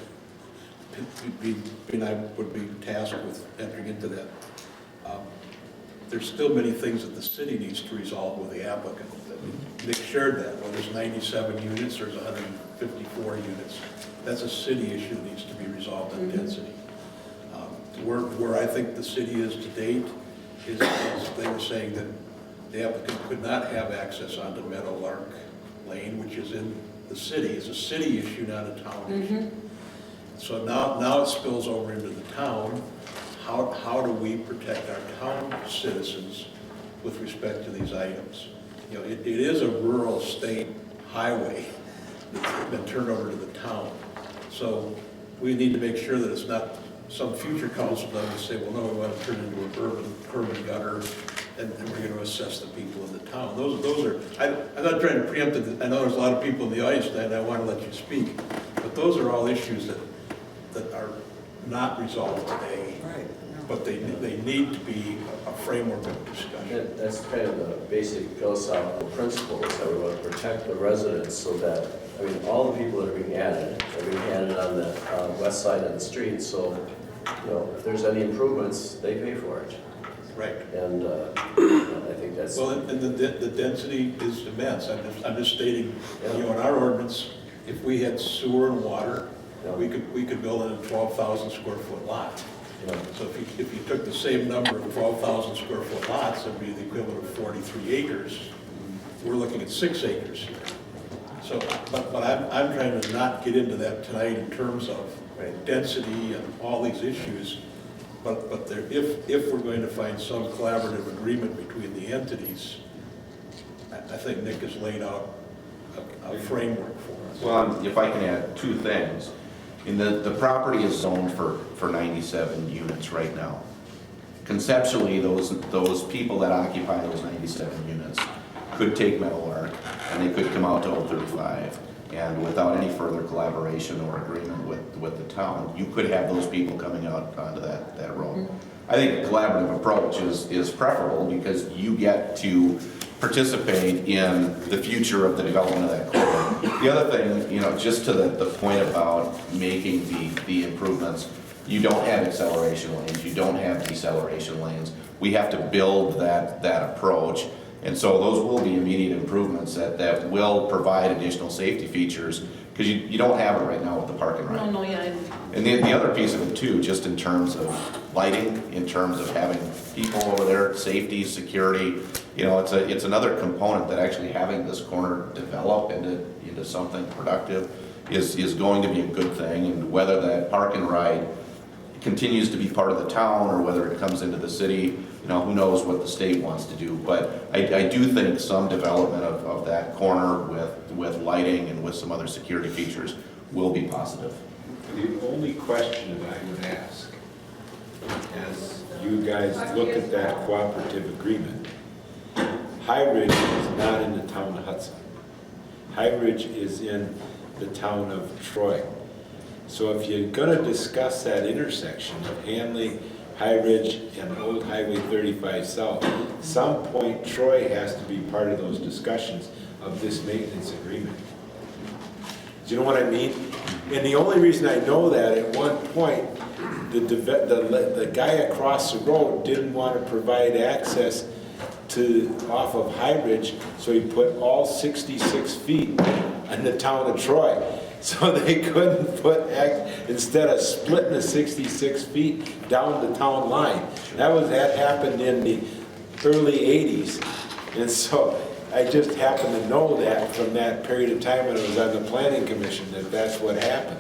And I would be tasked with entering into that. There's still many things that the city needs to resolve with the applicant. Nick shared that, whether there's 97 units or there's 154 units. That's a city issue that needs to be resolved on density. Where I think the city is to date is they were saying that the applicant could not have access onto Meadowlark Lane, which is in the city. It's a city issue, not a town issue. So now it spills over into the town. How do we protect our town citizens with respect to these items? It is a rural state highway that's been turned over to the town. So we need to make sure that it's not some future council doesn't say, well, no, we want to turn it into a curb and gutter, and we're going to assess the people in the town. Those are, I'm not trying to preempt it. I know there's a lot of people in the audience and I want to let you speak, but those are all issues that are not resolved today. Right. But they need to be a framework of discussion. That's kind of the basic philosophical principle, is that we want to protect the residents so that, all the people that are being added on the west side of the street, so, if there's any improvements, they pay for it. Right. And I think that's... Well, and the density is immense. I'm just stating, in our ordinance, if we had sewer and water, we could build in a 12,000 square foot lot. So if you took the same number of 12,000 square foot lots, it'd be the equivalent of 43 acres. We're looking at 6 acres here. So, but I'm trying to not get into that tonight in terms of density and all these issues. But there, if we're going to find some collaborative agreement between the entities, I think Nick has laid out a framework for us. Well, if I can add two things. The property is zoned for 97 units right now. Conceptually, those people that occupy those 97 units could take Meadowlark and they could come out to Old 35, and without any further collaboration or agreement with the town, you could have those people coming out onto that road. I think a collaborative approach is preferable because you get to participate in the future of the development of that corridor. The other thing, just to the point about making the improvements, you don't have acceleration lanes, you don't have deceleration lanes. We have to build that approach, And so those will be immediate improvements that will provide additional safety features, because you don't have it right now with the park and ride. No, yeah. And the other piece of it too, just in terms of lighting, in terms of having people over there, safety, security, you know, it's another component that actually having this corner develop into something productive is going to be a good thing. And whether that park and ride continues to be part of the town or whether it comes into the city, you know, who knows what the state wants to do. But I do think some development of that corner with lighting and with some other security features will be positive. The only question that I would ask, as you guys look at that cooperative agreement, High Ridge is not in the town of Hudson. High Ridge is in the town of Troy. So if you're gonna discuss that intersection of Hanley, High Ridge, and Old Highway 35 South, at some point Troy has to be part of those discussions of this maintenance agreement. Do you know what I mean? And the only reason I know that, at one point, the guy across the road didn't want to provide access off of High Ridge, so he put all 66 feet in the town of Troy. So they couldn't instead of splitting the 66 feet down the town line. That happened in the early 80s. And so I just happened to know that from that period of time when I was on the planning commission, that's what happened.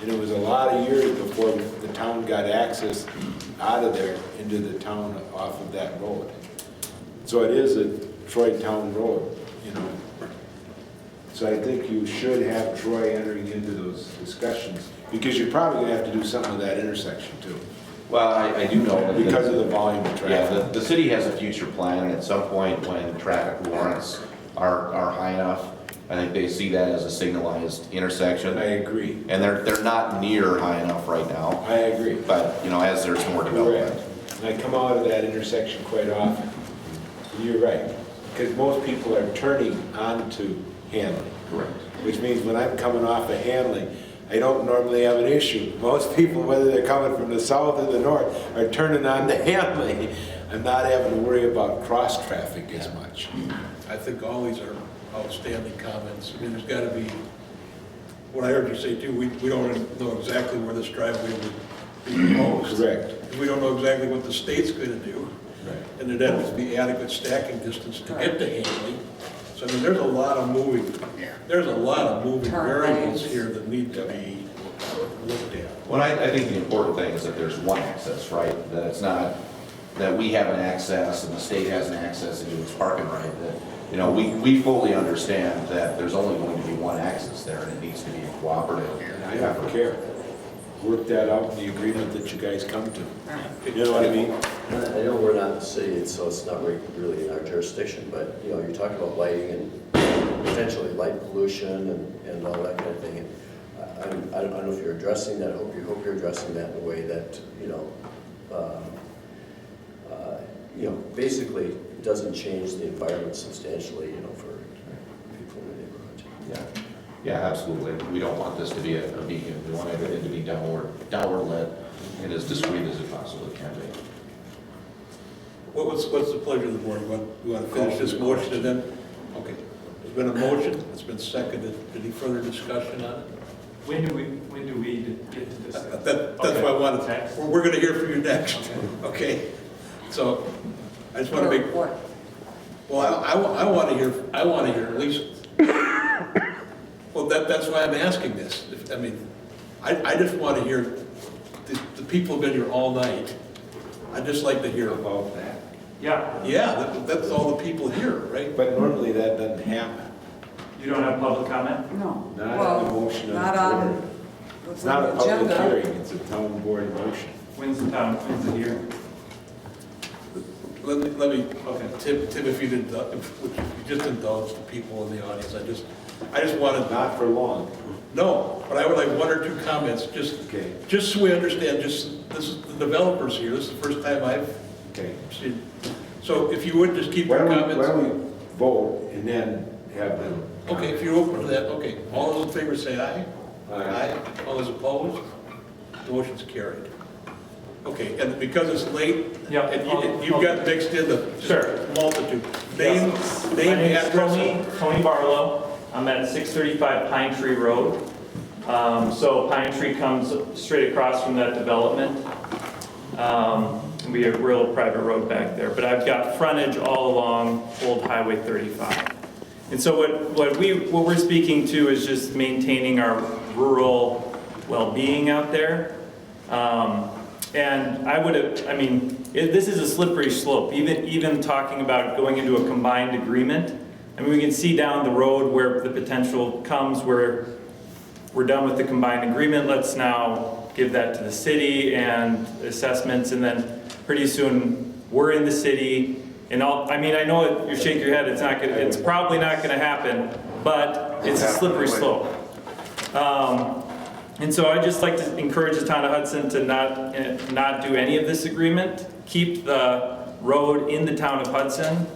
And it was a lot of years before the town got access out of there into the town off of that road. So it is a Troy town road, you know. So I think you should have Troy entering into those discussions, because you're probably gonna have to do something with that intersection too. Well, I do know that because of the volume of traffic. Yeah, the city has a future plan, and at some point when traffic warrants are high enough, I think they see that as a signalized intersection. I agree. And they're not near high enough right now. I agree. But, you know, as there's more development. Correct. And I come out of that intersection quite often. You're right, because most people are turning onto Hanley. Correct. Which means when I'm coming off of Hanley, I don't normally have an issue. Most people, whether they're coming from the south or the north, are turning on to Hanley. I'm not having to worry about cross traffic as much. I think all these are outstanding comments. I mean, there's got to be, what I heard you say too, we don't know exactly where this driveway would be proposed. Correct. We don't know exactly what the state's going to do. Right. And there has to be adequate stacking distance to get to Hanley. So I mean, there's a lot of moving variables here that need to be looked at. Well, I think the important thing is that there's one access, right? That it's not that we have an access and the state has an access into its parking right. That, you know, we fully understand that there's only going to be one access there, and it needs to be a cooperative. And I don't care. Work that out in the agreement that you guys come to. You know what I mean? I know we're not in the city, so it's not really in our jurisdiction, but, you know, you're talking about lighting and potentially light pollution and all that kind of thing. And I don't know if you're addressing that. I hope you're addressing that in a way that, basically it doesn't change the environment substantially, you know, for people in the neighborhood. Yeah. Yeah, absolutely. We don't want this to be a beacon. We want everything to be downward lit and as discreet as it possibly can be. What's the pleasure of the board? You want to finish this motion and then? Okay. There's been a motion. It's been seconded. Any further discussion on it? When do we get to this? That's why I wanted to. We're going to hear from you next. Okay. So I just want to make. What? Well, I want to hear at least. Well, that's why I'm asking this. I mean, I just want to hear, the people have been here all night. I'd just like to hear about that. Yeah. Yeah, that's all the people here, right? But normally that doesn't happen. You don't have public comment? No. Not Well, on the motion of not the on board. what's It's not on a the public agenda. hearing, it's a town board motion. When's the hearing? Let me, okay, Tim, if you just indulge the people in the audience, I just wanted. Not for long. No, but I would like one or two comments, just so we understand, this is the developers here, this is the first time I've seen. So if you would just keep your comments. Why don't we vote and then have them. Okay, if you're open to that, okay. All those in favor say aye. Aye. All those opposed? The motion's carried. Okay, and because it's late, Yeah, and you've got mixed in the Sure. multitude. My Name, name's address. Tony Barlow. I'm at 635 Pine Tree Road. So Pine Tree comes straight across from that development. We have a real private road back there, but I've got frontage all along Old Highway 35. And so what we're speaking to is just maintaining our rural well-being out there. And this is a slippery slope, even talking about going into a combined agreement. I mean, we can see down the road where the potential comes where we're done with the combined agreement, let's now give that to the city and assessments, and then pretty soon we're in the city. And I know you shake your head, it's probably not gonna happen, but it's a slippery slope. And so I'd just like to encourage the town of Hudson to not do any of this agreement, keep the road in the town of Hudson,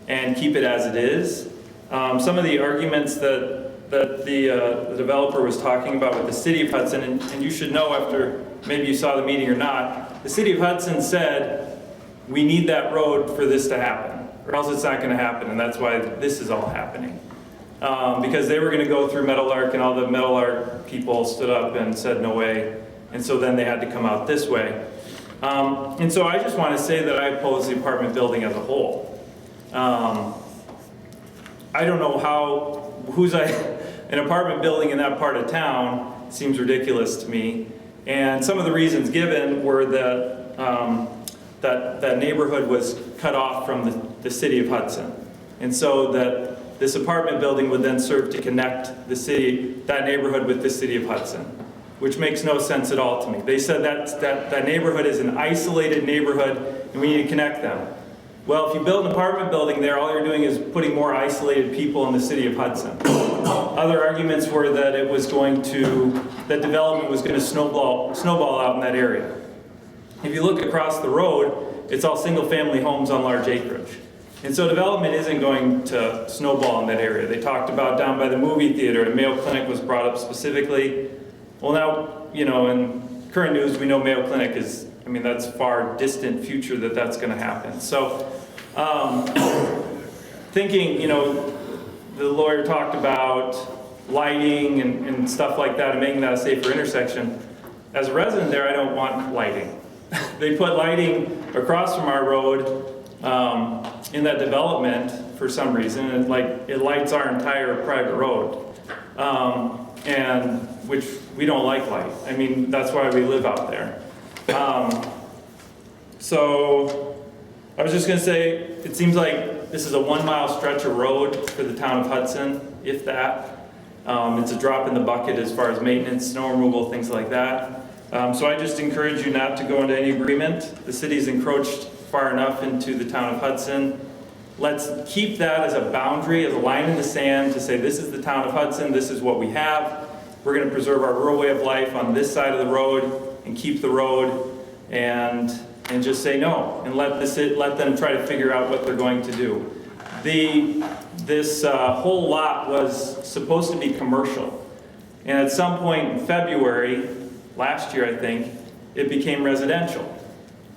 and keep it as it is. Some of the arguments that the developer was talking about with the city of Hudson, and you should know after maybe you saw the meeting or not, the city of Hudson said, we need that road for this to happen, or else it's not gonna happen, and that's why this is all happening. Because they were gonna go through Meadowlark, and all the Meadowlark people stood up and said no way, and so then they had to come out this way. And so I just wanna say that I oppose the apartment building as a whole. I don't know how, an apartment building in that part of town seems ridiculous to me. And some of the reasons given were that that neighborhood was cut off from the city of Hudson. And so that this apartment building would then serve to connect that neighborhood with the city of Hudson, which makes no sense at all to me. They said that neighborhood is an isolated neighborhood and we need to connect them. Well, if you build an apartment building there, all you're doing is putting more isolated people in the city of Hudson. Other arguments were that that development was going to snowball out in that area. If you look across the road, it's all single-family homes on large acreage. And so development isn't going to snowball in that area. They talked about down by the movie theater, and Mayo Clinic was brought up specifically. Well, now, in current news, we know Mayo Clinic is, that's far distant future that's going to happen. So, thinking, the lawyer talked about lighting and stuff like that and making that a safer intersection. As a resident there, I don't want lighting. They put lighting across from our road in that development for some reason, and it lights our entire private road, and which we don't like light. That's why we live out there. So I was just going to say, it seems like this is a 1 mile stretch of road for the town of Hudson, if that. It's a drop in the bucket as far as maintenance, snow removal, things like that. So I just encourage you not to go into any agreement. The city's encroached far enough into the town of Hudson. Let's keep that as a boundary, as a line in the sand to say this is the town of Hudson, this is what we have. We're going to preserve our rural way of life on this side of the road and keep the road and just say no and let them try to figure out what they're going to do. This whole lot was supposed to be commercial, and at some point in February last year, I think, it became residential.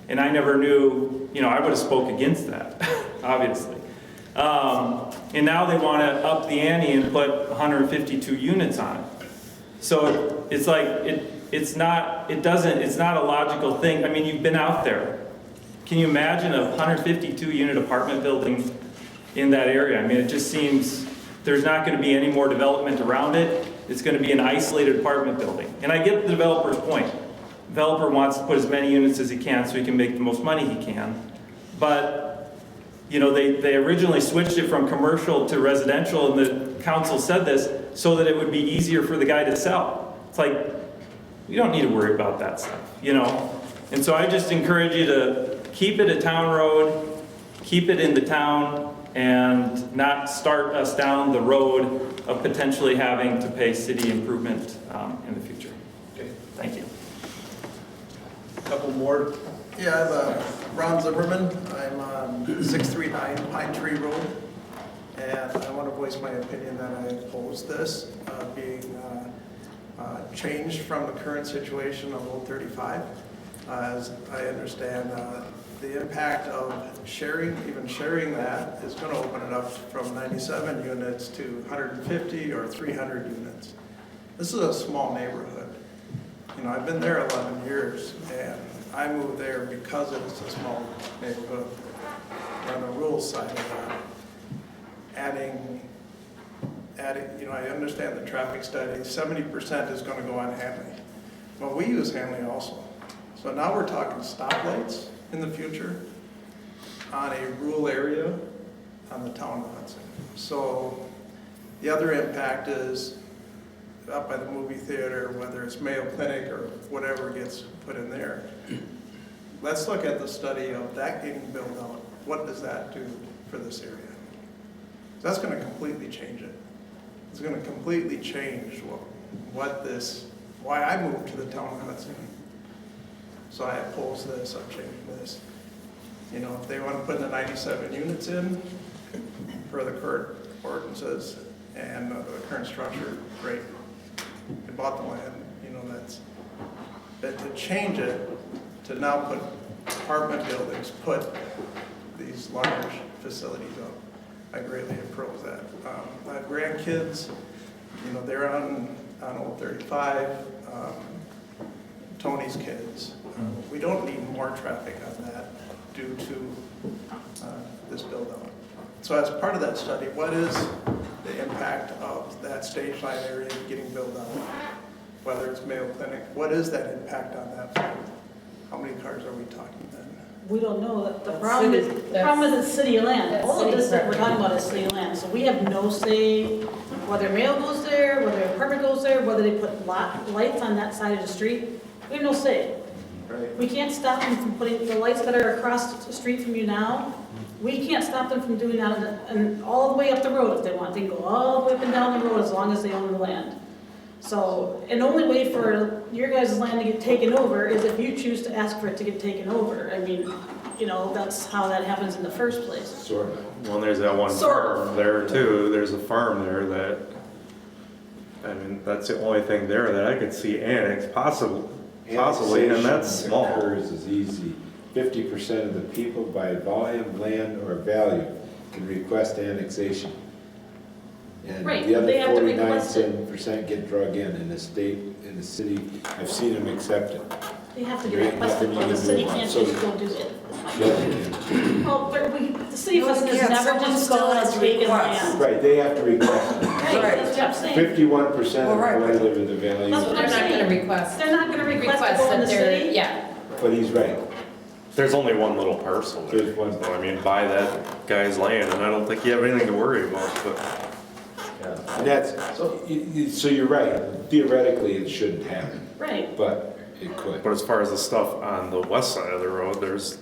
And I never knew, I would have spoke against that, obviously. And now they want to up the ante and put 152 units on it. So it's like, it's not a logical thing. You've been out there. Can you imagine a 152 unit apartment building in that area? It just seems there's not going to be any more development around it. It's going to be an isolated apartment building. And I get the developer's point. The developer wants to put as many units as he can so he can make the most money he can. But, they originally switched it from commercial to residential, and the council said this so that it would be easier for the guy to sell. It's like, you don't need to worry about that stuff, And so I just encourage you to keep it a town road, keep it in the town, and not start us down the road of potentially having to pay city improvement in the future. Okay, thank you. Couple more. Yeah, I'm Ron Zimmerman. I'm on 639 Pine Tree Road, and I want to voice my opinion that I oppose this being changed from the current situation of Old 35. As I understand, the impact of even sharing that is going to open it up from 97 units to 150 or 300 units. This is a small neighborhood. You know, I've been there 11 years, and I moved there because it's a small neighborhood. On the rural side of that, adding, you know, I understand the traffic study, 70% is going to go on Hanley. Well, we use Hanley also. So now we're talking stoplights in the future on a rural area on the town of Hudson. So the other impact is up by the movie theater, whether it's Mayo Clinic or whatever gets put in there. Let's look at the study of that getting built out. What does that do for this area? That's going to completely change it. It's going to completely change why I moved to the town of Hudson. So I oppose this, I'm changing this. You know, if they want to put the 97 units in for the current ordinances and the current structure, great. They bought the land, you know, but to change it, to now put apartment buildings, put these large facilities up, I greatly oppose that. I have grandkids, you know, they're on Old 35, Tony's kids. We don't need more traffic on that due to this build out. So as part of that study, what is the impact of that stage line area getting built out? Whether it's Mayo Clinic, what is that impact on that? How many cars are we talking then? We don't know. The problem is it's city land. All of this that we're talking about is city land. So we have no say whether mail goes there, whether apartment goes there, whether they put lights on that side of the street. We have no say. Right. We can't stop them from putting the lights that are across the street from you now. We can't stop them from doing that and all the way up the road if they want. They can go all the way up and down the road as long as they own the land. So, and the only way for your guys' land to get taken over is if you choose to ask for it to get taken over. I mean, you know, that's how that happens in the first place. Sort of. Well, there's that one farm there too. There's a farm there that, I mean, that's the only thing there that I could see annexed possibly, and that's small. Occurs is easy. 50% of the people by volume, land, or value can request annexation. And Right, the other they have to request it. 49% get drug in the state, in the city. I've seen them accept it. They have to There get ain't requested, nothing but you the can city do can't about it. just go do it. Yeah. Well, but the city No, they doesn't can't. never Someone just still go has and to take it request. land. Right, they have to request it. Right, that's what I'm saying. 51% Well, right, of but- whatever the value. That's what I'm They're not saying. gonna request. They're not gonna request to go in the that they're- city. Yeah. But he's right. There's only one little parcel there. There's one. So, I mean, buy that guy's land, and I don't think you have anything to worry about, but. And that's, so you're right. Theoretically, it shouldn't happen, Right. but it could. But as far as the stuff on the west side of the road, there's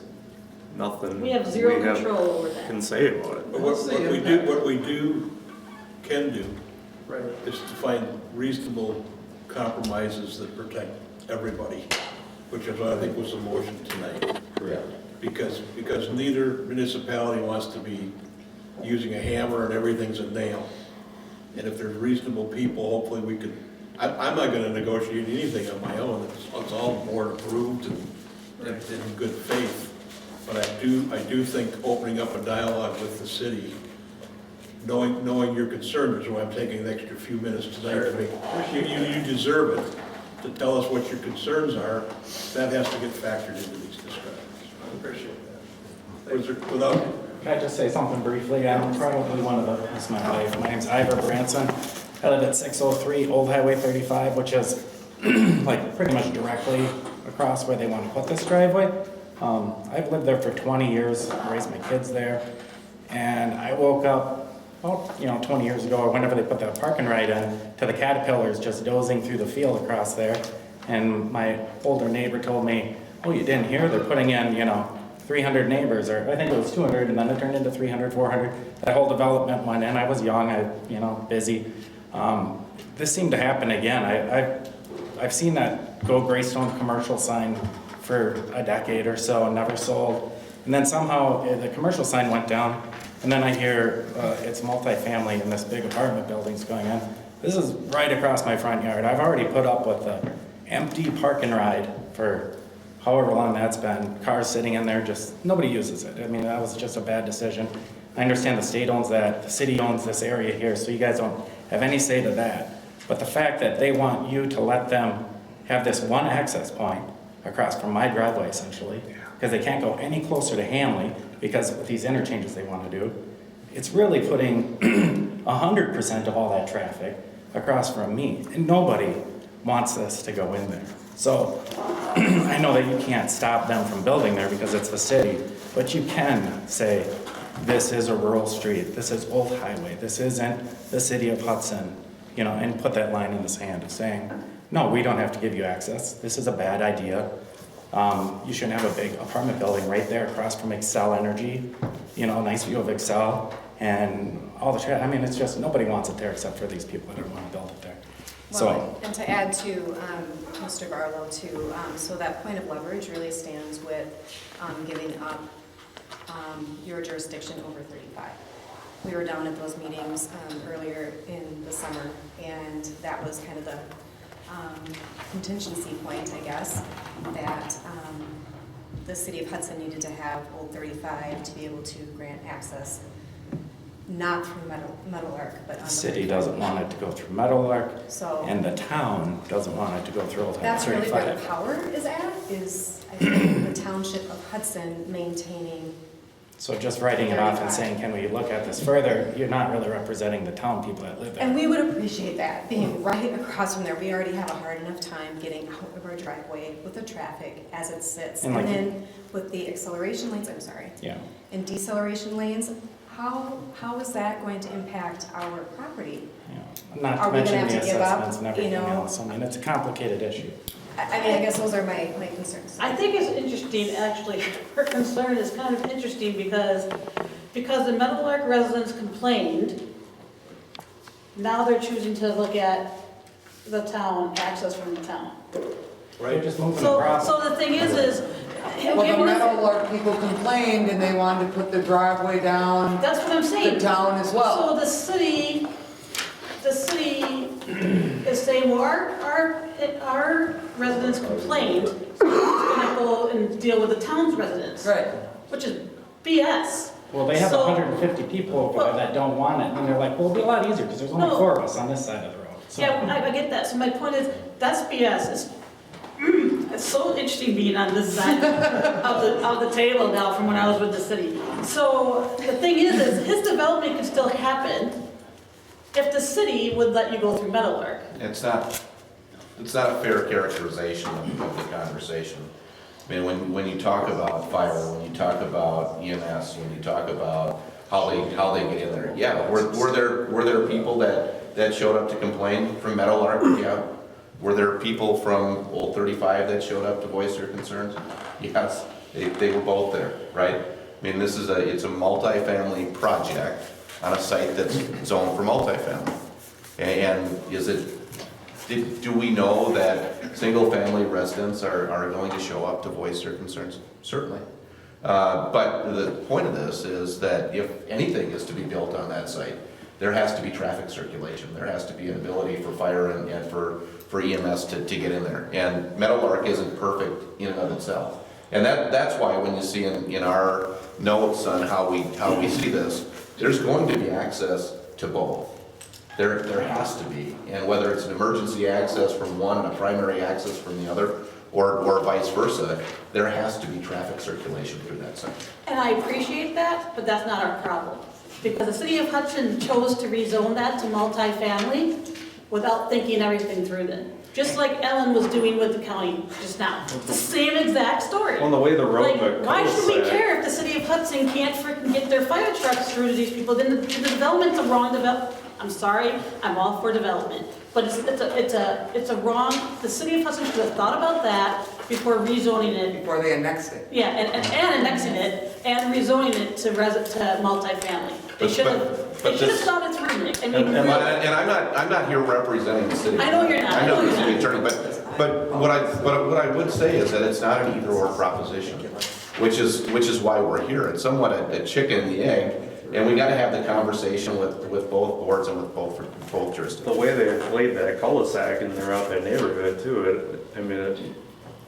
nothing. We have zero control over that. Can say about it. But what we can do Right. is to find reasonable compromises that protect everybody, which is what I think was the motion tonight. Correct. Because neither municipality wants to be using a hammer and everything's a nail. And if there's reasonable people, hopefully we could, I'm not gonna negotiate anything on my own. It's all board approved and in good faith. But I do think opening up a dialogue with the city, knowing your concern is why I'm taking an extra few minutes tonight to make, you deserve it, to tell us what your concerns are. That has to get factored into these discussions. I appreciate that. Without, Can I just say something briefly? I'm probably one of the, this is my wife, my name's Ivor Branson. I live at 603 Old Highway 35, which is like pretty much directly across where they want to put this driveway. I've lived there for 20 years, raised my kids there, and I woke up, well, 20 years ago or whenever they put that parking right in, to the caterpillars just dozing through the field across there. And my older neighbor told me, oh, you didn't hear? They're putting in, 300 neighbors, or I think it was 200, and then it turned into 300, 400. That whole development went in. I was young, busy. This seemed to happen again. I've seen that Go Greystone commercial sign for a decade or so and never sold. And then somehow the commercial sign went down, and then I hear it's multifamily and this big apartment building's going in. This is right across my front yard. I've already put up with the empty park and ride for however long that's been, cars sitting in there, just, nobody uses it. I mean, that was just a bad decision. I understand the state owns that, the city owns this area here, so you guys don't have any say to that. But the fact that they want you to let them have this one access point across from my driveway essentially, because they can't go any closer to Hanley because with these interchanges they want to do, it's really putting 100% of all that traffic across from me. And nobody wants this to go in there. So I know that you can't stop them from building there because it's the city, but you can say, this is a rural street, this is Old Highway, this isn't the city of Hudson, you know, and put that line in the sand of saying, no, we don't have to give you access, this is a bad idea. You shouldn't have a big apartment building right there across from Excel Energy, you know, nice view of Excel, and all the traffic. I mean, it's just, nobody wants it there except for these people that want to build it there. Well, and to add to Mr. Barlow too, so that point of leverage really stands with giving up your jurisdiction over 35. We were down at those meetings earlier in the summer, and that was kind of the contingency point, I guess, that the city of Hudson needed to have Old 35 to be able to grant access, not through Meadowlark, but on the city doesn't want it to go through Meadowlark, so, and the town doesn't want it to go through Old Highway 35. that's really where the power is at, is I think the township of Hudson maintaining. So just writing it off and saying, can we look at this further, you're not really representing the town people that live there. And we would appreciate that, being right across from there. We already have a hard enough time getting out of our driveway with the traffic as it sits. And And like- then with the acceleration lanes, I'm sorry, Yeah. and deceleration lanes, how is that going to impact our property? Not Are to we gonna mention have the to give up, assessments and you everything know? else. I mean, it's a complicated issue. I mean, I guess those are my concerns. I think it's interesting, actually, her concern is kind of interesting because the Meadowlark residents complained, now they're choosing to look at the town, access from the town. Right. Just moving the So, problem. so the thing is, Well, the Meadowlark people complained and they wanted to put the driveway down that's what I'm saying. the town as well. So the city is saying, well, our residents complained, so we're gonna go and deal with the town's residents. Right. Which is BS. Well, they have So- 150 people over there that don't want it, and they're like, well, it'll be a lot easier because there's only No. 4 of us on this side of the road. So- Yeah, I get that. So my point is, that's BS. It's so interesting being on this side of the table now from when I was with the city. So the thing is his development can still happen if the city would let you go through Meadowlark. It's not a fair characterization of the conversation. I mean, when you talk about fire, when you talk about EMS, when you talk about how they get in there, yeah, were there people that showed up to complain from Meadowlark? Yeah. Were there people from Old 35 that showed up to voice their concerns? Yes, they were both there, right? I mean, it's a multifamily project on a site that's zoned for multifamily. And do we know that single-family residents are going to show up to voice their concerns? Certainly. But the point of this is that if anything is to be built on that site, there has to be traffic circulation. There has to be an ability for fire and for EMS to get in there. And Meadowlark isn't perfect in and of itself. And that's why when you see in our notes on how we see this, there's going to be access to both. There has to be. And whether it's an emergency access from one and a primary access from the other, or vice versa, there has to be traffic circulation through that site. And I appreciate that, but that's not our problem. Because the city of Hudson chose to rezone that to multifamily without thinking everything through then. Just like Ellen was doing with the county just now. It's the same exact story. Well, the way the road, Like, why should we care if the city of Hudson can't freaking get their fire trucks through to these people? Then the development's a wrong I'm sorry, I'm all for development. But it's a wrong, the city of Hudson should have thought about that before rezoning it. Before they annexed it. Yeah, and annexing it and rezoning it to multifamily. They should have thought it through, Nick. I mean, And I'm not here representing the city. I know you're not. I know the city attorney, but what I would say is that it's not an either-or proposition, which is why we're here. It's somewhat a chicken and the egg, and we got to have the conversation with both boards and with both jurisdictions. The way they laid that cul-de-sac in around that neighborhood too,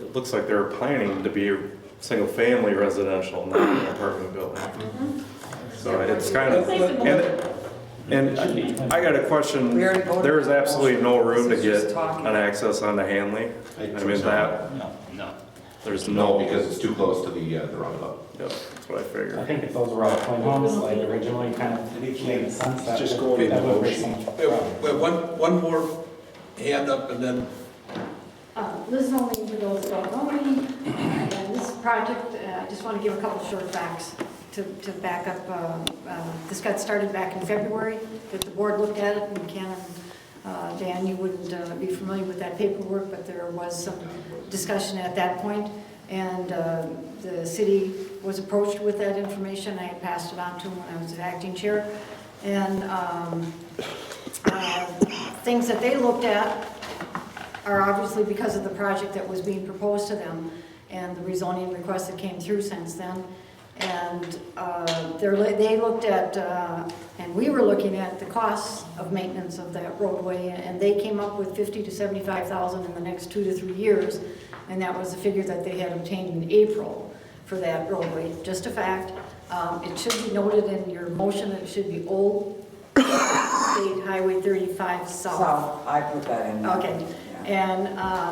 it looks like they're planning to be single-family residential, not an apartment building. So it's kind of, and I got a question, We already voted. there is absolutely no room to This is just get talking. an access onto Hanley? I mean, that, No. there's No, no, because it's too close to the roundabout. yeah, that's what I I figured. think if those were all twin homes, like originally kind of made sense, that Just would, going that in would the raise some. We have one more hand up and then, Liz Nolan, for those that don't know me, and this project, I just want to give a couple short facts to back up. This got started back in February, that the board looked at it, and Ken and Dan, you wouldn't be familiar with that paperwork, but there was some discussion at that point, and the city was approached with that information. I had passed it on to them when I was the acting chair, and things that they looked at are obviously because of the project that was being proposed to them and the rezoning requests that came through since then. And they looked at, and we were looking at the costs of maintenance of that roadway, and they came up with $50,000 to $75,000 in the next 2 to 3 years, and that was the figure that they had obtained in April for that roadway. Just a fact. It should be noted in your motion that it should be Old State Highway 35 South. So, I put that in. Okay. And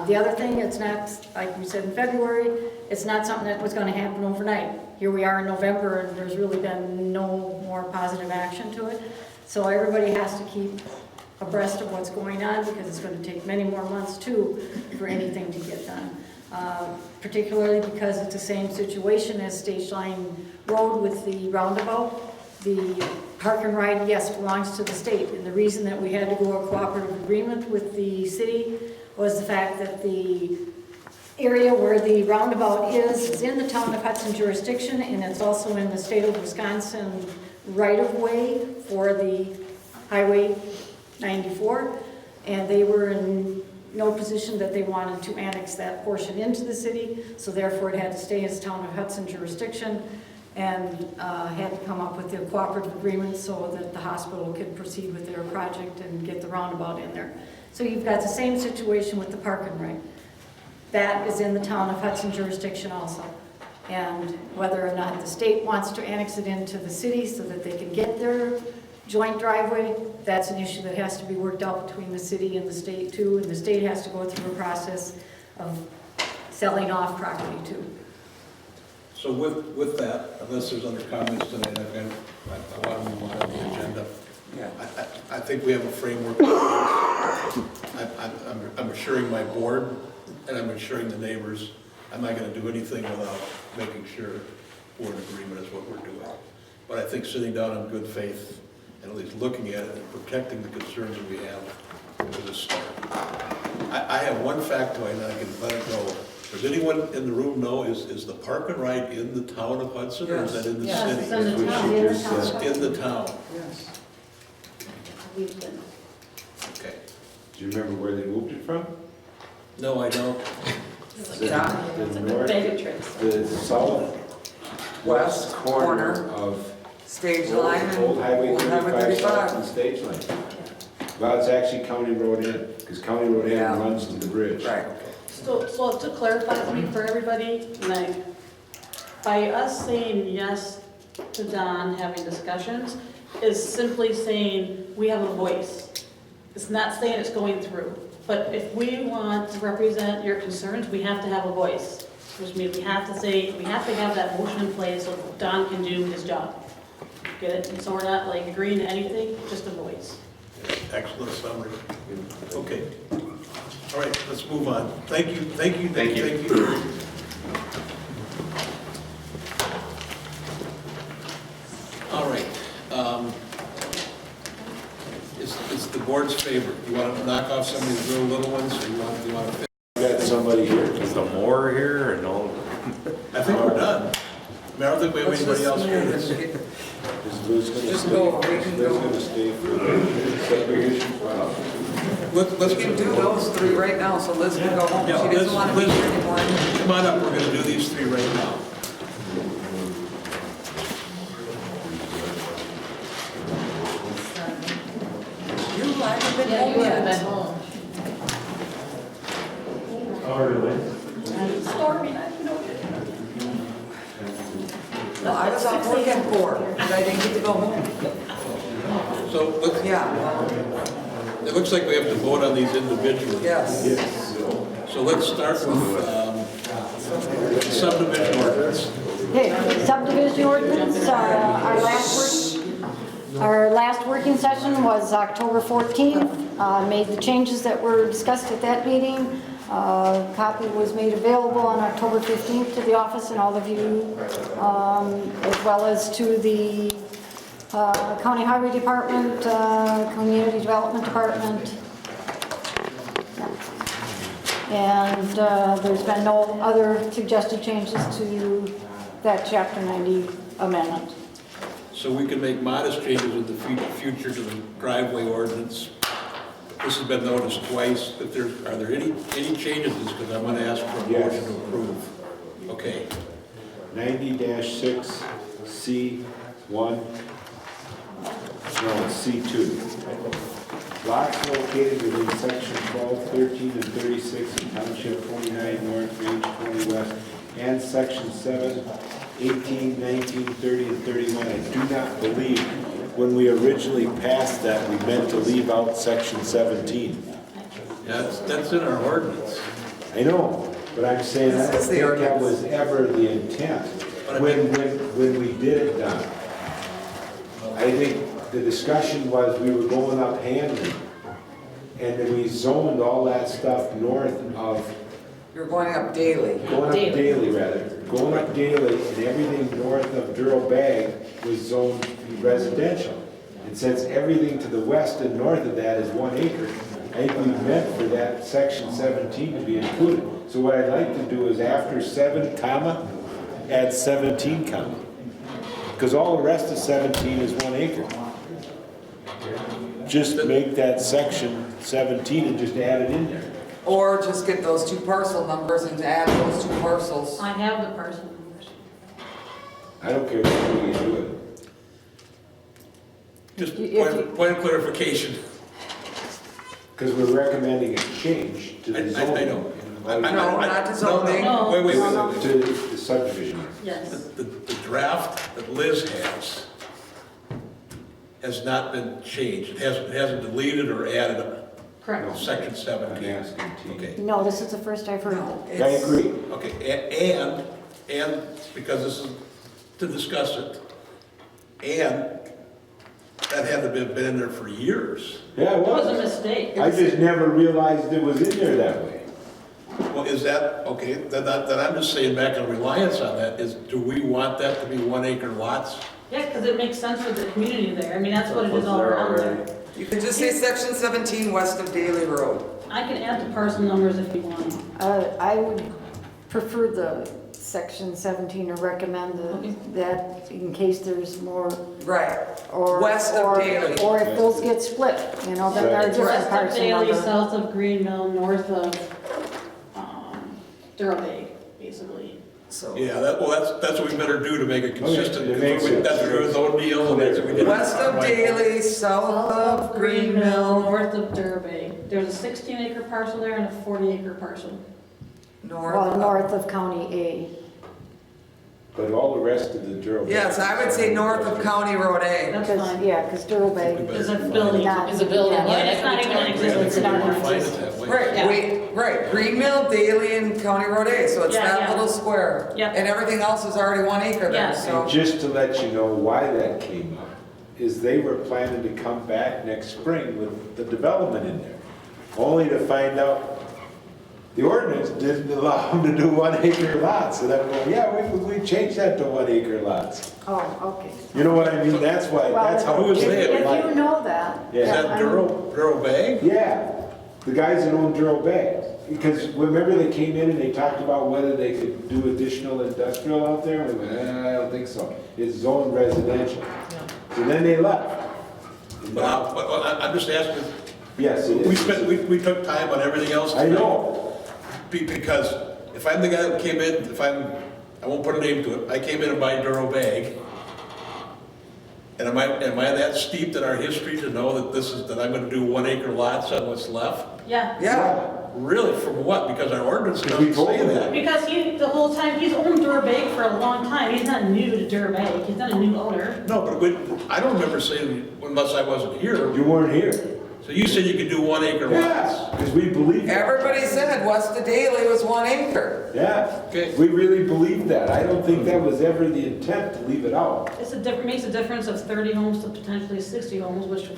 the other thing, it's not, like we said in February, it's not something that was going to happen overnight. Here we are in November, and there's really been no more positive action to it. So everybody has to keep abreast of what's going on, because it's going to take many more months, too, for anything to get done. Particularly because it's the same situation as Stage Line Road with the roundabout. The park and ride, yes, belongs to the state, and the reason that we had to go a cooperative agreement with the city was the fact that the area where the roundabout is in the town of Hudson jurisdiction, and it's also in the state of Wisconsin right-of-way for the Highway 94, and they were in no position that they wanted to annex that portion into the city, so therefore it had to stay as town of Hudson jurisdiction, and had to come up with a cooperative agreement so that the hospital could proceed with their project and get the roundabout in there. So you've got the same situation with the park and ride. That is in the town of Hudson jurisdiction also. And whether or not the state wants to annex it into the city so that they can get their joint driveway, that's an issue that has to be worked out between the city and the state too, and the state has to go through a process of selling off property too. so with that, unless there's other comments tonight, I want to move on to the agenda. Yeah. I think we have a framework. I'm assuring my board, and I'm assuring the neighbors, I'm not going to do anything without making sure we're in agreement as what we're doing. But I think sitting down in good faith and at least looking at it and protecting the concerns that we have is a start. I have one factoid, and I can let it go. Does anyone in the room know, is the park and ride in the town of Hudson, or is that in the city? Yes, it's in the town. It's in the town. Yes. We've been. Okay. Do you remember where they moved it from? No, I don't. The north, Baby trips. the southwest West corner of Stage Line and Old Highway Old Highway 35 south 35. and Stage Line. Well, it's actually County Road in, because County Road in Yeah. runs to the bridge. Right. So to clarify for me, for everybody, like, by us saying yes to Don having discussions is simply saying we have a voice. It's not saying it's going through. But if we want to represent your concerns, we have to have a voice. Which means we have to say, we have to have that motion in place so Don can do his job. Get it? And so we're not like agreeing to anything, just a voice. Excellent summary. Okay. All right, let's move on. Thank you. Thank you. All right. It's the board's favorite. You want to knock off some of these real little ones, or you want to? Got somebody here. Is the more here or no? I think we're done. I mean, I don't think we have anybody else here. Is Liz gonna Just stay? go, we can Is Liz go. gonna stay for the subdivision? Let's We can do those three right now, so Liz can go home. Yeah, She doesn't want to be Liz- here anymore. Come on up, we're going to do these three right now. You haven't been Yeah, home you have yet. been home. How are you? item 4, but I didn't get to go home. So, it looks like we have to vote on these individually. Yes. So let's start with subdivision ordinance. Okay, subdivision ordinance, our last working session was October 14th. Made the changes that were discussed at that meeting. Copy was made available on October 15th to the office and all of you, as well as to the County Highway Department, Community Development Department. And there's been no other suggested changes to that Chapter 90 amendment. So we can make modest changes in the future to the driveway ordinance. This has been noticed twice. Are there any changes? Because I'm going to ask for a motion to approve. Okay. 90-6C1. No, it's C2. Lots located within section 12, 13, and 36 in township 49 north, range 20 west, and section 7, 18, 19, 30, and 31. I do not believe when we originally passed that we meant to leave out section 17. Yeah, that's in our ordinance. I know, but I'm saying I don't think that was ever the intent when we did it, Don. I think the discussion was we were going up Hanley, and then we zoned all that stuff north of. You're going up Daly. Going up Daly, rather. Going up Daly, and everything north of Durrell Bag was zoned residential. And since everything to the west and north of that is 1 acre, I think we meant for that section 17 to be included. So what I'd like to do is after 7, comma, add 17, comma. Because all the rest of 17 is 1 acre. Just make that section 17 and just add it in there. Or just get those 2 parcel numbers and add those 2 parcels. I have the parcel numbers. I don't care what you do it. Just point of clarification. Because we're recommending a change to the zoning. I know. No, not to zoning. No. Wait. To the subdivision. Yes. The draft that Liz has not been changed. It hasn't deleted or added a Correct. section 17. Okay. No, this is the first I've heard of it. I agree. Okay, and because this is to discuss it, and that had to have been in there for years. Yeah, it It was a was. mistake. I just never realized it was in there that way. Well, is that, okay, then I'm just saying back in reliance on that, do we want that to be 1 acre lots? Yeah, because it makes sense for the community there. I mean, that's what it is all around there. You can just say section 17 west of Daly Road. I can add the parcel numbers if you want. I would prefer the section 17 or recommend that in case there's more. Right. Or West of Daly. Or if those get split, then there are different West of parts Daly, of south of Green Mill, north of Durrell Bay, basically. So Yeah, that's what we better do to make it consistent. it makes sense. That's what we did with O'Neill, and that's what we did. west of Daly, south of Green Mill, North of Durrell Bay. There's a 16-acre parcel there and a 40-acre parcel. north of County A. But all the rest of the Durrell. Yes, I would say north of County Road A. That's Because, fine. yeah, because Durrell Bay. Is a building. Not- Is a building. yeah, Yeah, it's not even in existence. It's not in Find it existence. that way. Right, Yeah. right, Green Mill, Daly, and County Road A, so it's Yeah, that yeah. little square. Yeah. And everything else is already 1 acre Yeah. there, so. And just to let you know why that came up, is they were planning to come back next spring with the development in there, only to find out the ordinance didn't allow them to do 1 acre lots. And I'm going, yeah, we changed that to 1 acre lots. Oh, okay. You know what I mean? That's why, Well, that's how. Who is it that? came If to you know that. Yeah. Is that I mean, Durrell Bay? Yeah, the guys that own Durrell Bay. Because remember they came in and they talked about whether they could do additional industrial out there? We went, I don't think so. It's zoned residential. So then they left. And now- But I'm just asking, Yes, it is. we took time on everything else. I know. Because if I'm the guy that came in, I won't put a name to it, I came in and buy Durrell Bag. And am I that steeped in our history to know that that I'm gonna do 1 acre lots on what's left? Yeah. Yeah, Really, from what? Because our ordinance Because we doesn't told say them that. Because the whole time, he's owned Durbank for a long time. He's not new to Durbank. He's not a new owner. No, but I don't remember saying, unless I wasn't here. You weren't here. So you said you could do 1 acre lots? Yes, because we believe that. Everybody said West of Daly was 1 acre. Yeah, Okay. we really believe that. I don't think that was ever the intent to leave it out. Makes a difference of 30 homes to potentially 60 homes, which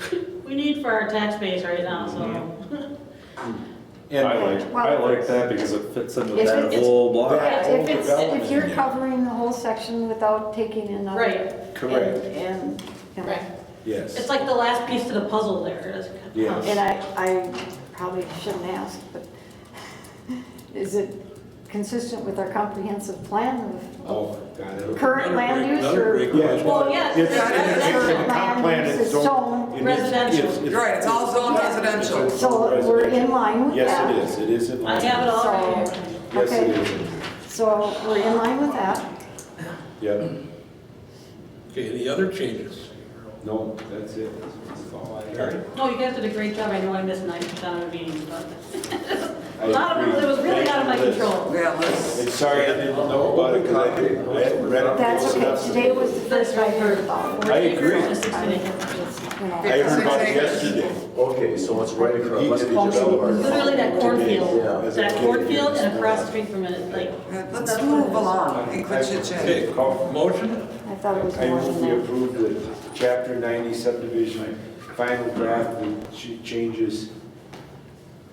we need for our tax base right now, so. And I like that because it fits into If that it's- whole block. If you're covering the whole section without taking another. Right. Correct. And, you know, Right. Yes. It's like the last piece to the puzzle there. Yes. and I probably shouldn't ask, but is it consistent with our comprehensive plan Oh, God. of current land use or? Yeah. Well, yes. It's, Current in the comp plan, land use it's is zoned. zoned it is- residential. You're right, it's all zone residential. So we're in line with that? Yes, it is. It is in I line. have it all right So, here. Yes, it okay, is. so we're in line with that. Yep. Okay, any other changes? No, that's it. That's all I got. No, you guys did a great job. I know I missed 90% of the meetings, but I a lot of agree. it was really Thank out of my you, Liz. control. Yeah, let's, And sorry I didn't know about it because I hadn't read it. That's close okay, enough. today was the first I heard about it. I agree. You know, I heard about it yesterday. Okay, so it's right across, He must did be a just job. over. Literally that cornfield, Yeah. that cornfield and across the street from it, like. let's that's move what it is. along and quit chit-chatting. Okay, call for motion? I thought it was I more move than we that. approve the chapter 90 subdivision final draft with changes,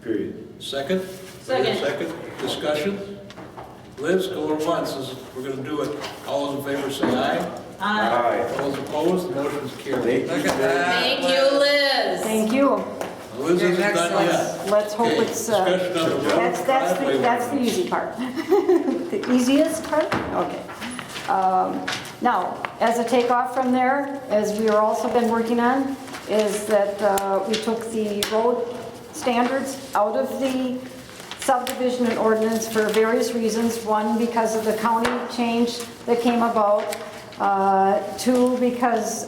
period. Second? Second. Second, discussion? Liz, going once, we're gonna do it. All those in favor say aye. Aye. All those opposed, the motion's carried. Look at that. Thank you, Liz. Thank you. Liz isn't next done one. yet. Let's hope Okay, it's, discussion on the road that's the driveway easy part. The easiest part? Okay. Now, as a takeoff from there, as we are also been working on, is that we took the road standards out of the subdivision and ordinance for various reasons. One, because of the county change that came about. Two, because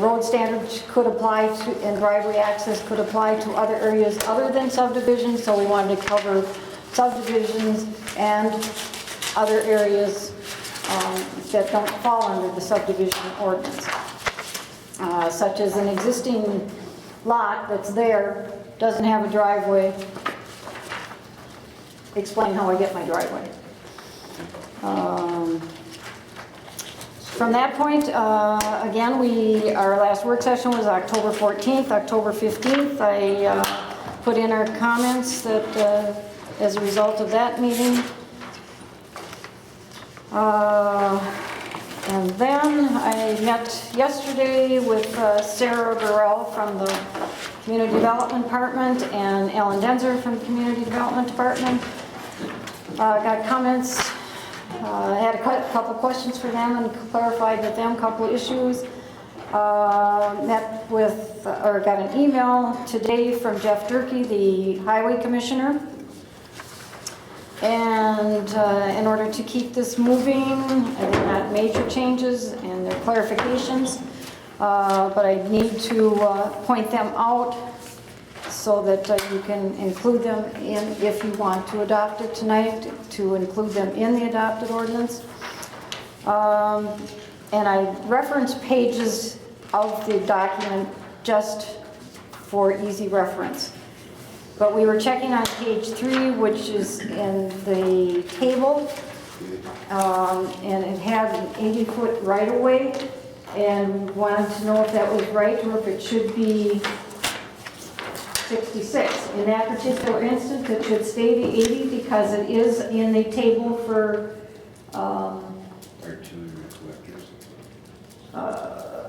road standards could apply to, and driveway access could apply to other areas other than subdivisions, so we wanted to cover subdivisions and other areas that don't fall under the subdivision ordinance. Such as an existing lot that's there, doesn't have a driveway. Explain how I get my driveway. From that point, again, our last work session was October 14th, October 15th. I put in our comments that as a result of that meeting. And then I met yesterday with Sarah Burrell from the Community Development Department and Ellen Denzer from the Community Development Department. Got comments, had a couple questions for them and clarified with them a couple of issues. Met with, or got an email today from Jeff Durkee, the Highway Commissioner. And in order to keep this moving, they're not major changes and they're clarifications, but I need to point them out so that you can include them in, if you want to adopt it tonight, to include them in the adopted ordinance. And I reference pages of the document just for easy reference. But we were checking on page 3, which is in the table, and it had an 80-foot right-of-way, and wanted to know if that was right or if it should be 66. In that particular instance, it should stay the 80 because it is in the table for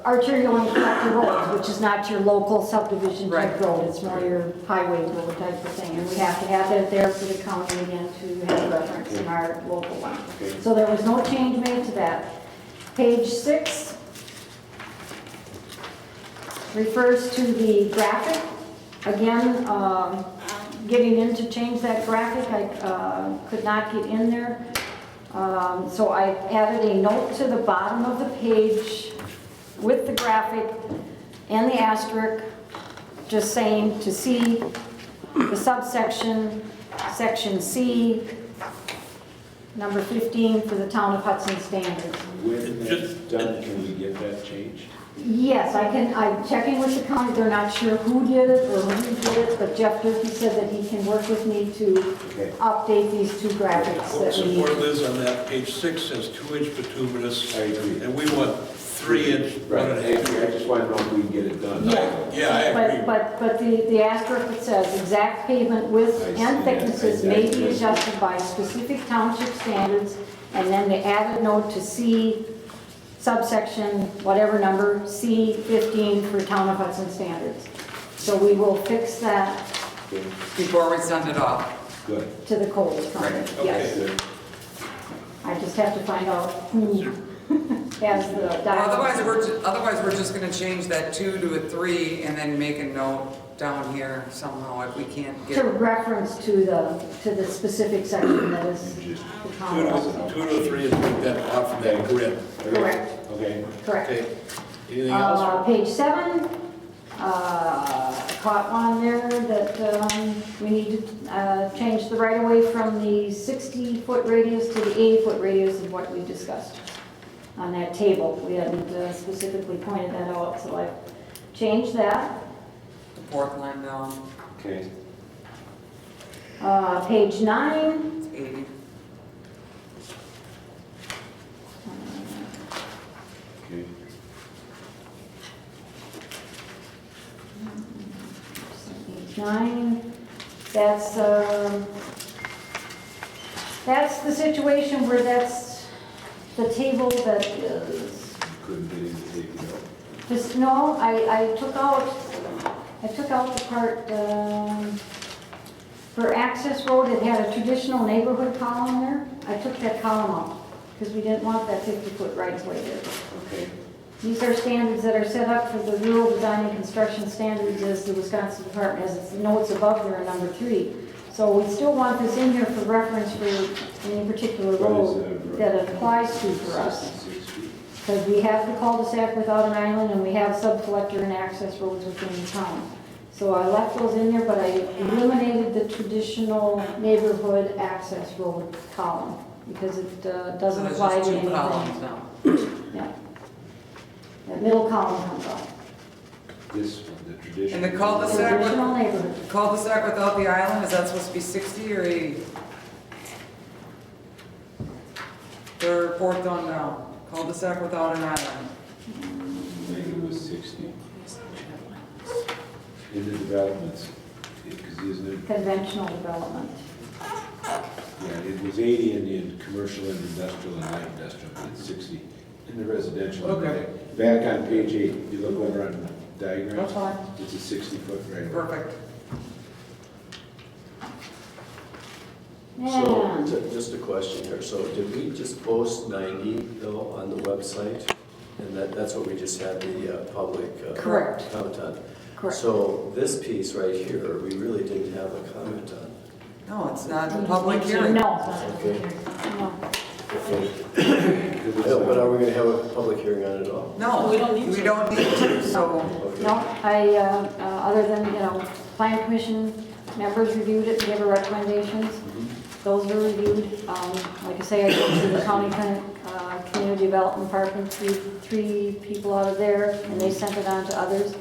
arterial and collector roads, which is not your local subdivision type road, it's more your highway road type of thing. And we have to have it there for the county again to have reference in our local one. So there was no change made to that. Page 6 refers to the graphic. Again, getting in to change that graphic, I could not get in there. So I added a note to the bottom of the page with the graphic and the asterisk, just saying to see the subsection, section C, number 15 for the town of Hudson standards. When that's done, can we get that changed? Yes, I'm checking with the county, they're not sure who did it or who did it, but Jeff Durkee said that he can work with me to update these two graphics that we Support need. Liz on that, page 6 says 2-inch bituminous, I agree. and we want 3-inch, Right, 1.5. I just want to know if we can get it done. Yeah. I agree. But the asterisk that says exact pavement widths I see and that. thicknesses I may be just- adjusted by specific township standards, and then the added note to C subsection, whatever number, C15 for town of Hudson standards. So we will fix that Before we send it off. Good. to the codes company, yes. Good. I just have to find out who has the document. Otherwise, we're just gonna change that 2 to a 3 and then make a note down here somehow if we can't To get. reference to the specific section that is the 2 town of Hudson. to 3 and take that off of that grid. Correct. Okay. Correct. Okay. Anything else? Page 7, caught one there that we need to change the right-of-way from the 60-foot radius to the 80-foot radius of what we discussed on that table. We hadn't specifically pointed that out, so I've changed that. The fourth line down. Okay. Page 9, It's 80. Okay. Page 9, that's the situation where that's the table that is, Couldn't get in to take it out. just, no, I took out the part, for access road, it had a traditional neighborhood column there. I took that column out, because we didn't want that 50-foot right-of-way there. Okay. These are standards that are set up for the rural design and construction standards as the Wisconsin Department, as its notes above there in number 3. So we still want this in here for reference for any particular road that it applies to for us. Because we have the cul-de-sac without an island, and we have sub-collector and access roads within the town. So I left those in there, but I eliminated the traditional neighborhood access road column, because it doesn't So there's apply just to 2 anything. columns now. Yeah. That middle column comes out. This, the traditional. And the cul-de-sac, Traditional neighborhood. cul-de-sac without the island, is that supposed to be 60 or 80? Third, fourth down now. Cul-de-sac without an island. I think it was 60. In the developments, because isn't it, Conventional development. yeah, it was 80 in the commercial and industrial and light industrial, but it's 60 in the residential. Okay. Back on page 8, you look over on the diagram. That's fine. It's a 60-foot right. Perfect. So, And just a question here, so did we just post 90 though on the website? And that's what we just had the public Correct. comment on? Correct. So this piece right here, we really didn't have a comment on. No, it's not a public hearing. No, it's not a public Okay. hearing. No. Okay. But are we gonna have a public hearing on it all? No, we don't need to, so. Okay. No, other than, plan commission members reviewed it and gave her recommendations. Those were reviewed. Like I say, I go to the county community development department, three people out of there, and they sent it on to others.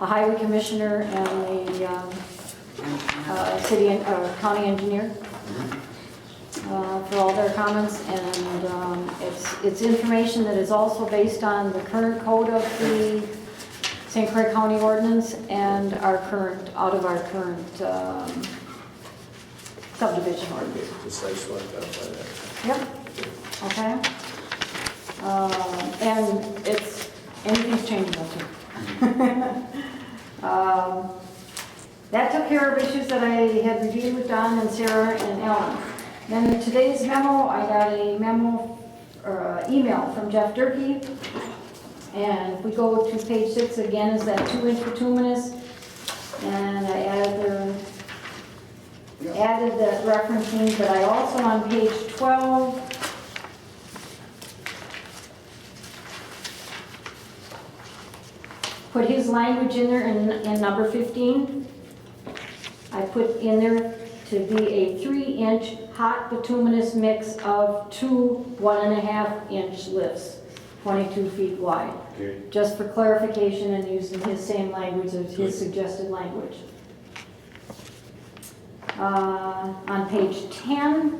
A highway commissioner and the county engineer for all their comments. And it's information that is also based on the current code of the St. Croix County ordinance and out of our current subdivision ordinance. Just, I just want to clarify that. Yep, okay. And anything's changeable too. That took care of issues that I had reviewed with Don and Sarah and Ellen. Then today's memo, I got a memo, or email from Jeff Durkee. And if we go to page 6 again, is that 2-inch bituminous. And I added that referencing, but I also on page 12, put his language in there in number 15. I I put in there to be a 3-inch hot bituminous mix of 2 1.5-inch lifts, 22 feet wide. Okay. Just for clarification and using his same language as his suggested language. On page 10,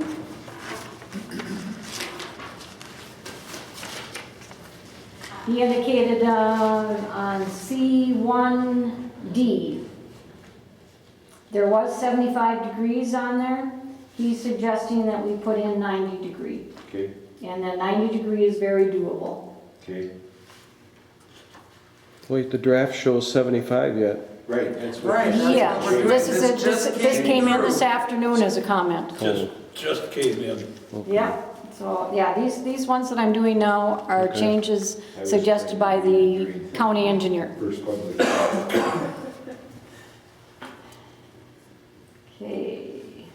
he indicated on C1D, there was 75 degrees on there. He's suggesting that we put in 90 degree. Okay, And that 90 degree is very doable. okay. Wait, the draft shows 75 yet. Right, that's what. Right. Yeah, what we're this doing. is, This just this came in through. this afternoon as a comment. Just came in. Yeah, so, yeah, these ones that I'm doing now are Okay. changes suggested by the county engineer. First public. Okay,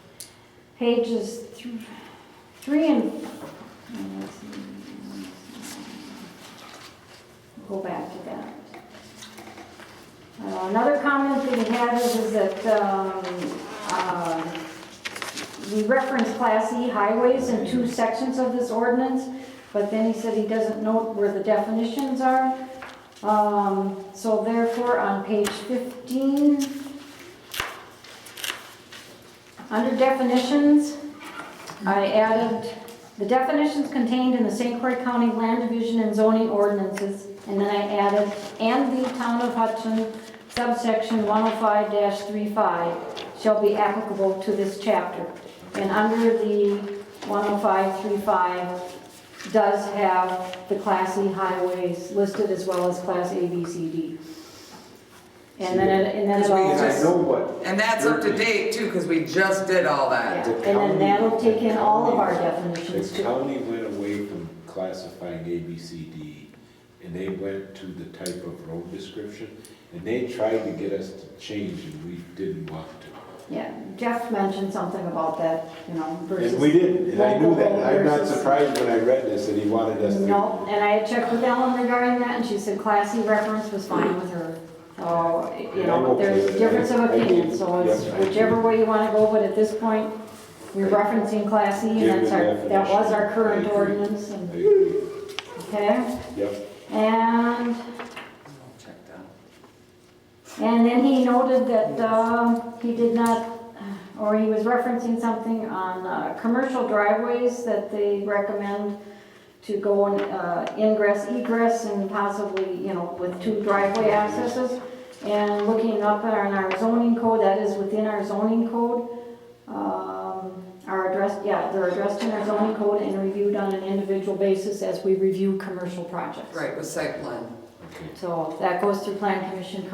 pages 3 and, go back to that. Another comment that he had is that we reference Class E highways in 2 sections of this ordinance, but then he said he doesn't note where the definitions are. So therefore, on page 15, under definitions, I added the definitions contained in the St. Croix County Land Division and Zoning Ordinances, and then I added, and the Town of Hudson subsection 105-35 shall be applicable to this chapter. And under the 105-35 does have the Class E highways listed as well as Class A, B, C, D. And then it all I know what. And that's up to date too, because we just did all that. Yeah, and then that'll take in all of our definitions The too. county went away from classifying A, B, C, D, and they went to the type of road description, and they tried to get us to change, and we didn't want to. Yeah, Jeff mentioned something about that, versus. And we didn't, and I knew that, local I'm not versus- surprised when I read this, that he wanted us to. No, and I had checked with Ellen regarding that, and she said Class E reference was fine with her. So, And I'm okay there's with it. difference of I opinion, do. so it's Yep, I whichever do. way you want to go, but at this point, we're referencing Class E, Give and the that was our definition. current I agree. ordinance, I and, agree. okay? Yep. And then he noted that he did not, or he was referencing something on commercial driveways that they recommend to go in ingress, egress, and possibly, with 2 driveway accesses. And looking up on our zoning code, that is within our zoning code, are addressed, they're addressed in our zoning code and reviewed on an individual basis as we review commercial projects. Right, with site plan. So that goes through plan commission,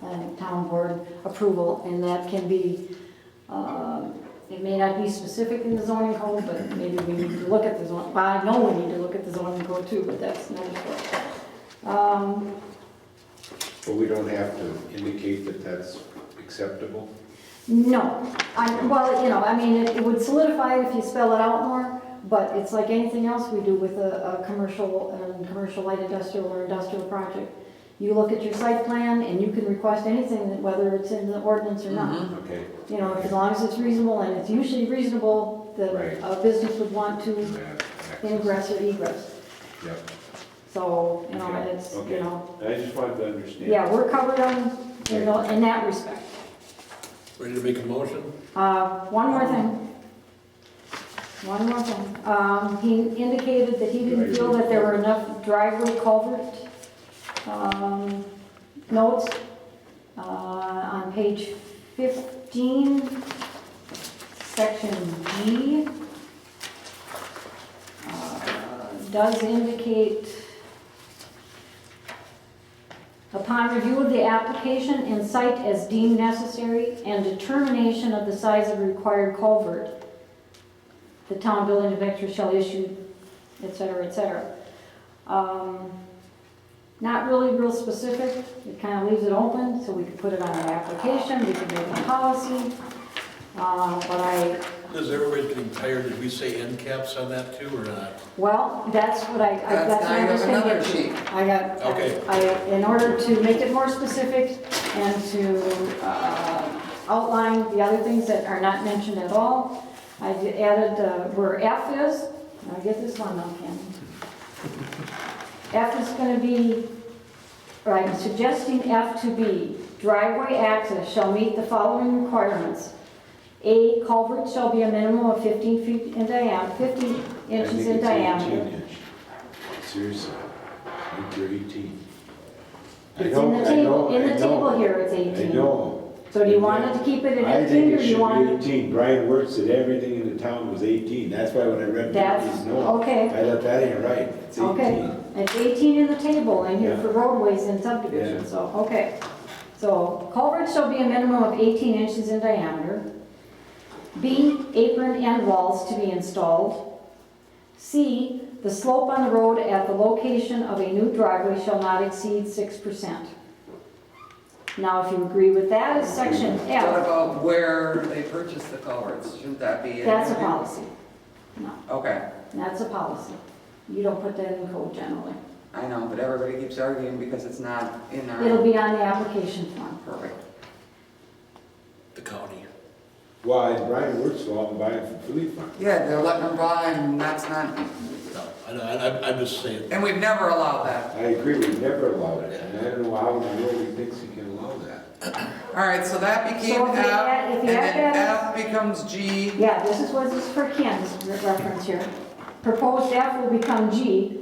and town board approval, and that can be, it may not be specific in the zoning code, but maybe we need to look at the zoning, well, I know we need to look at the zoning code too, but that's another story. But we don't have to indicate that that's acceptable? No, it would solidify if you spell it out more, but it's like anything else we do with a commercial light industrial or industrial project. You look at your site plan and you can request anything, whether it's in the ordinance or not. Okay. As long as it's reasonable, and it's usually reasonable that Right. a business would want to Yeah, ingress or egress. Yep. So, Okay. it's, Okay. I just wanted to understand. yeah, we're covered in that respect. Ready to make a motion? One more thing. He indicated that he didn't feel that there were enough driveway culvert notes on page 15, section G. Does indicate, upon review of the application and site as deemed necessary and determination of the size of the required culvert, the town building inspector shall issue, et cetera, et cetera. Not really real specific. It kind of leaves it open, so we could put it on an application, we could make a policy. Is everybody getting tired? Did we say end caps on that too, or not? Well, that's what Now you was have gonna another get to. sheet. In order to make it more specific and to outlined the other things that are not mentioned at all. I added where F is, I'll get this one now, Ken. F is going to be, or I'm suggesting F to be, driveway access shall meet the following requirements. A, culvert shall be a minimum of 15 feet in diameter, 50 inches in diameter. Seriously, you're 18. It's in the table here, it's 18. I know. So do you want it to keep it at I 18, think or it do you should want be 18. Brian Wirtz said everything in the town was 18. That's why when I read That's- these notes, okay. I thought that ain't right. It's 18. Okay, it's 18 in the table, and here Yeah. for roadways and subdivisions, Yeah. so, okay. So culverts shall be a minimum of 18 inches in diameter. B, apron end walls to be installed. C, the slope on the road at the location of a new driveway shall not exceed 6%. Now, if you agree with that, is section What F. about where they purchased the culverts? Shouldn't that be in? That's a there? policy. No, Okay, that's a policy. You don't put that in code generally. I know, but everybody keeps arguing because it's not in our. It'll be on the application form. Perfect. The county. Why, Brian Wirtz go out and buy it from Fleet Farm. Yeah, they're letting them buy and that's not, No, I'm just saying. and we've never allowed that. I agree, we've never allowed it, and I don't know how in the world he thinks he can allow that. All right, so that became So if you F, add- if and you then add F becomes G. Yeah, this is for Ken's reference here. Proposed F will become G,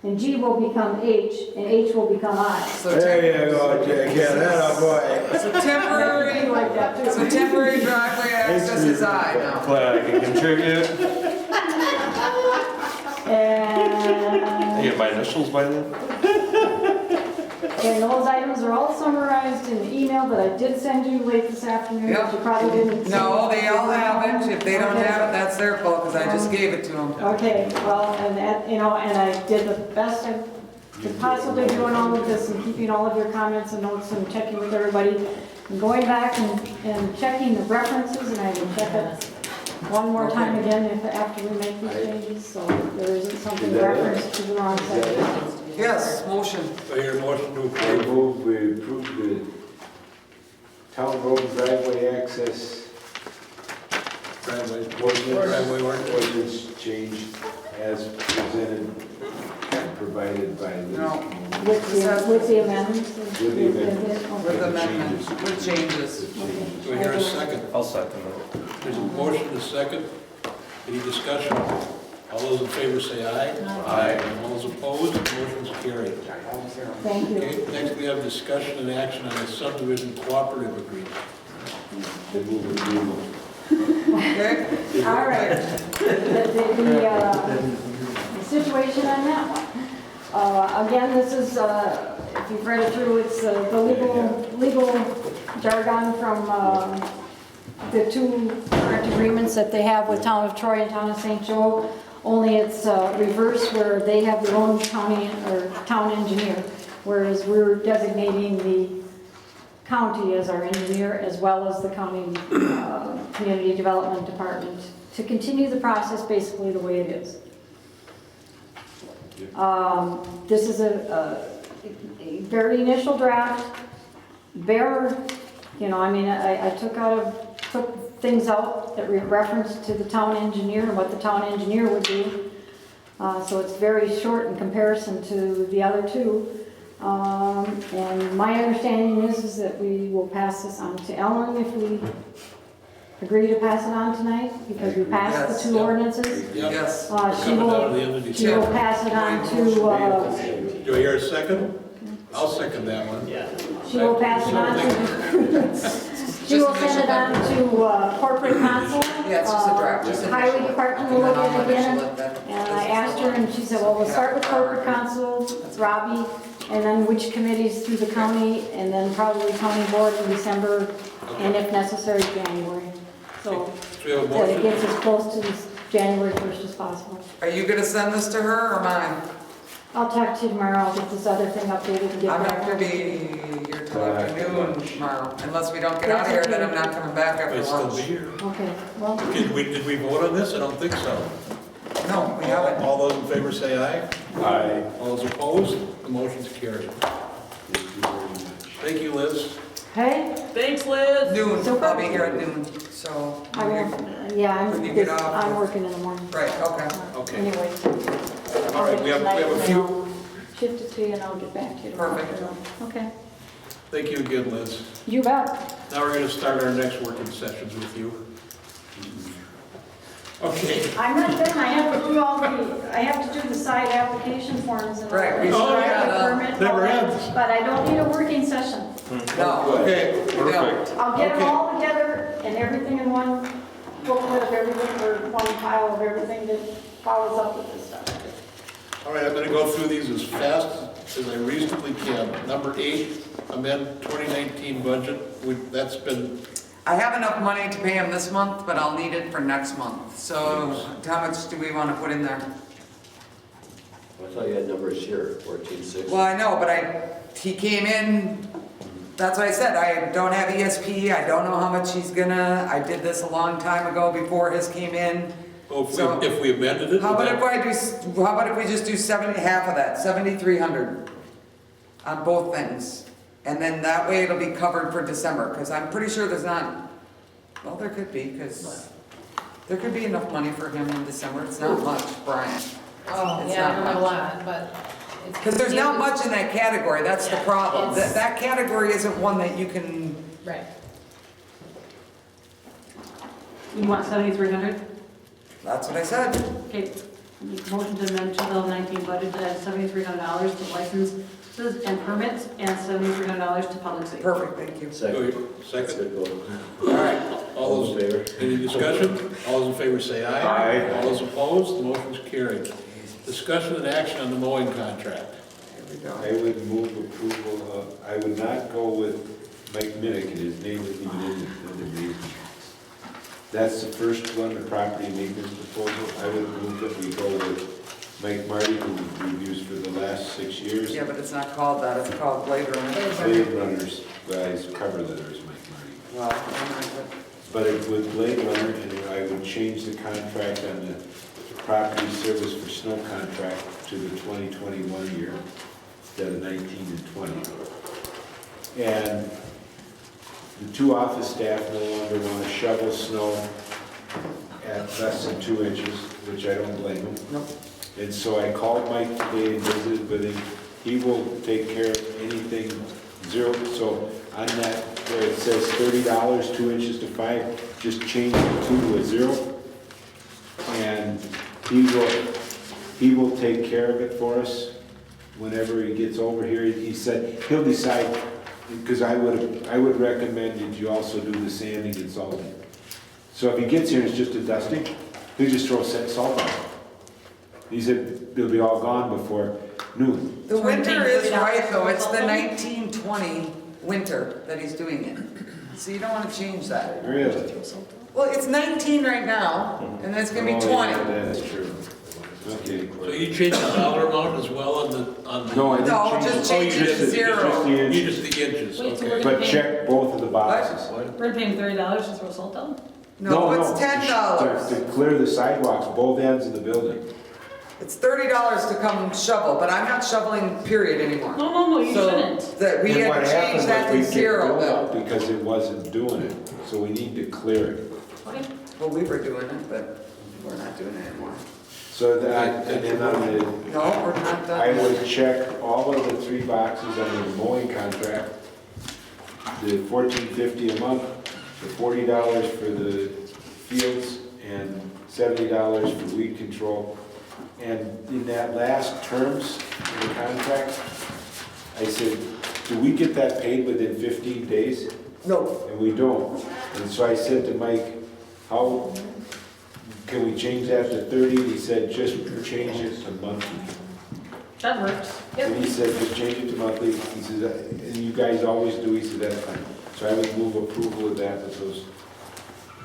and G will become H, and H will become I. So temporary, so temporary, Like that too. so temporary driveway access is I now. Glad I can contribute. And, Get my initials by then? and those items are all summarized in the email that I did send you late this afternoon, but you probably didn't. see. No, they all have it. If they don't have it, that's their fault, because I just gave it to them. Okay, well, and that, and I did the best I could possibly do in all of this, and keeping all of your comments and notes and checking with everybody, and going back and checking the references, and I will check it one more time again after we make these changes, so there isn't something referenced to the wrong section. Yes, motion. So your motion to I approve. move we approve the town road driveway access Driveway ordinance. ordinance change as presented and provided by Liz. No. With the amendments? With the amendments. Okay. With amendment, with changes. Do we hear a second? I'll second it. There's a motion, a second. Any discussion? All those in favor say aye. Aye. All those opposed, motion's carried. Thank you. Okay, next we have discussion and action on a subdivision cooperative agreement. I move approval. Okay? All right. The situation on that one. Again, this is, if you've read it through, it's the legal jargon from the two current agreements that they have with Town of Troy and Town of St. Joe, only it's reverse where they have their own county or town engineer, whereas we're designating the county as our engineer as well as the county community development department to continue the process basically the way it is. This is a very initial draft, bare, you know, I mean, I took things out that referenced to the town engineer and what the town engineer would do. So it's very short in comparison to the other two. And my understanding is that we will pass this on to Ellen if we agree to pass it on tonight, because we passed the two ordinances. Yes. She will pass it on to, Do I hear a second? I'll second that one. she will pass it on to, she will send it on to corporate counsel. Yeah, it's just a draft, just initial Highway it. department will look at it Initial again. it, that- And I asked her, and she said, well, we'll start with corporate counsel, Robbie, and then which committees through the county, and then probably county board in December, and if necessary, January. So we have a that it motion. gets as close to this January 1st as possible. Are you gonna send this to her or mine? I'll talk to you tomorrow, I'll get this other thing updated and get I'm back. not gonna be here till afternoon tomorrow, unless we don't get out of here, then I'm not coming back after Might still lunch. be here. Okay, well, Did we vote on this? I don't think so. No, we haven't. All those in favor say aye. Aye. All those opposed, the motion's carried. Thank you, Liz. Hey? Thanks, Liz. Noon, Super. I'll be here at noon, so. I won't, yeah, When you get off. I'm working in the morning. Right, okay. Okay. Anyway. All right, we have a few, Shift it to you and I'll get back to you tomorrow. Perfect. Okay. thank you again, Liz. You bet. Now we're going to start our next working sessions with you. Okay. I'm not done, I have to do I have to do the site application forms and all Right, that. we Oh, started, The permit, all never that, ends. But I don't need a working session. No, Okay. perfect. I'll get them Okay. all together and everything in one booklet of everything, or one pile of everything that follows up with this stuff. All right, I'm going to go through these as fast as I reasonably can. Number 8, amend 2019 budget. That's been, I have enough money to pay him this month, but I'll need it for next month. So how much do we want to put in there? I thought you had numbers here, 1460. Well, I know, but he came in, that's what I said, I don't have ESP, I don't know how much he's gonna, I did this a long time ago before his came in. oh, So- if we amended it? How about if we just do 70, half of that, 7,300 on both things? And then that way it'll be covered for December, because I'm pretty sure there's not, well, there could be, because there could be enough money for him in December. It's not much, Brian. Oh, It's yeah, not not a much. lot, but. Because there's not much in that category, that's the problem. It's- That category isn't one that you can, Right. You want 7,300? that's what I said. Okay, motion to amend 2019 budget to add $7,300 to licenses and permits and $7,300 to public safety. Perfect, thank you. Second. Second. All right. All those, in favor? any discussion? All those in favor say aye. Aye. All those opposed, the motion is carried. Discussion and action on the mowing contract. Here we go. I would move approval of, I would not go with Mike Minnick, and his name isn't even in the brief. That's the first one, the property maintenance proposal. I would move that we go with Mike Marty, who we've used for the last 6 years. Yeah, but it's not called that, it's called Blade Runner. Blade Runners, guys, cover letters, Mike Marty. Well, But it would Blade Runner, and I would change the contract on the property service for snow contract to the 2021 year instead of 19 and 20. And the 2 office staff no longer want to shovel snow at less than 2 inches, which I don't blame them. Nope. And so I called Mike today and visited with him. He will take care of anything zero. So on that, where it says $30, 2 inches to 5, just change the 2 to a 0. And he will take care of it for us whenever he gets over here. He said he'll decide, because I would recommend that you also do the sanding and salting. So if he gets here and it's just a dusting, he'll just throw salt on it. He said it'll be all gone before noon. The winter is right, though, it's the 1920 winter that he's doing it. So you don't want to change that. Really? Well, it's 19 right now, and it's gonna be Oh, 20. yeah, that's true. Okay. So you changed the dollar amount as well on the? No, I didn't No, change just it. change it to Just the 0. You inches. just the inches, Wait, so okay. But check both of the boxes. We're paying $30 to throw salt down? No, it's $10. To clear the sidewalks, both ends of the building. It's $30 to come shovel, but I'm not shoveling period anymore. No, you So shouldn't. that we And had what to happened change that to was we zero kicked Bill then. out because it wasn't doing it. So we need to clear it. Okay. Well, we were doing it, but we're not doing it anymore. So that, and then on the, No, we're not I done. would check all of the 3 boxes on the mowing contract. The $14.50 a month, the $40 for the fields, and $70 for weed control. And in that last terms of the contract, I said, do we get that paid within 15 days? No. And we don't. And so I said to Mike, how can we change that to 30? And he said, just change it to monthly. That works. And he said, just change it to monthly. He says, and you guys always do. He said, that's fine. So I would move approval of that with those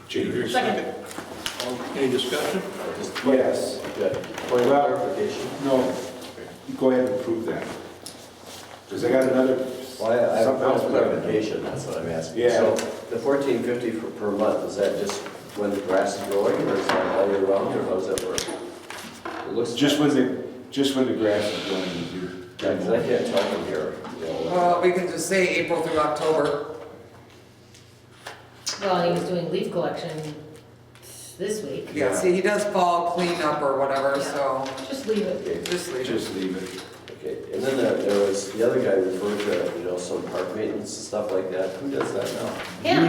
changes. Second. Any discussion? Yes. Point of clarification. No, go ahead and approve that. Because I got another, Well, I have something a else. point of clarification, that's what I'm asking. Yeah. So the $14.50 per month, is that just when the grass is growing, or is that all year round, or how does that work? It looks. Just when the grass is growing, you do. Yeah, 'cause I can't tell from here, you know. Well, we can just say April through October. Well, he was doing leaf collection this week. Yeah, see, he does fall cleanup or whatever, so Just leave it. Okay, just leave it. Just leave it. okay. And then there was, the other guy referred to, some park maintenance and stuff like that. Who does that now? Yeah.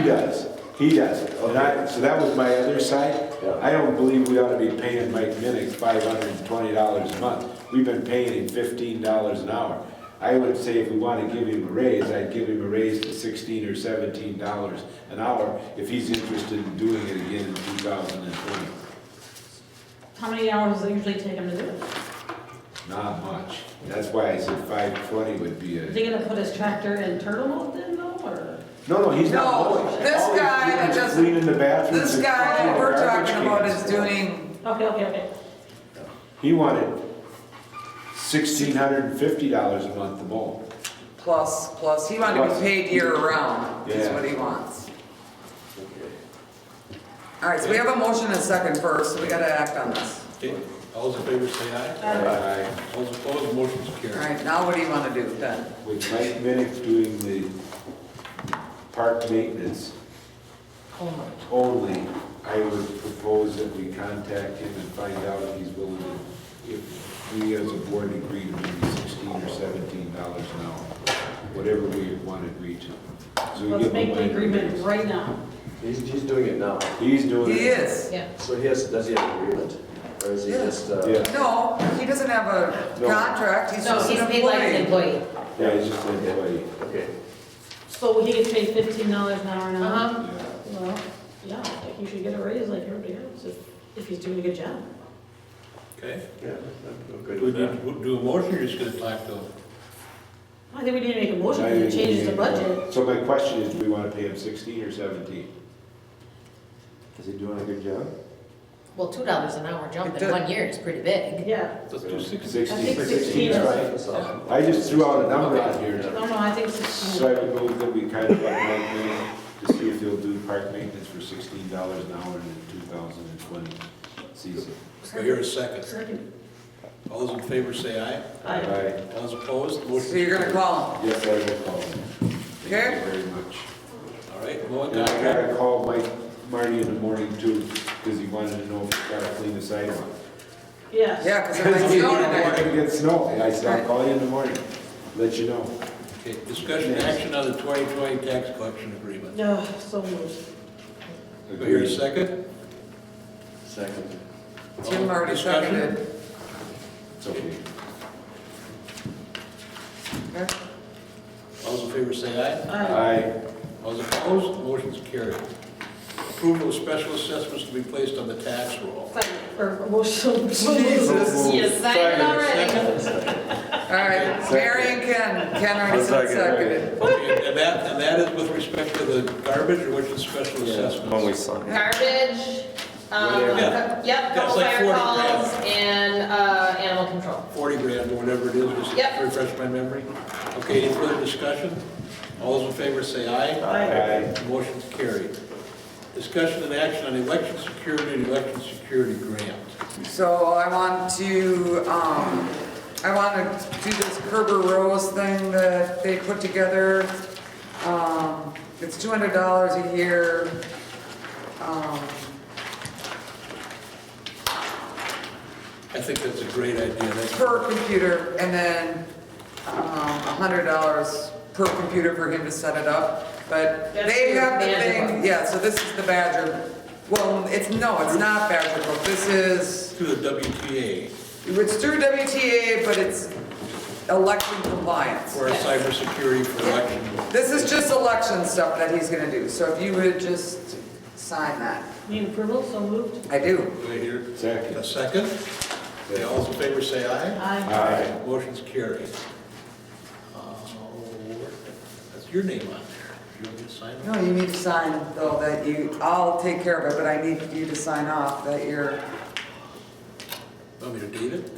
He does. So that was my other side. Yeah. I don't believe we ought to be paying Mike Minnick $520 a month. We've been paying him $15 an hour. I would say if we want to give him a raise, I'd give him a raise to $16 or $17 an hour if he's interested in doing it again in 2020. How many hours does it usually take him to do it? Not much. That's why I said 520 would be Is a... he gonna put his tractor in turtle mode then though, or? No, he's not No, mowing. this All he's guy doing that is just- cleaning the bathrooms. This and guy cleaning that we're the garbage talking about cans. is doing, Okay. He wanted $1,650 a month to mow. plus, he wanted to be paid year-round, is Yeah. what he wants. All right, so we have a motion and a second first, so we gotta act on this. Okay, all those in favor say aye. Aye. All those opposed, motion's All carried. right, now what do you wanna do then? With Mike Minnick doing the park maintenance only, I would propose that we contact him and find out if he's willing to, if we as a board agree to maybe $16 or $17 an hour, whatever we want to agree to. So we Let's give him make the minor agreement raise. right now. He's doing it now. He's doing it. He is. Yeah. So does he have an agreement? Or is he Yeah. just, Yeah. No, he doesn't have a No. contract, he's No, just he's an paid like an employee. employee. Yeah, he's just an employee. okay. So he gets paid $15 an hour now? Uh-huh. Yeah. Well, yeah, I think he should get a raise like everybody else if he's doing a good job. Okay? Yeah, I'm good Do we with that. need to do a motion, or you're just gonna talk to him? I think we need to make a motion because it changes the budget. So my question is, do we want to pay him 16 or 17? Is he doing a good job? Well, $2 an hour jump It in does. 1 year is pretty big. Yeah. Let's do 16. 16. I think 16 is 16 fine. That's awesome. I just threw out a number out here. No, I think So 16. I would move that we kind of like Mike Minnick to see if he'll do park maintenance for $16 an hour in the 2020 season. Do I hear a second? Second. All those in favor say aye. Aye. Aye. All those opposed, motion's So you're gonna carried. call him, Yes, I will call him. Thank okay? you very much. All right, mowing And I contract. gotta call Marty in the morning too, because he wanted to know if he gotta clean the sidewalk. Yes. Yeah, because it might snow We're tonight. gonna get snow, and I said, I'll call you in the morning, let you know. Okay, discussion and action on the 2020 tax collection agreement. No, so moved. Do I hear a second? Second. Tim already Discussion? seconded. It's okay. Okay. All those in favor say aye. Aye. All those opposed, motion's carried. Approval of special assessments to be placed on the tax roll. Or motion. Jesus. You signed it already. All right, Mary and Ken already said seconded. Okay, and that is with respect to the garbage, or which is special assessments? When we sign. Garbage, Whatever. yep, That's couple like fire 40 calls, grand. and animal control. 40 grand or whatever it is, just Yep. to refresh my memory. Okay, any further discussion? All those in favor say aye. Aye. Motion's carried. Discussion and action on election security and election security grant. So I want to do this Kerber Rose thing that they put together. It's $200 a year. I think that's a great idea. That's Per computer, and then $100 per computer for him to set it up. But That's they the have the Badger thing, book. yeah, so this is the Badger. Well, it's not Badger Book. This is, through the WTA it's through WTA, but it's election compliance. for cybersecurity for election. This is just election stuff that he's gonna do, so if you would just sign that. Need approval, so moved? I do. Do I hear Second. a second? Okay, all those in favor say aye. Aye. Motion's carried. That's your name on there. You want me to sign it? No, you need to sign, though, that I'll take care of it, but I need you to sign off that you're, Want me to date it?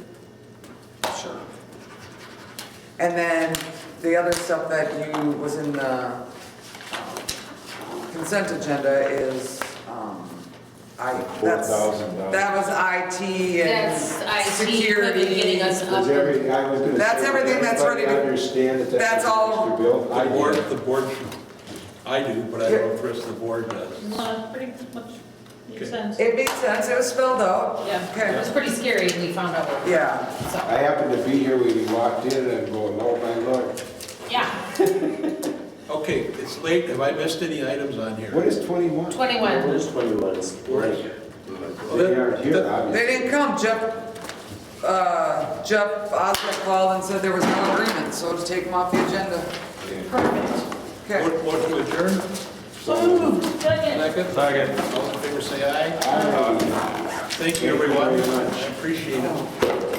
sure. And then the other stuff that was in the consent agenda is, $4,000. that was IT and That's IT security. equipment getting us up. Does every, I was gonna That's say, everything that's everybody ready to- understand that that's that's all- an extra bill? I The did. board should I do, but I don't know if the rest of the board does. No, pretty much makes sense. It made sense, it was spelled out. Yeah, it Okay, was pretty scary when we found out what. yeah. So, I happened to be here when he walked in and I'm going, oh my lord. yeah, Okay, it's late, have I missed any items on here? What is 21? 21. What is 21? It's right. They aren't here, obviously. They didn't come, Jeff Osgood called and said there was no agreement, so to take them off the agenda. Perfect. Okay. Vote to adjourn? So moved. Second. Second. All in favor, say aye. Thank you, everyone. I appreciate it.